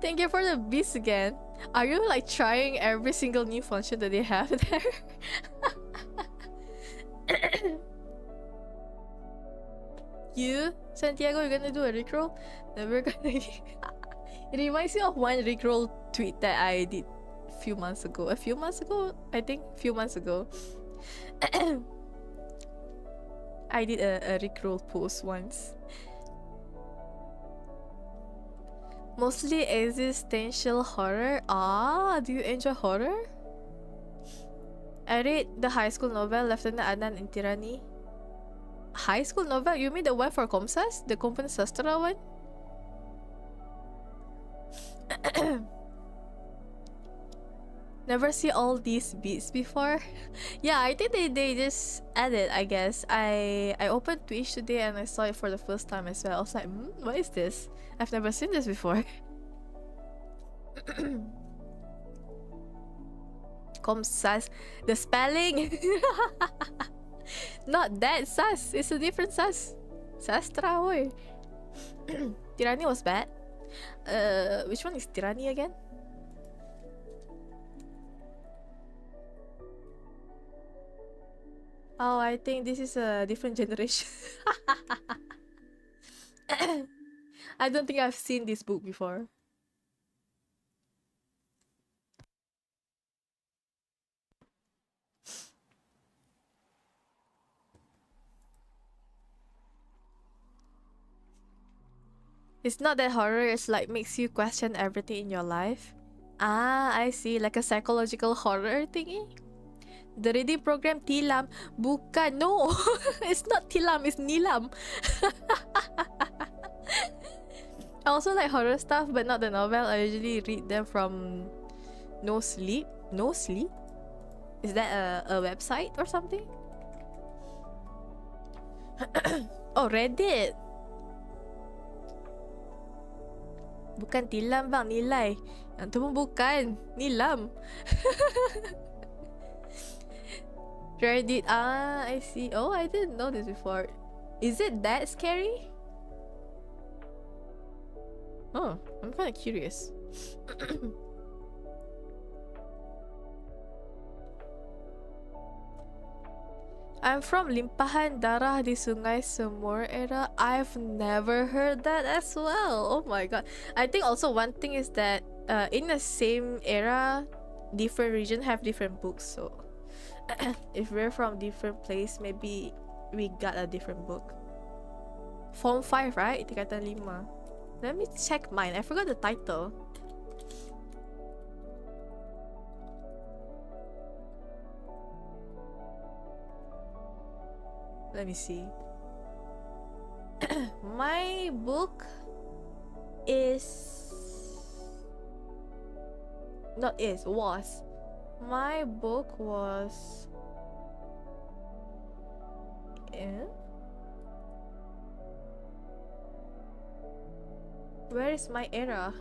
Thank you for the beast again. Are you like trying every single new function that they have there? You, Santiago, you're gonna do a rickroll? Never gonna. It reminds me of one rickroll tweet that I did a few months ago. I think. I did a rickroll post once. Mostly existential horror. Do you enjoy horror? I read the high school novel Lieutenant Adnan and Tirani. High school novel? You mean the one for Komsas? The Kompen Sastra one? Never see all these beats before. Yeah, I think they just added, I guess. I opened Twitch today and I saw it for the first time as well. I was like, what is this? I've never seen this before. Komsas. The spelling. Not that sas. It's a different sas. Sastra, boy. Tirani was bad. Which one is Tirani again? Oh, I think this is a different generation. I don't think I've seen this book before. It's not that horror, it's like makes you question everything in your life. I see, like a psychological horror thingy. The reading program Tilam. Bukan, no. It's not Tilam, it's Nilam. I also like horror stuff, but not the novel. I usually read them from No Sleep. No Sleep? Is that a website or something? Oh, Reddit. Bukan Tilam bang, nilai. Yang tu pun bukan. Nilam. Reddit. I see. Oh, I didn't know this before. Is it that scary? Oh, I'm kind of curious. I'm from Limpahan Darah di Sungai Semur era. I've never heard that as well. Oh my god. I think also one thing is that in the same era, different region have different books. So if we're from different place, maybe we got a different book. Form 5, right? Tingkatan 5. Let me check mine. I forgot the title. Let me see. My book was. My book was. Where is my era?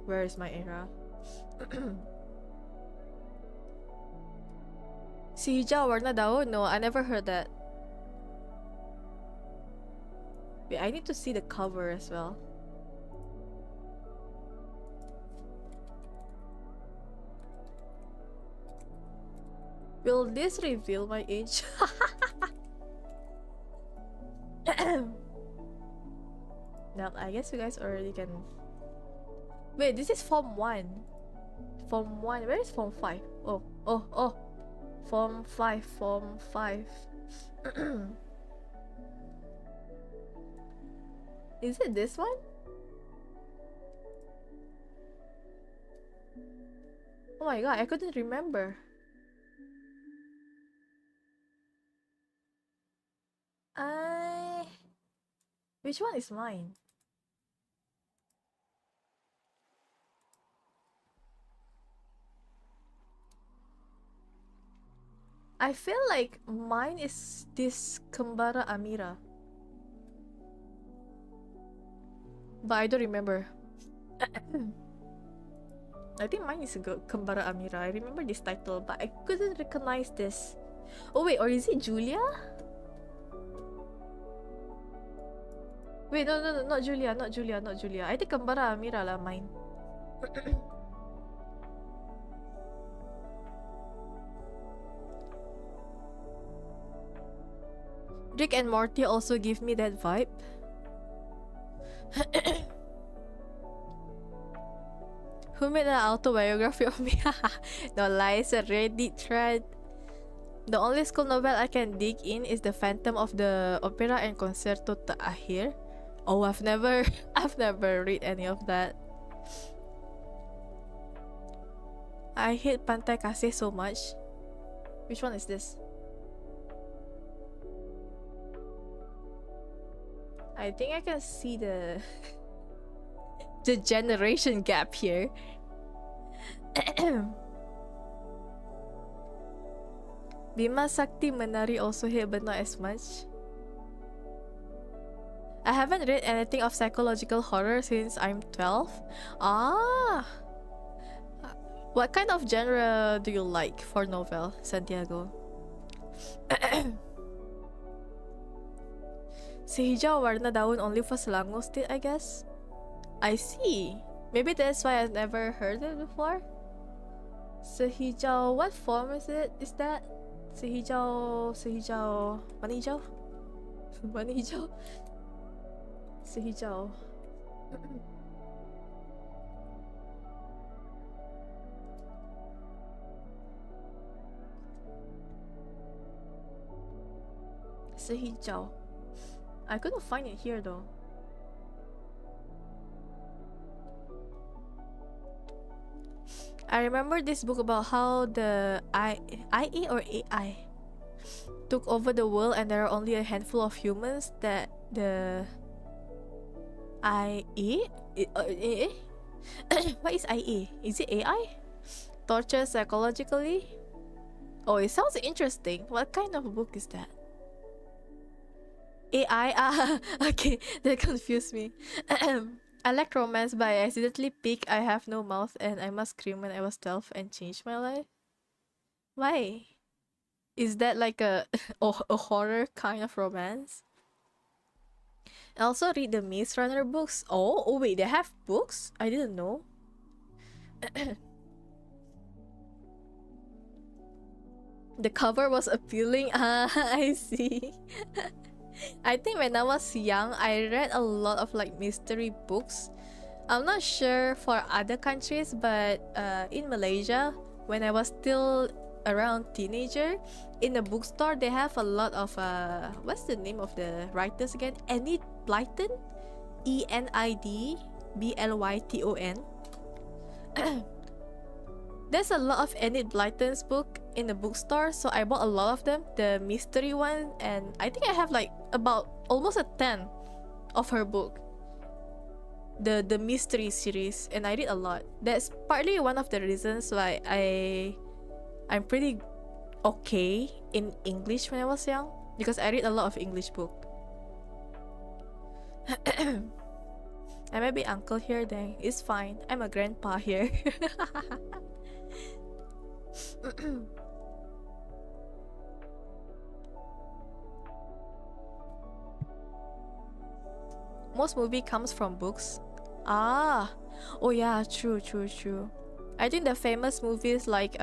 Where is my era? Si hijau warna daun? No, I never heard that. Wait, I need to see the cover as well. Will this reveal my age? No, I guess you guys already can. Wait, this is Form 1. Form 1. Where is Form 5? Oh. Form 5. Form 5. Is it this one? Oh my god, I couldn't remember. Which one is mine? I feel like mine is this Kembara Amira. But I don't remember. I think mine is Kembara Amira. I remember this title, but I couldn't recognize this. Oh wait, or is it Julia? Wait, no, not Julia, not Julia. I think Kembara Amira lah mine. Rick and Morty also give me that vibe. Who made an autobiography of me? No lies, a Reddit thread. The only school novel I can dig in is The Phantom of the Opera and Concerto Terakhir. Oh, I've never read any of that. I hate Pantai Kasih so much. Which one is this? I think I can see the generation gap here. Bima Sakti Menari also hit, but not as much. I haven't read anything of psychological horror since I'm 12. What kind of genre do you like for novel, Santiago? Si hijau warna daun only for Selangor State, I guess. I see. Maybe that's why I've never heard it before. Sehijau, what form is it? Is that sehijau? Mana hijau? Mana hijau? Sehijau. Sehijau. I couldn't find it here though. I remember this book about how the IA or AI took over the world and there are only a handful of humans that the IA? What is IA? Is it AI? Torture psychologically? Oh, it sounds interesting. What kind of book is that? AI? Okay, that confused me. I like romance, but I accidentally picked I Have No Mouth and I Must Scream when I was 12 and changed my life. Why? Is that like a horror kind of romance? I also read the Maze Runner books. Oh wait, they have books? I didn't know. The cover was appealing. Ah, I see. I think when I was young, I read a lot of like mystery books. I'm not sure for other countries, but in Malaysia, when I was still around teenager, in the bookstore they have a lot of what's the name of the writers again? Enid Blyton, ENID BLYTON. There's a lot of Enid Blyton's book in the bookstore, so I bought a lot of them, the mystery one, and I think I have like about almost a 10 of her book, the mystery series, and I read a lot. That's partly one of the reasons why I'm pretty okay in English when I was young, because I read a lot of English book. I might be uncle here, then it's fine. I'm a grandpa here. Most movie comes from books. Ah, oh yeah, true. I think the famous movies like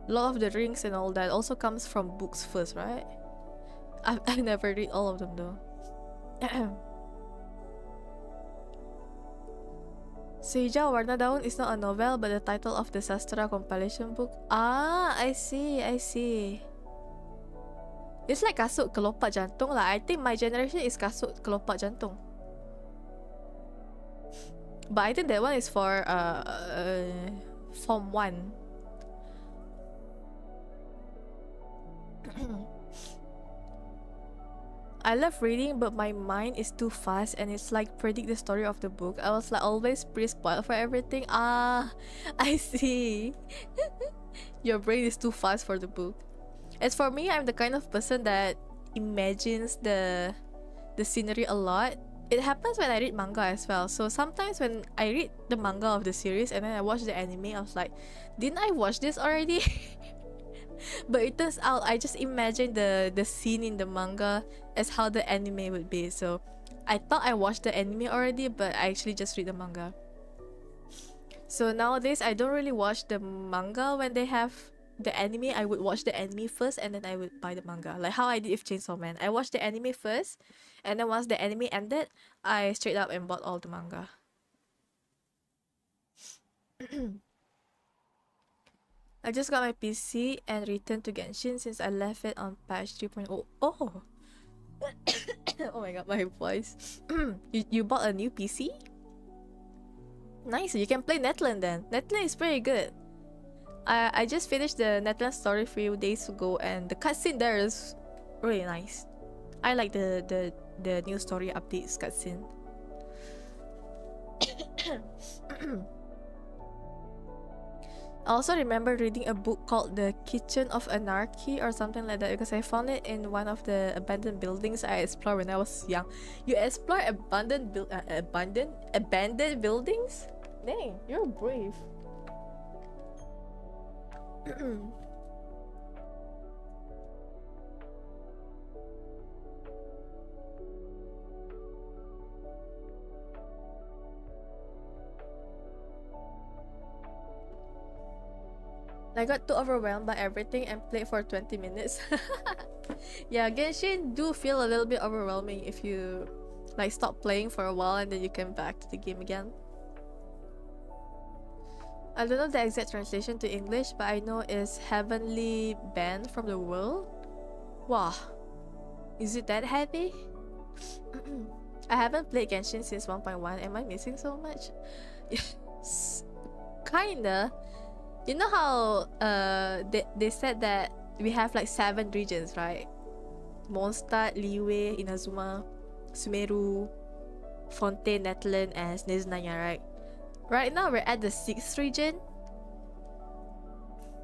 Lord of the Rings and all that also comes from books first, right? I never read all of them though. Seija Warna Daun is not a novel but the title of the sastra compilation book. Ah, I see. It's like Kasut Kelopak Jantung lah. I think my generation is Kasut Kelopak Jantung. But I think that one is for Form 1. I love reading, but my mind is too fast and it's like predict the story of the book. I was like always pre-spoiled for everything. Ah, I see. Your brain is too fast for the book. As for me, I'm the kind of person that imagines the scenery a lot. It happens when I read manga as well. So sometimes when I read the manga of the series and then I watch the anime, I was like, didn't I watch this already? But it turns out I just imagined the scene in the manga as how the anime would be. So I thought I watched the anime already, but I actually just read the manga. So nowadays I don't really watch the manga when they have the anime. I would watch the anime first and then I would buy the manga, like how I did with Chainsaw Man. I watched the anime first, and then once the anime ended, I straight up and bought all the manga. I just got my PC and returned to Genshin since I left it on patch 3.0. Oh! Oh my god, my voice. You bought a new PC? Nice, you can play Netland then. Netland is pretty good. I just finished the Netland story a few days ago and the cutscene there is really nice. I like the new story updates cutscene. I also remember reading a book called The Kitchen of Anarchy or something like that because I found it in one of the abandoned buildings I explored when I was young. You explore abandoned buildings? Dang, you're brave. I got too overwhelmed by everything and played for 20 minutes. Yeah, Genshin do feel a little bit overwhelming if you like stop playing for a while and then you come back to the game again. I don't know the exact translation to English, but I know it's heavenly banned from the world. Wow, is it that heavy? I haven't played Genshin since 1.1. Am I missing so much? Kinda. You know how they said that we have like 7 regions, right? Mondstadt, Liyue, Inazuma, Sumeru, Fontaine, Netland, and Sneznanya, right? Right now we're at the 6th region,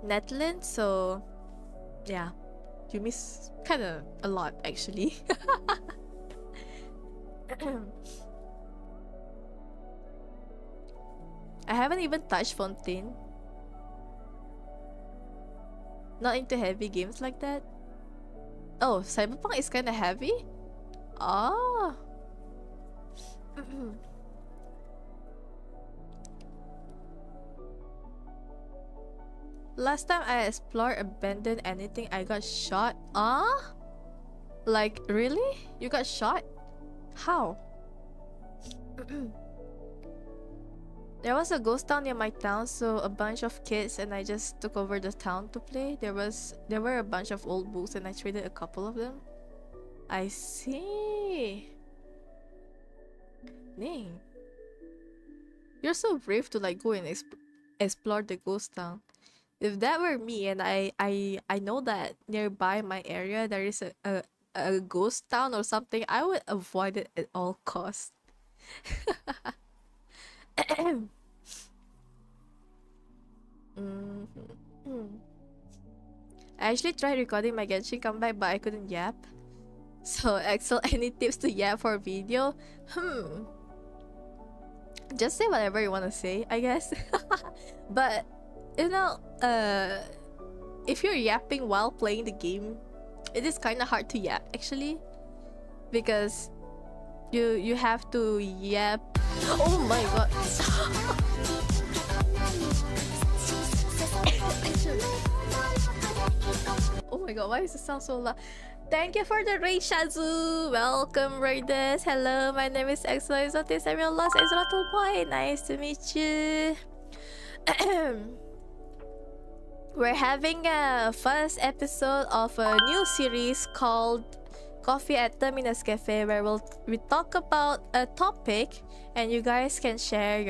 Netland, so yeah, you miss kinda a lot actually. I haven't even touched Fontaine. Not into heavy games like that. Oh, Cyberpunk is kinda heavy? Oh. Last time I explored abandoned anything, I got shot. Ah? Like, really? You got shot? How? There was a ghost town near my town, so a bunch of kids and I just took over the town to play. There were a bunch of old books and I traded a couple of them. I see. Dang. You're so brave to like go and explore the ghost town. If that were me and I know that nearby my area there is a ghost town or something, I would avoid it at all costs. I actually tried recording my Genshin comeback, but I couldn't yap. So, Axel, any tips to yap for video? Just say whatever you want to say, I guess. But, you know, if you're yapping while playing the game, it is kind of hard to yap, actually. Because you have to yap. Oh my god. Oh my god, why does it sound so loud? Thank you for the raid, Shazu. Welcome, raiders. Hello, my name is Axel Axotis. I'm your lost Axolotl boy. Nice to meet you. We're having a first episode of a new series called Coffee at Terminus Cafe, where we talk about a topic and you guys can share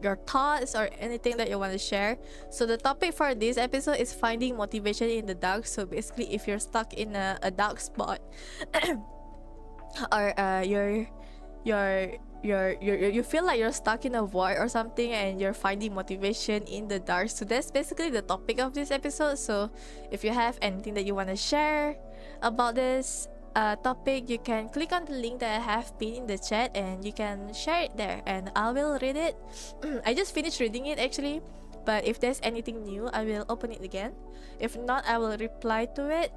your thoughts or anything that you want to share. So the topic for this episode is finding motivation in the dark. So basically, if you're stuck in a dark spot or you feel like you're stuck in a void or something and you're finding motivation in the dark, so that's basically the topic of this episode. So if you have anything that you want to share about this topic, you can click on the link that I have pinned in the chat and you can share it there and I will read it. I just finished reading it actually, but if there's anything new, I will open it again. If not, I will reply to it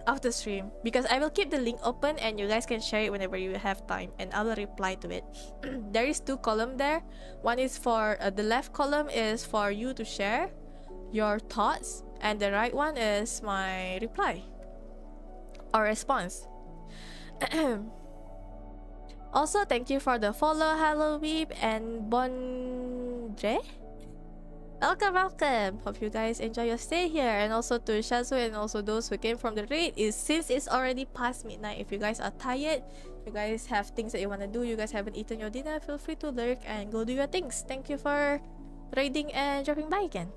after stream, because I will keep the link open and you guys can share it whenever you have time and I will reply to it. There is two columns there. One is for the left column is for you to share your thoughts and the right one is my reply or response. Also, thank you for the follow, Hello Weep and Bondre. Welcome. Hope you guys enjoy your stay here, and also to Shazu and also those who came from the raid. Since it's already past midnight, if you guys are tired, you guys have things that you want to do, you guys haven't eaten your dinner, feel free to lurk and go do your things. Thank you for raiding and dropping by again.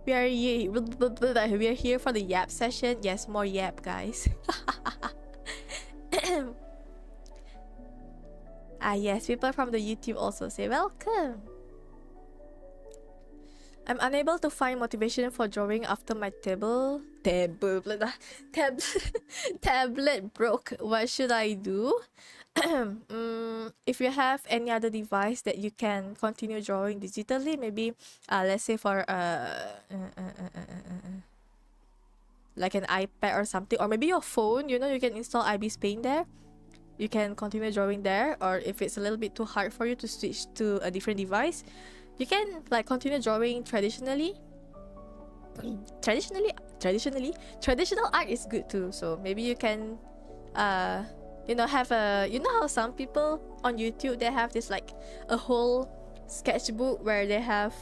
We are here for the yap session. Yes, more yap, guys. Yes, people from the YouTube also say welcome. I'm unable to find motivation for drawing after my tablet broke. What should I do? If you have any other device that you can continue drawing digitally, maybe let's say for like an iPad or something, or maybe your phone, you know, you can install IB's Paint there. You can continue drawing there, or if it's a little bit too hard for you to switch to a different device, you can like continue drawing traditionally. Traditional art is good too, so maybe you can you know, have a, you know how some people on YouTube, they have this like a whole sketchbook where they have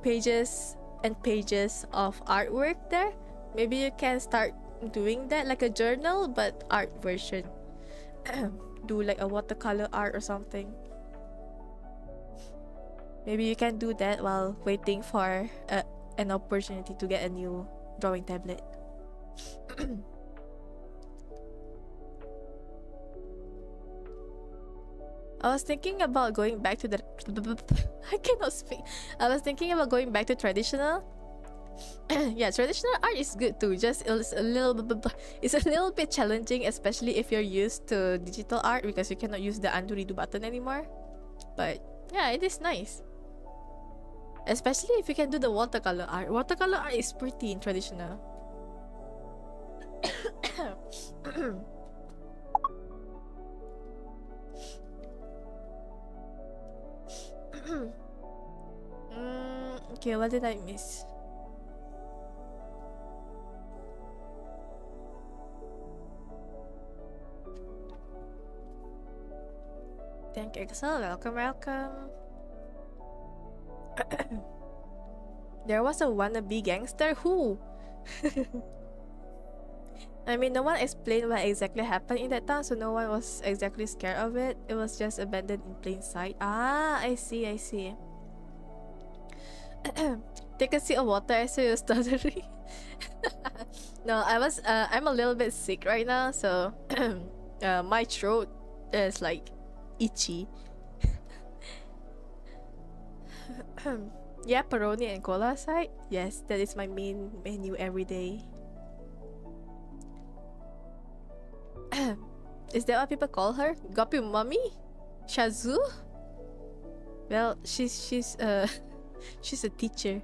pages and pages of artwork there. Maybe you can start doing that, like a journal but art version. Do like a watercolor art or something. Maybe you can do that while waiting for an opportunity to get a new drawing tablet. I was thinking about going back to the I cannot speak. I was thinking about going back to traditional. Yeah, traditional art is good too. Just it's a little bit challenging, especially if you're used to digital art, because you cannot use the undo redo button anymore. But yeah, it is nice. Especially if you can do the watercolor art. Watercolor art is pretty in traditional. Okay, what did I miss? Thank you, Axel. Welcome, welcome. There was a wannabe gangster who? I mean, no one explained what exactly happened in that town, so no one was exactly scared of it. It was just abandoned in plain sight. Ah, I see, I see. Take a sip of water, I saw you stuttering. No, I'm a little bit sick right now, so my throat is like itchy. Yeah, pepperoni and cola side. Yes, that is my main menu every day. Is that what people call her? Gopi Mommy? Shazu? Well, she's she's a teacher.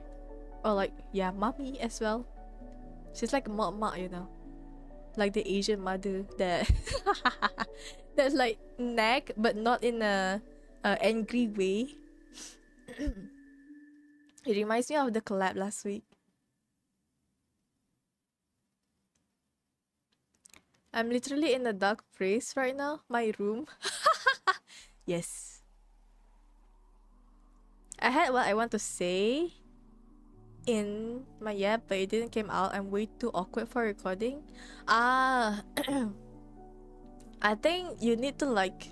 Or like, yeah, mommy as well. She's like ma, you know. Like the Asian mother that that's like nag but not in a angry way. It reminds me of the collab last week. I'm literally in a dark place right now. My room. Yes. I had what I want to say in my but it didn't come out. I'm way too awkward for recording. I think you need to like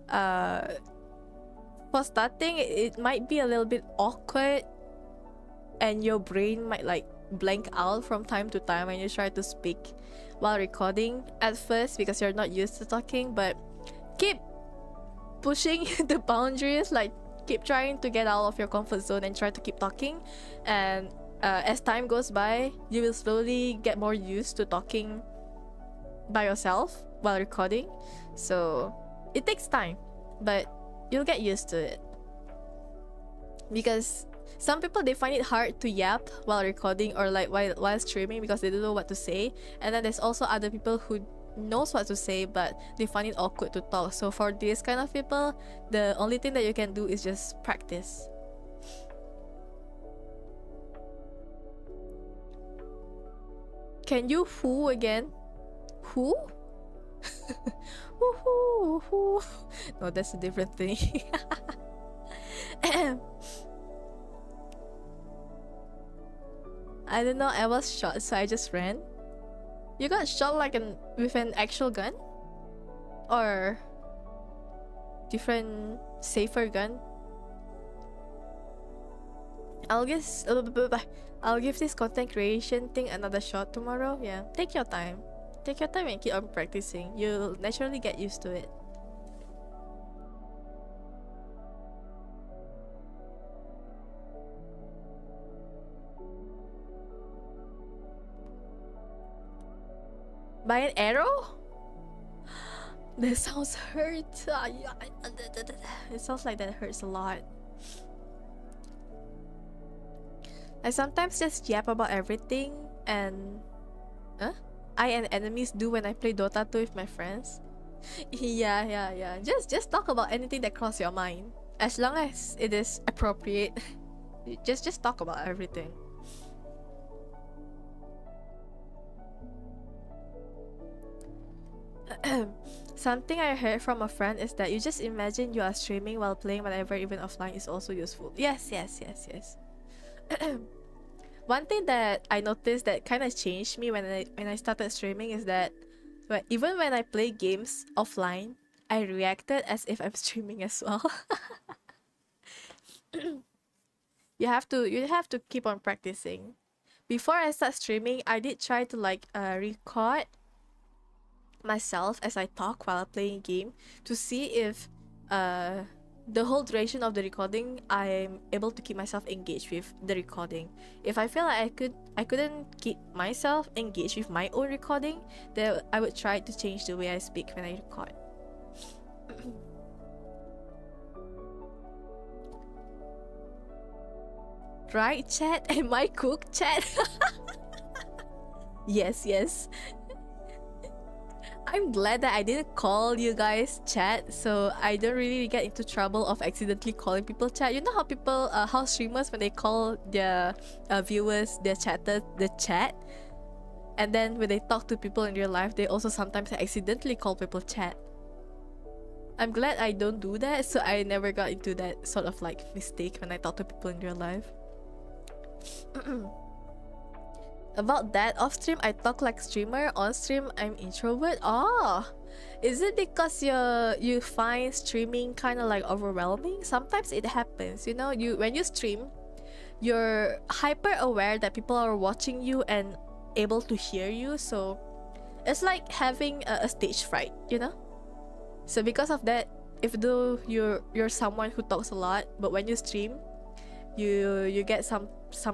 for starting it might be a little bit awkward and your brain might like blank out from time to time when you try to speak while recording at first because you're not used to talking, but keep pushing the boundaries, like keep trying to get out of your comfort zone and try to keep talking, and as time goes by you will slowly get more used to talking by yourself while recording. So it takes time, but you'll get used to it, because some people, they find it hard to yap while recording or like while streaming because they don't know what to say, and then there's also other people who knows what to say but they find it awkward to talk. So for this kind of people, the only thing that you can do is just practice. Can you who again? Who? Woohoo! No, that's a different thing. I don't know, I was shot so I just ran. You got shot like with an actual gun? Or different safer gun? I'll give this content creation thing another shot tomorrow. Yeah, take your time. Take your time and keep on practicing. You'll naturally get used to it. By an arrow? That sounds hurt. It sounds like that hurts a lot. I sometimes just yap about everything and I and enemies do when I play Dota 2 with my friends. Yeah. Just talk about anything that crosses your mind. As long as it is appropriate. just talk about everything. Something I heard from a friend is that you just imagine you are streaming while playing whenever, even offline, is also useful. Yes. One thing that I noticed that kind of changed me when I started streaming is that even when I play games offline, I reacted as if I'm streaming as well. You have to keep on practicing. Before I start streaming, I did try to like record myself as I talk while playing game to see if the whole duration of the recording I'm able to keep myself engaged with the recording. If I feel like I couldn't keep myself engaged with my own recording, then I would try to change the way I speak when I record. Right, chat? Am I cooked, chat? Yes. I'm glad that I didn't call you guys chat, so I don't really get into trouble of accidentally calling people chat. You know how people, how streamers, when they call their viewers, their chatters, the chat, and then when they talk to people in real life, they also sometimes accidentally call people chat. I'm glad I don't do that, so I never got into that sort of like mistake when I talk to people in real life. About that, off stream I talk like streamer, on stream I'm introvert. Oh, is it because you find streaming kind of like overwhelming? Sometimes it happens, you know, when you stream, you're hyper aware that people are watching you and able to hear you, so it's like having a stage fright, you know. So because of that, if though you're someone who talks a lot, but when you stream, you get some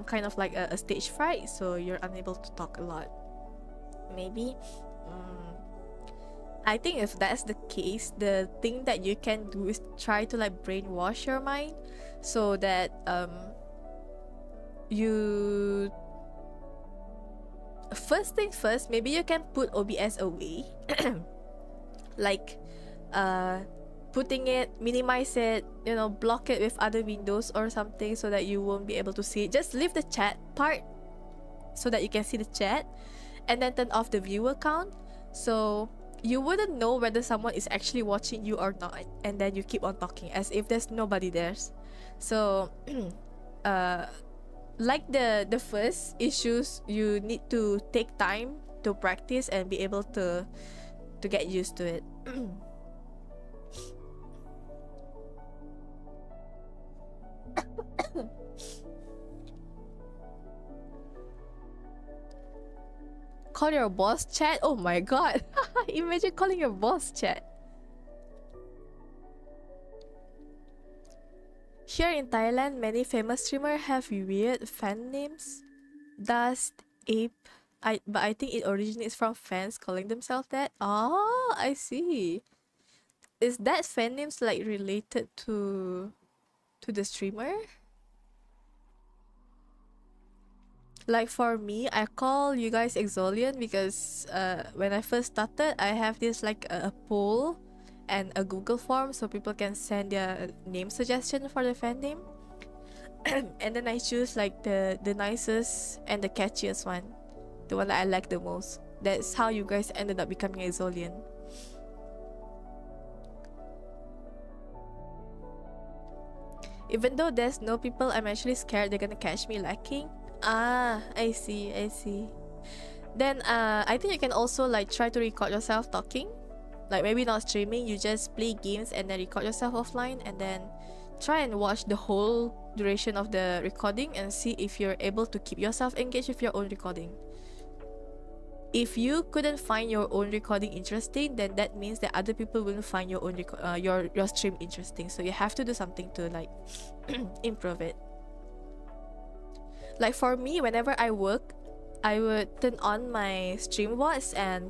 kind of like a stage fright, so you're unable to talk a lot. Maybe. I think if that's the case, the thing that you can do is try to like brainwash your mind, so that you first thing first, maybe you can put OBS away. Like putting it, minimize it, you know, block it with other windows or something, so that you won't be able to see it. Just leave the chat part so that you can see the chat, and then turn off the viewer count, so you wouldn't know whether someone is actually watching you or not, and then you keep on talking as if there's nobody there. So like the first issues, you need to take time to practice and be able to get used to it. Call your boss chat? Oh my god. Imagine calling your boss chat. Here in Thailand, many famous streamers have weird fan names. Dust, Ape. But I think it originates from fans calling themselves that. Oh, I see. Is that fan names like related to the streamer? Like for me, I call you guys Exolian because when I first started, I have this like a poll and a Google form, so people can send their name suggestion for the fan name. And then I choose like the nicest and the catchiest one, the one that I like the most. That's how you guys ended up becoming Exolian. Even though there's no people, I'm actually scared they're gonna catch me lacking. Ah, I see. Then I think you can also like try to record yourself talking. Like maybe not streaming, you just play games and then record yourself offline, and then try and watch the whole duration of the recording and see if you're able to keep yourself engaged with your own recording. If you couldn't find your own recording interesting, then that means that other people will find your own your stream interesting. So you have to do something to like improve it. Like for me, whenever I work, I would turn on my stream watch and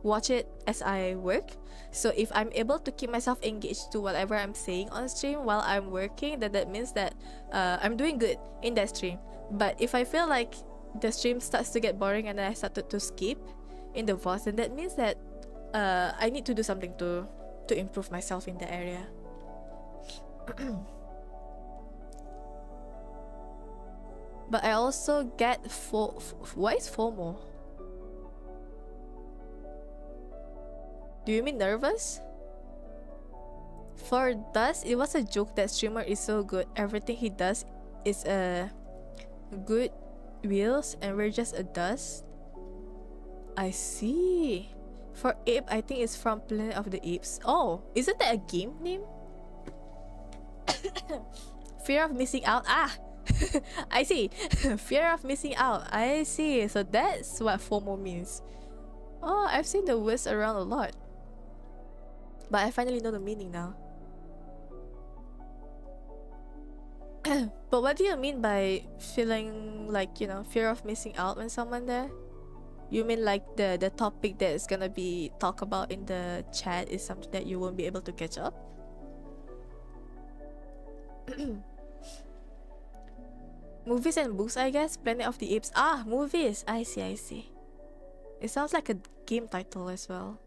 watch it as I work. So if I'm able to keep myself engaged to whatever I'm saying on stream while I'm working, then that means that I'm doing good in that stream. But if I feel like the stream starts to get boring and then I started to skip in the voice, then that means that I need to do something to improve myself in the area. But I also get what is FOMO? Do you mean nervous? For Dust, it was a joke that streamer is so good. Everything he does is a good wheels and we're just a dust. I see. For Ape, I think it's from Planet of the Apes. Oh, isn't that a game name? Fear of missing out. Ah, I see. Fear of missing out. I see. So that's what FOMO means. Oh, I've seen the words around a lot, but I finally know the meaning now. But what do you mean by feeling like, you know, fear of missing out when someone there? You mean like the topic that is gonna be talked about in the chat is something that you won't be able to catch up? Movies and books, I guess. Planet of the Apes. Ah, movies. I see. It sounds like a game title as well.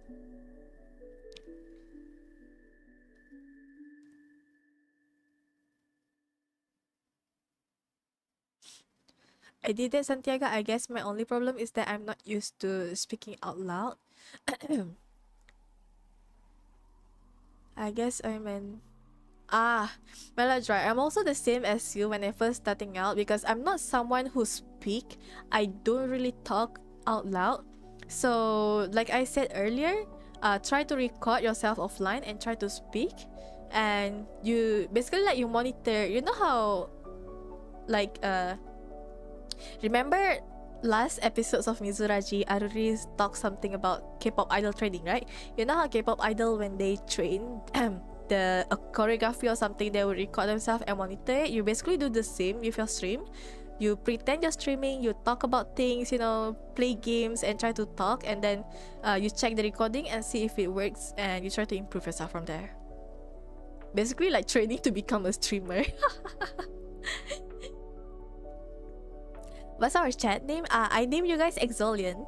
I did it, Santiago. I guess my only problem is that I'm not used to speaking out loud. I guess I'm an well, that's right. I'm also the same as you when I first starting out because I'm not someone who speak. I don't really talk out loud. So, like I said earlier, try to record yourself offline and try to speak. And you basically like you monitor. You know how, like remember last episodes of Mizuraji, Aruri talked something about K-pop idol training, right? You know how K-pop idol when they train the choreography or something, they will record themselves and monitor it. You basically do the same with your stream. You pretend you're streaming, you talk about things, you know, play games and try to talk, and then you check the recording and see if it works, and you try to improve yourself from there. Basically like training to become a streamer. What's our chat name? I named you guys Exolian.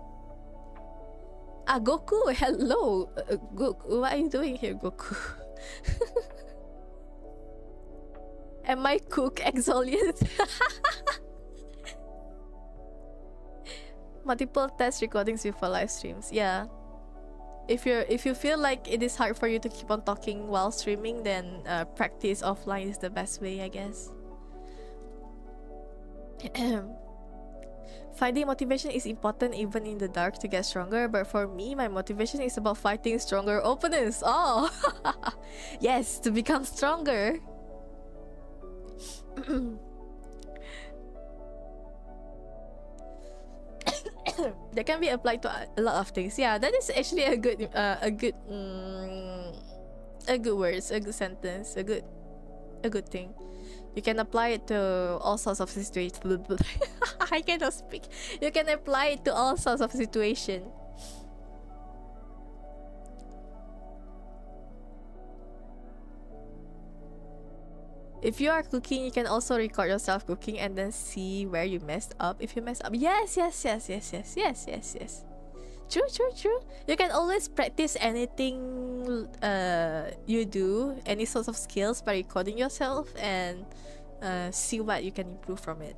Goku, hello. Goku, what are you doing here, Goku? Am I cook Exolian? Multiple test recordings before live streams. Yeah. If you feel like it is hard for you to keep on talking while streaming, then practice offline is the best way, I guess. Finding motivation is important even in the dark to get stronger, but for me, my motivation is about fighting stronger opponents. Oh, yes, to become stronger. That can be applied to a lot of things. Yeah, that is actually a good words, a good sentence, a good thing. You can apply it to all sorts of situations. I cannot speak. You can apply it to all sorts of situations. If you are cooking, you can also record yourself cooking and then see where you messed up. If you mess up, yes. True. You can always practice anything you do, any sorts of skills by recording yourself and see what you can improve from it.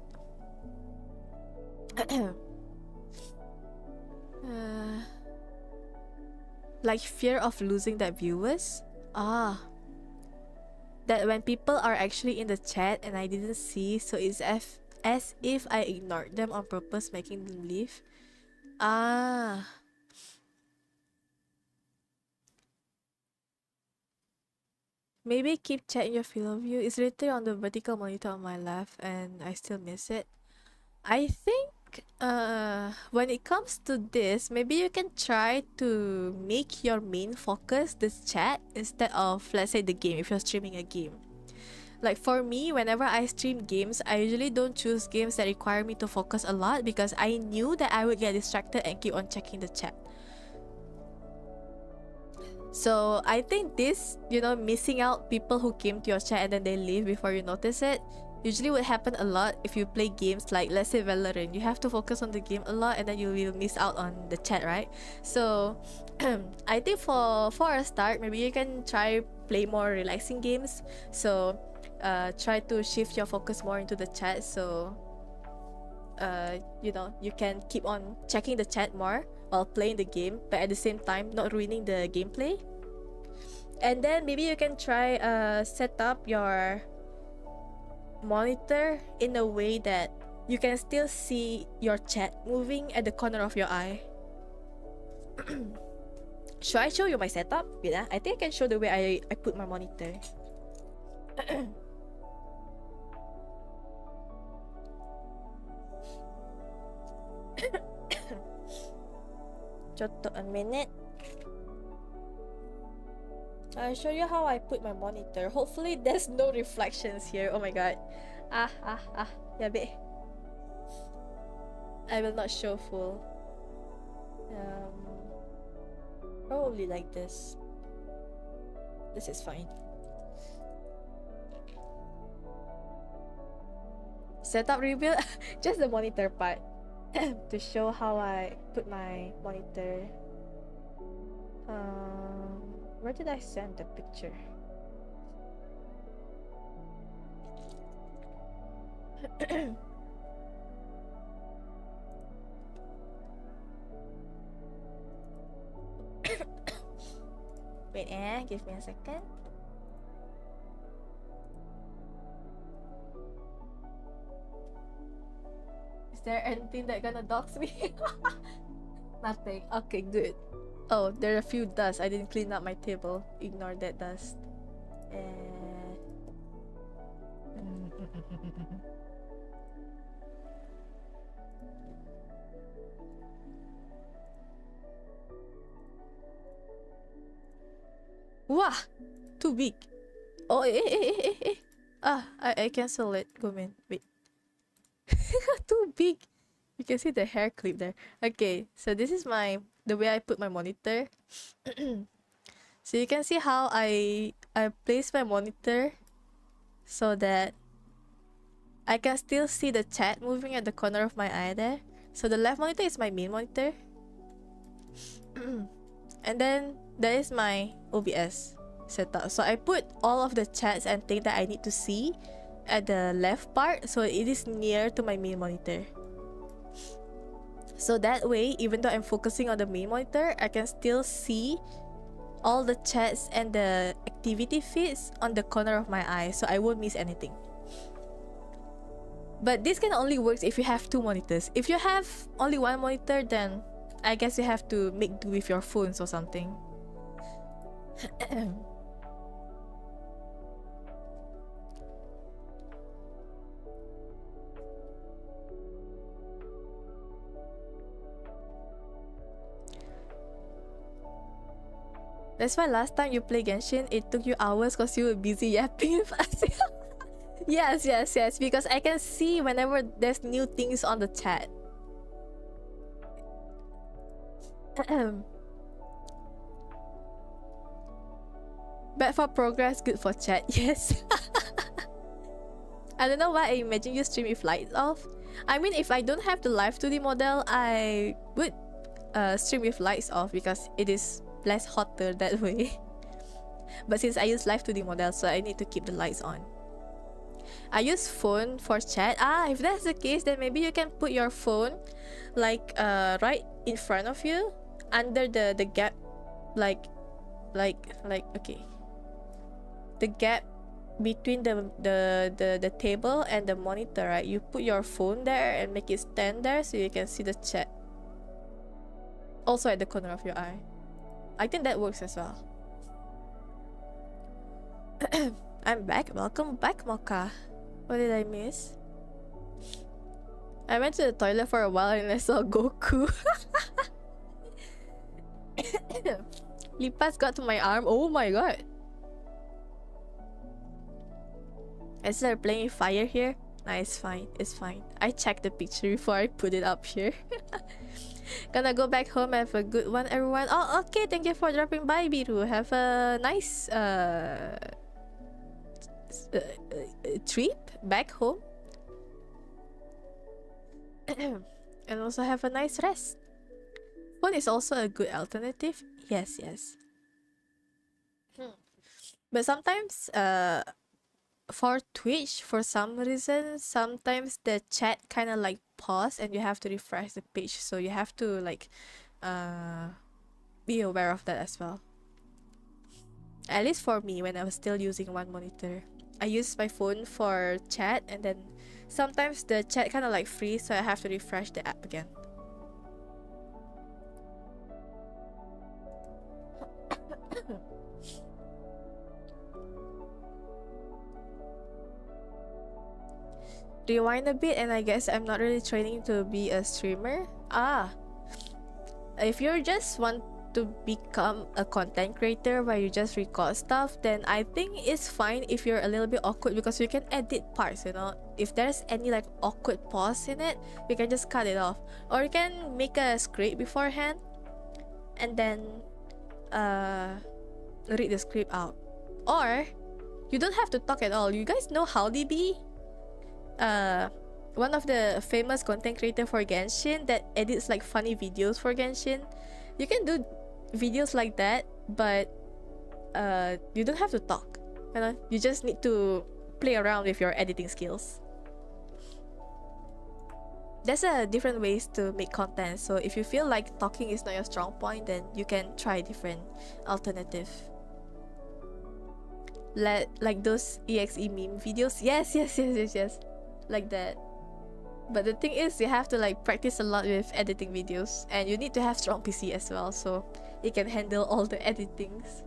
Like fear of losing that viewers. That when people are actually in the chat and I didn't see, so it's as if I ignored them on purpose, making them leave. Maybe keep chat in your field of view. It's literally on the vertical monitor on my left and I still miss it. I think when it comes to this, maybe you can try to make your main focus this chat instead of, let's say, the game if you're streaming a game. Like for me, whenever I stream games, I usually don't choose games that require me to focus a lot because I knew that I would get distracted and keep on checking the chat. So I think this, you know, missing out people who came to your chat and then they leave before you notice it, usually would happen a lot if you play games like, let's say, Valorant. You have to focus on the game a lot and then you will miss out on the chat, right? So I think for a start, maybe you can try play more relaxing games. So try to shift your focus more into the chat, so you know, you can keep on checking the chat more while playing the game, but at the same time not ruining the gameplay. And then maybe you can try set up your monitor in a way that you can still see your chat moving at the corner of your eye. Should I show you my setup? Wait, I think I can show the way I put my monitor. Just a minute. I'll show you how I put my monitor. Hopefully there's no reflections here. Oh my god. Yabe. I will not show full. Probably like this. This is fine. Setup reveal. Just the monitor part. To show how I put my monitor. Where did I send the picture? Wait, give me a second. Is there anything that gonna dox me? Nothing. Okay, good. Oh, there are a few dust. I didn't clean up my table. Ignore that dust. Wah! Too big. Oh, Ah, I cancel it. Go in. Wait. Too big. You can see the hair clip there. Okay, so this is the way I put my monitor. So you can see how I place my monitor so that I can still see the chat moving at the corner of my eye there. So the left monitor is my main monitor. And then that is my OBS setup. So I put all of the chats and things that I need to see at the left part, so it is near to my main monitor. So that way, even though I'm focusing on the main monitor, I can still see all the chats and the activity feeds on the corner of my eye, so I won't miss anything. But this can only work if you have two monitors. If you have only one monitor, then I guess you have to make do with your phones or something. That's why last time you played Genshin, it took you hours because you were busy yapping with us. Yes. Because I can see whenever there's new things on the chat. Bad for progress, good for chat. Yes. I don't know why I imagine you stream with lights off. I mean, if I don't have the live 2D model, I would stream with lights off because it is less hotter that way. But since I use live 2D model, so I need to keep the lights on. I use phone for chat. If that's the case, then maybe you can put your phone like right in front of you, under the gap, like okay, the gap between the table and the monitor, right? You put your phone there and make it stand there so you can see the chat. Also at the corner of your eye. I think that works as well. I'm back. Welcome back, Mocha. What did I miss? I went to the toilet for a while and I saw Goku. Lipas got to my arm. Oh my god. I started playing with fire here. Nah, it's fine. It's fine. I checked the picture before I put it up here. Gonna go back home. Have a good one, everyone. Oh, okay. Thank you for dropping by, Biru. Have a nice trip back home. And also have a nice rest. Phone is also a good alternative. Yes. But sometimes for Twitch, for some reason, sometimes the chat kind of like pause and you have to refresh the page, so you have to like be aware of that as well. At least for me, when I was still using one monitor, I use my phone for chat, and then sometimes the chat kind of like freeze, so I have to refresh the app again. Rewind a bit, and I guess I'm not really training to be a streamer. If you just want to become a content creator where you just record stuff, then I think it's fine if you're a little bit awkward, because you can edit parts, you know. If there's any like awkward pause in it, you can just cut it off, or you can make a script beforehand and then read the script out. Or you don't have to talk at all. You guys know HowDB? One of the famous content creator for Genshin that edits like funny videos for Genshin. You can do videos like that, but you don't have to talk, you know. You just need to play around with your editing skills. There's different ways to make content, so if you feel like talking is not your strong point, then you can try different alternative. like those exe meme videos. Yes, like that. But the thing is, you have to like practice a lot with editing videos, and you need to have strong PC as well, so you can handle all the editings.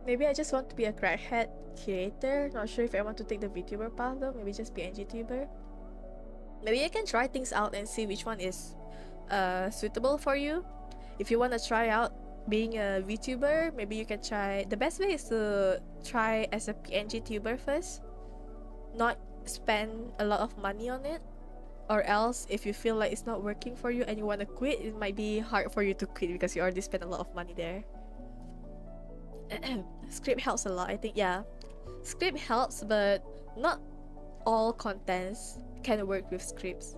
Maybe I just want to be a crackhead creator. Not sure if I want to take the VTuber path though. Maybe just be NGTuber. Maybe you can try things out and see which one is suitable for you. If you want to try out being a VTuber, maybe you can try. The best way is to try as a PNG tuber first, not spend a lot of money on it. Or else, if you feel like it's not working for you and you want to quit, it might be hard for you to quit because you already spent a lot of money there. Script helps a lot, I think. Yeah, script helps, but not all contents can work with scripts.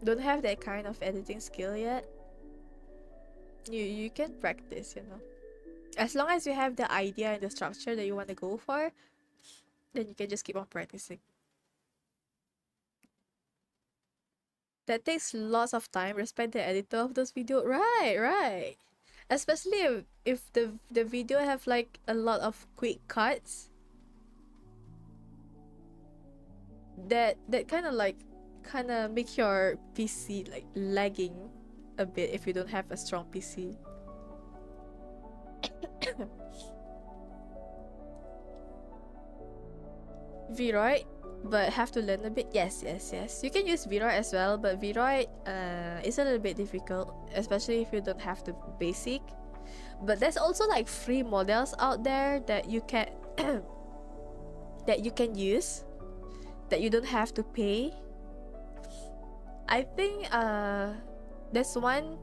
Don't have that kind of editing skill yet. You can practice, you know. As long as you have the idea and the structure that you want to go for, then you can just keep on practicing. That takes lots of time. Respect the editor of those videos. Right. Especially if the video have like a lot of quick cuts. That kind of make your PC like lagging a bit if you don't have a strong PC. Vroid, but have to learn a bit. Yes. You can use Vroid as well, but Vroid is a little bit difficult, especially if you don't have the basic. But there's also like free models out there that you can that you can use, that you don't have to pay. I think there's one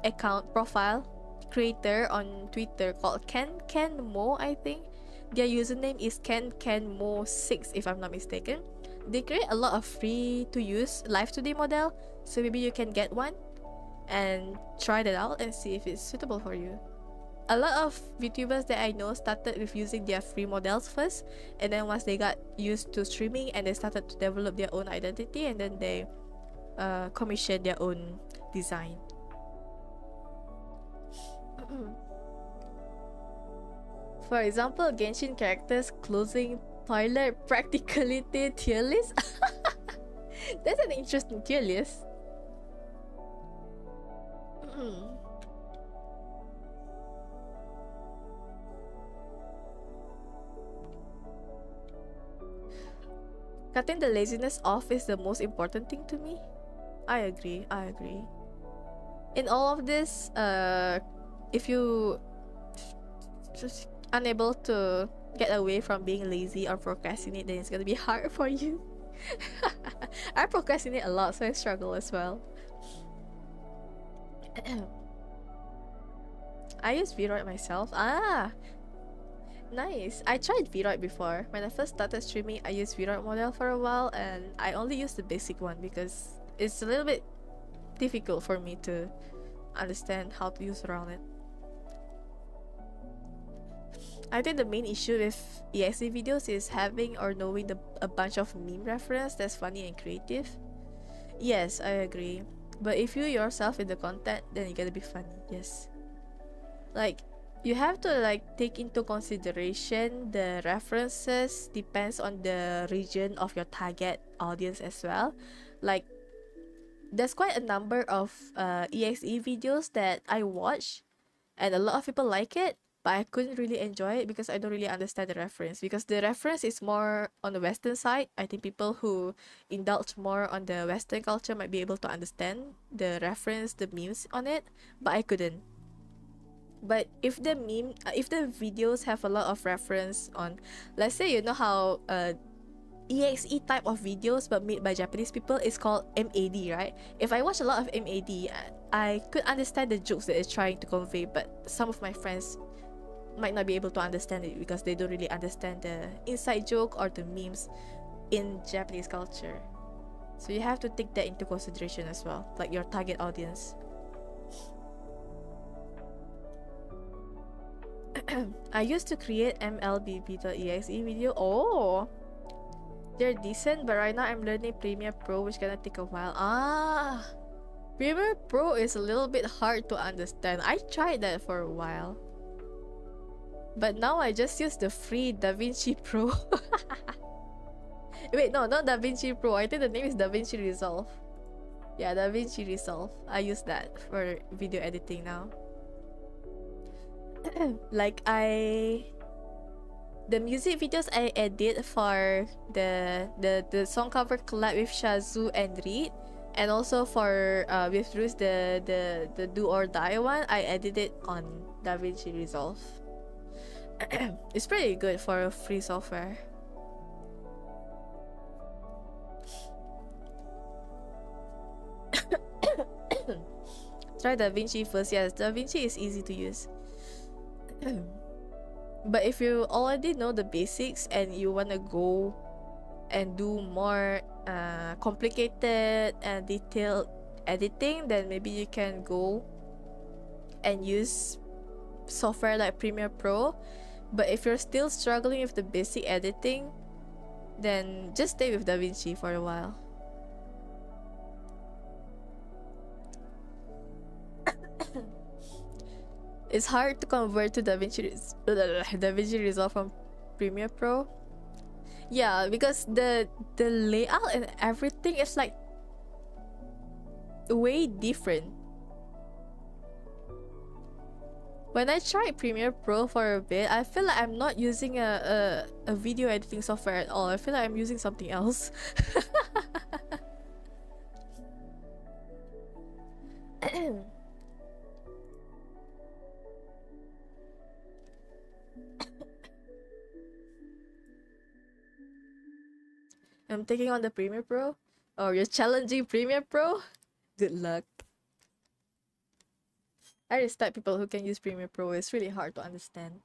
account profile creator on Twitter called Ken Mo, I think. Their username is KenMo6 if I'm not mistaken. They create a lot of free to use live 2D model, so maybe you can get one and try that out and see if it's suitable for you. A lot of VTubers that I know started with using their free models first, and then once they got used to streaming and they started to develop their own identity, and then they commission their own design. For example, Genshin characters closing toilet practicality tier list. That's an interesting tier list. Cutting the laziness off is the most important thing to me. I agree. In all of this, if you just unable to get away from being lazy or procrastinate, then it's gonna be hard for you. I procrastinate a lot, so I struggle as well. I use Vroid myself. Nice. I tried Vroid before. When I first started streaming, I used Vroid model for a while, and I only used the basic one because it's a little bit difficult for me to understand how to use around it. I think the main issue with EXE videos is having or knowing a bunch of meme reference that's funny and creative. Yes, I agree. But if you yourself in the content, then you gotta be funny. Yes. Like, you have to like take into consideration the references depends on the region of your target audience as well. Like, there's quite a number of EXE videos that I watch, and a lot of people like it, but I couldn't really enjoy it because I don't really understand the reference. Because the reference is more on the Western side. I think people who indulge more on the Western culture might be able to understand the reference, the memes on it, but I couldn't. But if the videos have a lot of reference on, let's say, you know how EXE type of videos but made by Japanese people is called MAD, right? If I watch a lot of MAD, I could understand the jokes that it's trying to convey, but some of my friends might not be able to understand it because they don't really understand the inside joke or the memes in Japanese culture. So you have to take that into consideration as well, like your target audience. I used to create mlbb.exe video. Oh, they're decent, but right now I'm learning Premiere Pro, which gonna take a while. Premiere Pro is a little bit hard to understand. I tried that for a while, but now I just use the free DaVinci Pro. Wait, no, not DaVinci Pro. I think the name is DaVinci Resolve. Yeah, DaVinci Resolve. I use that for video editing now. Like the music videos I edit for the song cover collab with Shazoo and Reed, and also for with Bruce the Do or Die one, I edited on DaVinci Resolve. It's pretty good for a free software. Try DaVinci first. Yes, DaVinci is easy to use. But if you already know the basics and you want to go and do more complicated and detailed editing, then maybe you can go and use software like Premiere Pro. But if you're still struggling with the basic editing, then just stay with DaVinci for a while. It's hard to convert to DaVinci Resolve from Premiere Pro. Yeah, because the layout and everything is like way different. When I tried Premiere Pro for a bit, I feel like I'm not using a video editing software at all. I feel like I'm using something else. I'm taking on the Premiere Pro. Oh, you're challenging Premiere Pro? Good luck. I respect people who can use Premiere Pro. It's really hard to understand.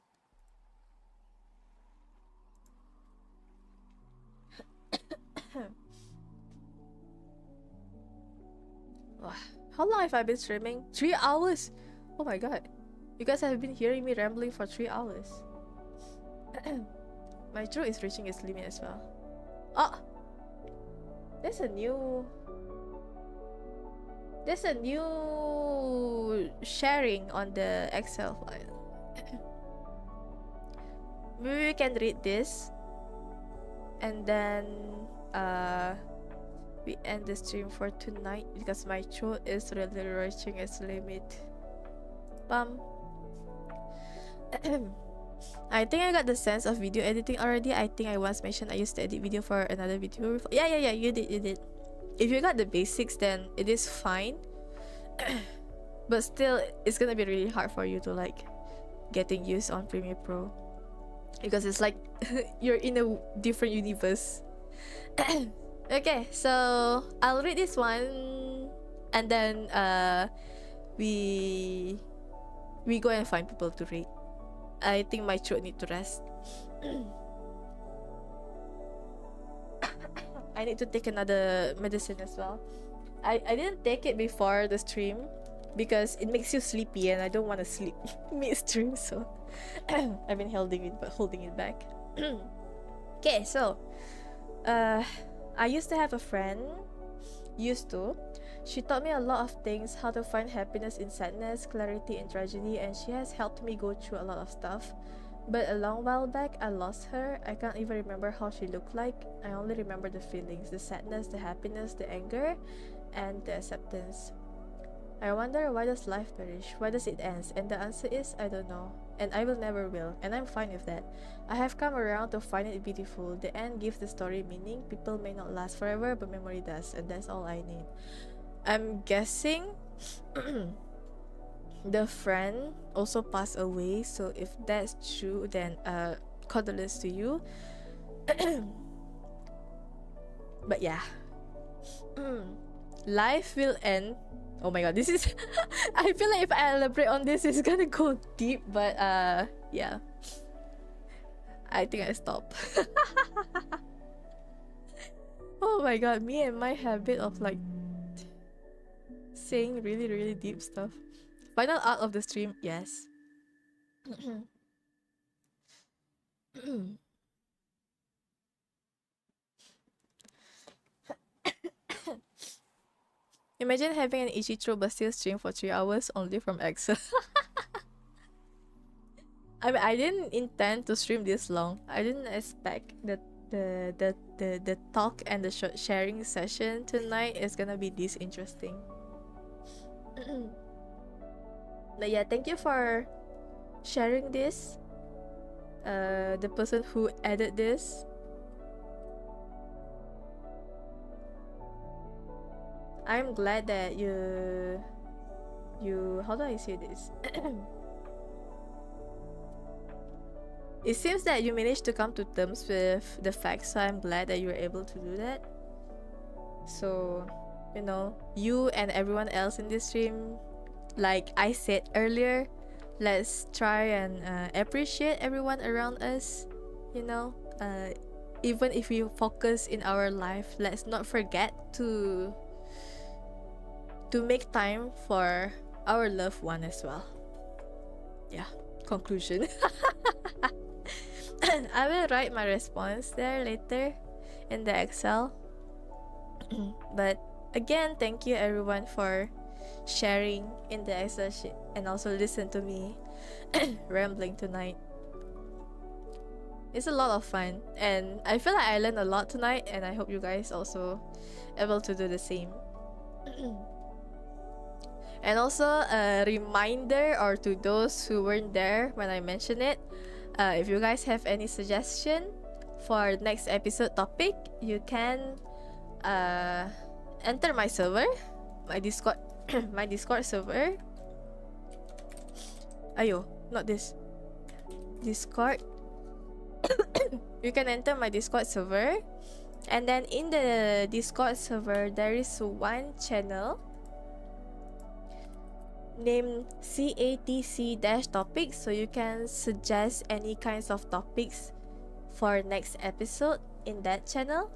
How long have I been streaming? 3 hours? Oh my god. You guys have been hearing me rambling for 3 hours. My throat is reaching its limit as well. Oh! There's a new sharing on the Excel file. Maybe we can read this and then we end the stream for tonight because my throat is really reaching its limit. Bum. I think I got the sense of video editing already. I think I once mentioned I used to edit video for another video before. Yeah, you did. If you got the basics, then it is fine. But still, it's gonna be really hard for you to like getting used on Premiere Pro, because it's like you're in a different universe. Okay, so I'll read this one and then we go and find people to read. I think my throat need to rest. I need to take another medicine as well. I didn't take it before the stream because it makes you sleepy and I don't want to sleep mid-stream, so I've been holding it back. Okay, so I used to have a friend. She taught me a lot of things, how to find happiness in sadness, clarity in tragedy, and she has helped me go through a lot of stuff. But a long while back, I lost her. I can't even remember how she looked like. I only remember the feelings, the sadness, the happiness, the anger, and the acceptance. I wonder, why does life perish? Why does it end? And the answer is, I don't know. And I will never will. And I'm fine with that. I have come around to find it beautiful. The end gives the story meaning. People may not last forever, but memory does. And that's all I need. I'm guessing the friend also passed away. So if that's true, then condolence to you. But yeah. Life will end. Oh my god, this is I feel like if I elaborate on this, it's gonna go deep, but yeah, I think I stop. Oh my god, me and my habit of like saying really deep stuff. Final out of the stream, yes. Imagine having an itchy throat but still stream for 3 hours only from Axel. I mean, I didn't intend to stream this long. I didn't expect that the talk and the sharing session tonight is gonna be this interesting. But yeah, thank you for sharing this. The person who added this. I'm glad that you how do I say this? It seems that you managed to come to terms with the facts, so I'm glad that you were able to do that. So, you know, you and everyone else in this stream, like I said earlier, let's try and appreciate everyone around us. You know, even if we focus in our life, let's not forget to make time for our loved one as well. Yeah, conclusion. I will write my response there later in the Excel. But again, thank you everyone for sharing in the Excel sheet and also listen to me rambling tonight. It's a lot of fun and I feel like I learned a lot tonight, and I hope you guys also able to do the same. And also a reminder, or to those who weren't there when I mentioned it, if you guys have any suggestion for next episode topic, you can enter my server, my Discord, my Discord server. Ayo, not this. Discord. You can enter my Discord server, and then in the Discord server there is one channel named CATC-topics, so you can suggest any kinds of topics for next episode in that channel.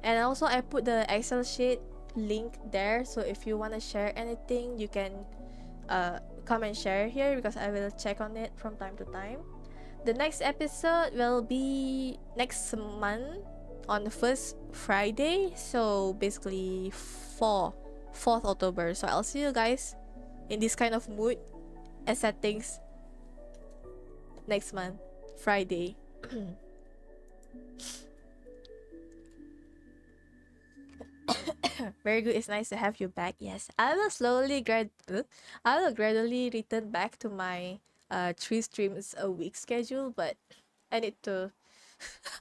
And also I put the Excel sheet link there, so if you want to share anything, you can come and share here, because I will check on it from time to time. The next episode will be next month on the first Friday, so basically 4th October. So I'll see you guys in this kind of mood and settings next month, Friday. Very good. It's nice to have you back. Yes, I will gradually return back to my 3 streams a week schedule, but I need to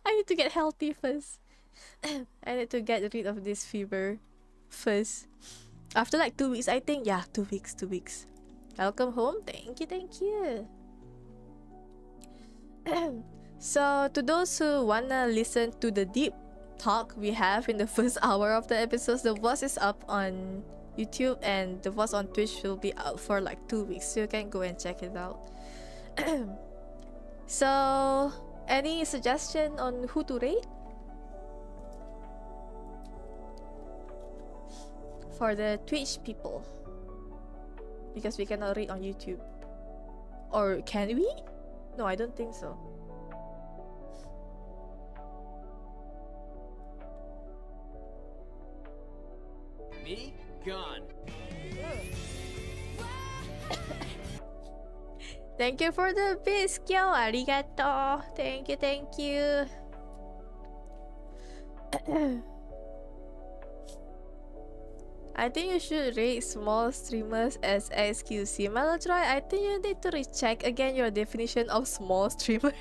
I need to get healthy first. I need to get rid of this fever first. After like 2 weeks, I think. Yeah, 2 weeks. Welcome home. Thank you. So to those who wanna listen to the deep talk we have in the first hour of the episodes, the voice is up on YouTube, and the voice on Twitch will be out for like 2 weeks, so you can go and check it out. So any suggestion on who to rate for the Twitch people? Because we cannot rate on YouTube. Or can we? No, I don't think so. Me? Gone. Thank you for the biscuit. Arigato. Thank you. I think you should rate small streamers as XQC. Malatroy, I think you need to recheck again your definition of small streamer.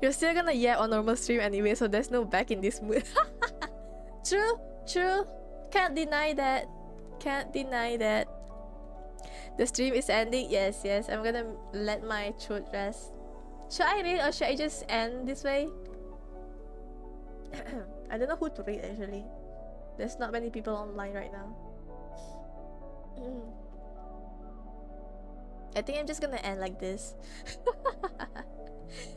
You're still gonna yap on normal stream anyway, so there's no back in this mood. True. Can't deny that. The stream is ending. Yes. I'm gonna let my throat rest. Should I read, or should I just end this way? I don't know who to read actually. There's not many people online right now. I think I'm just gonna end like this.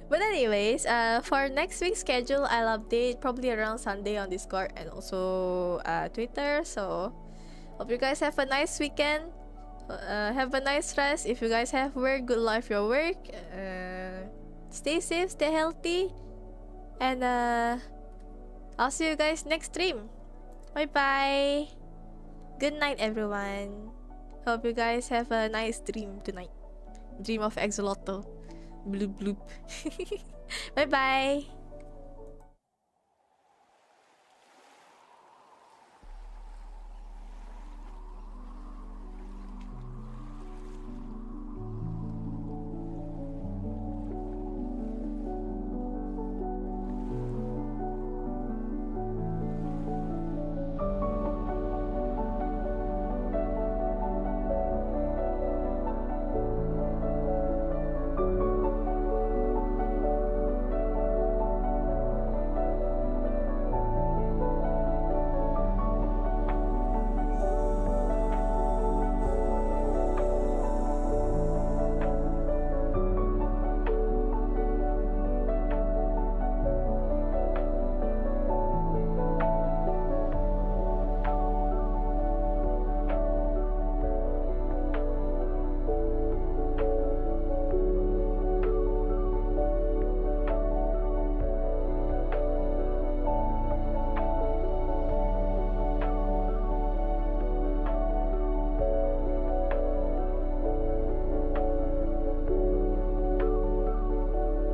But anyways, for next week's schedule, I'll update probably around Sunday on Discord and also Twitter. So hope you guys have a nice weekend. Have a nice rest. If you guys have work, good luck for your work. Stay safe, stay healthy, and I'll see you guys next stream. Bye bye. Good night, everyone. Hope you guys have a nice dream tonight. Dream of Axolotl. Bloop bloop. Bye bye.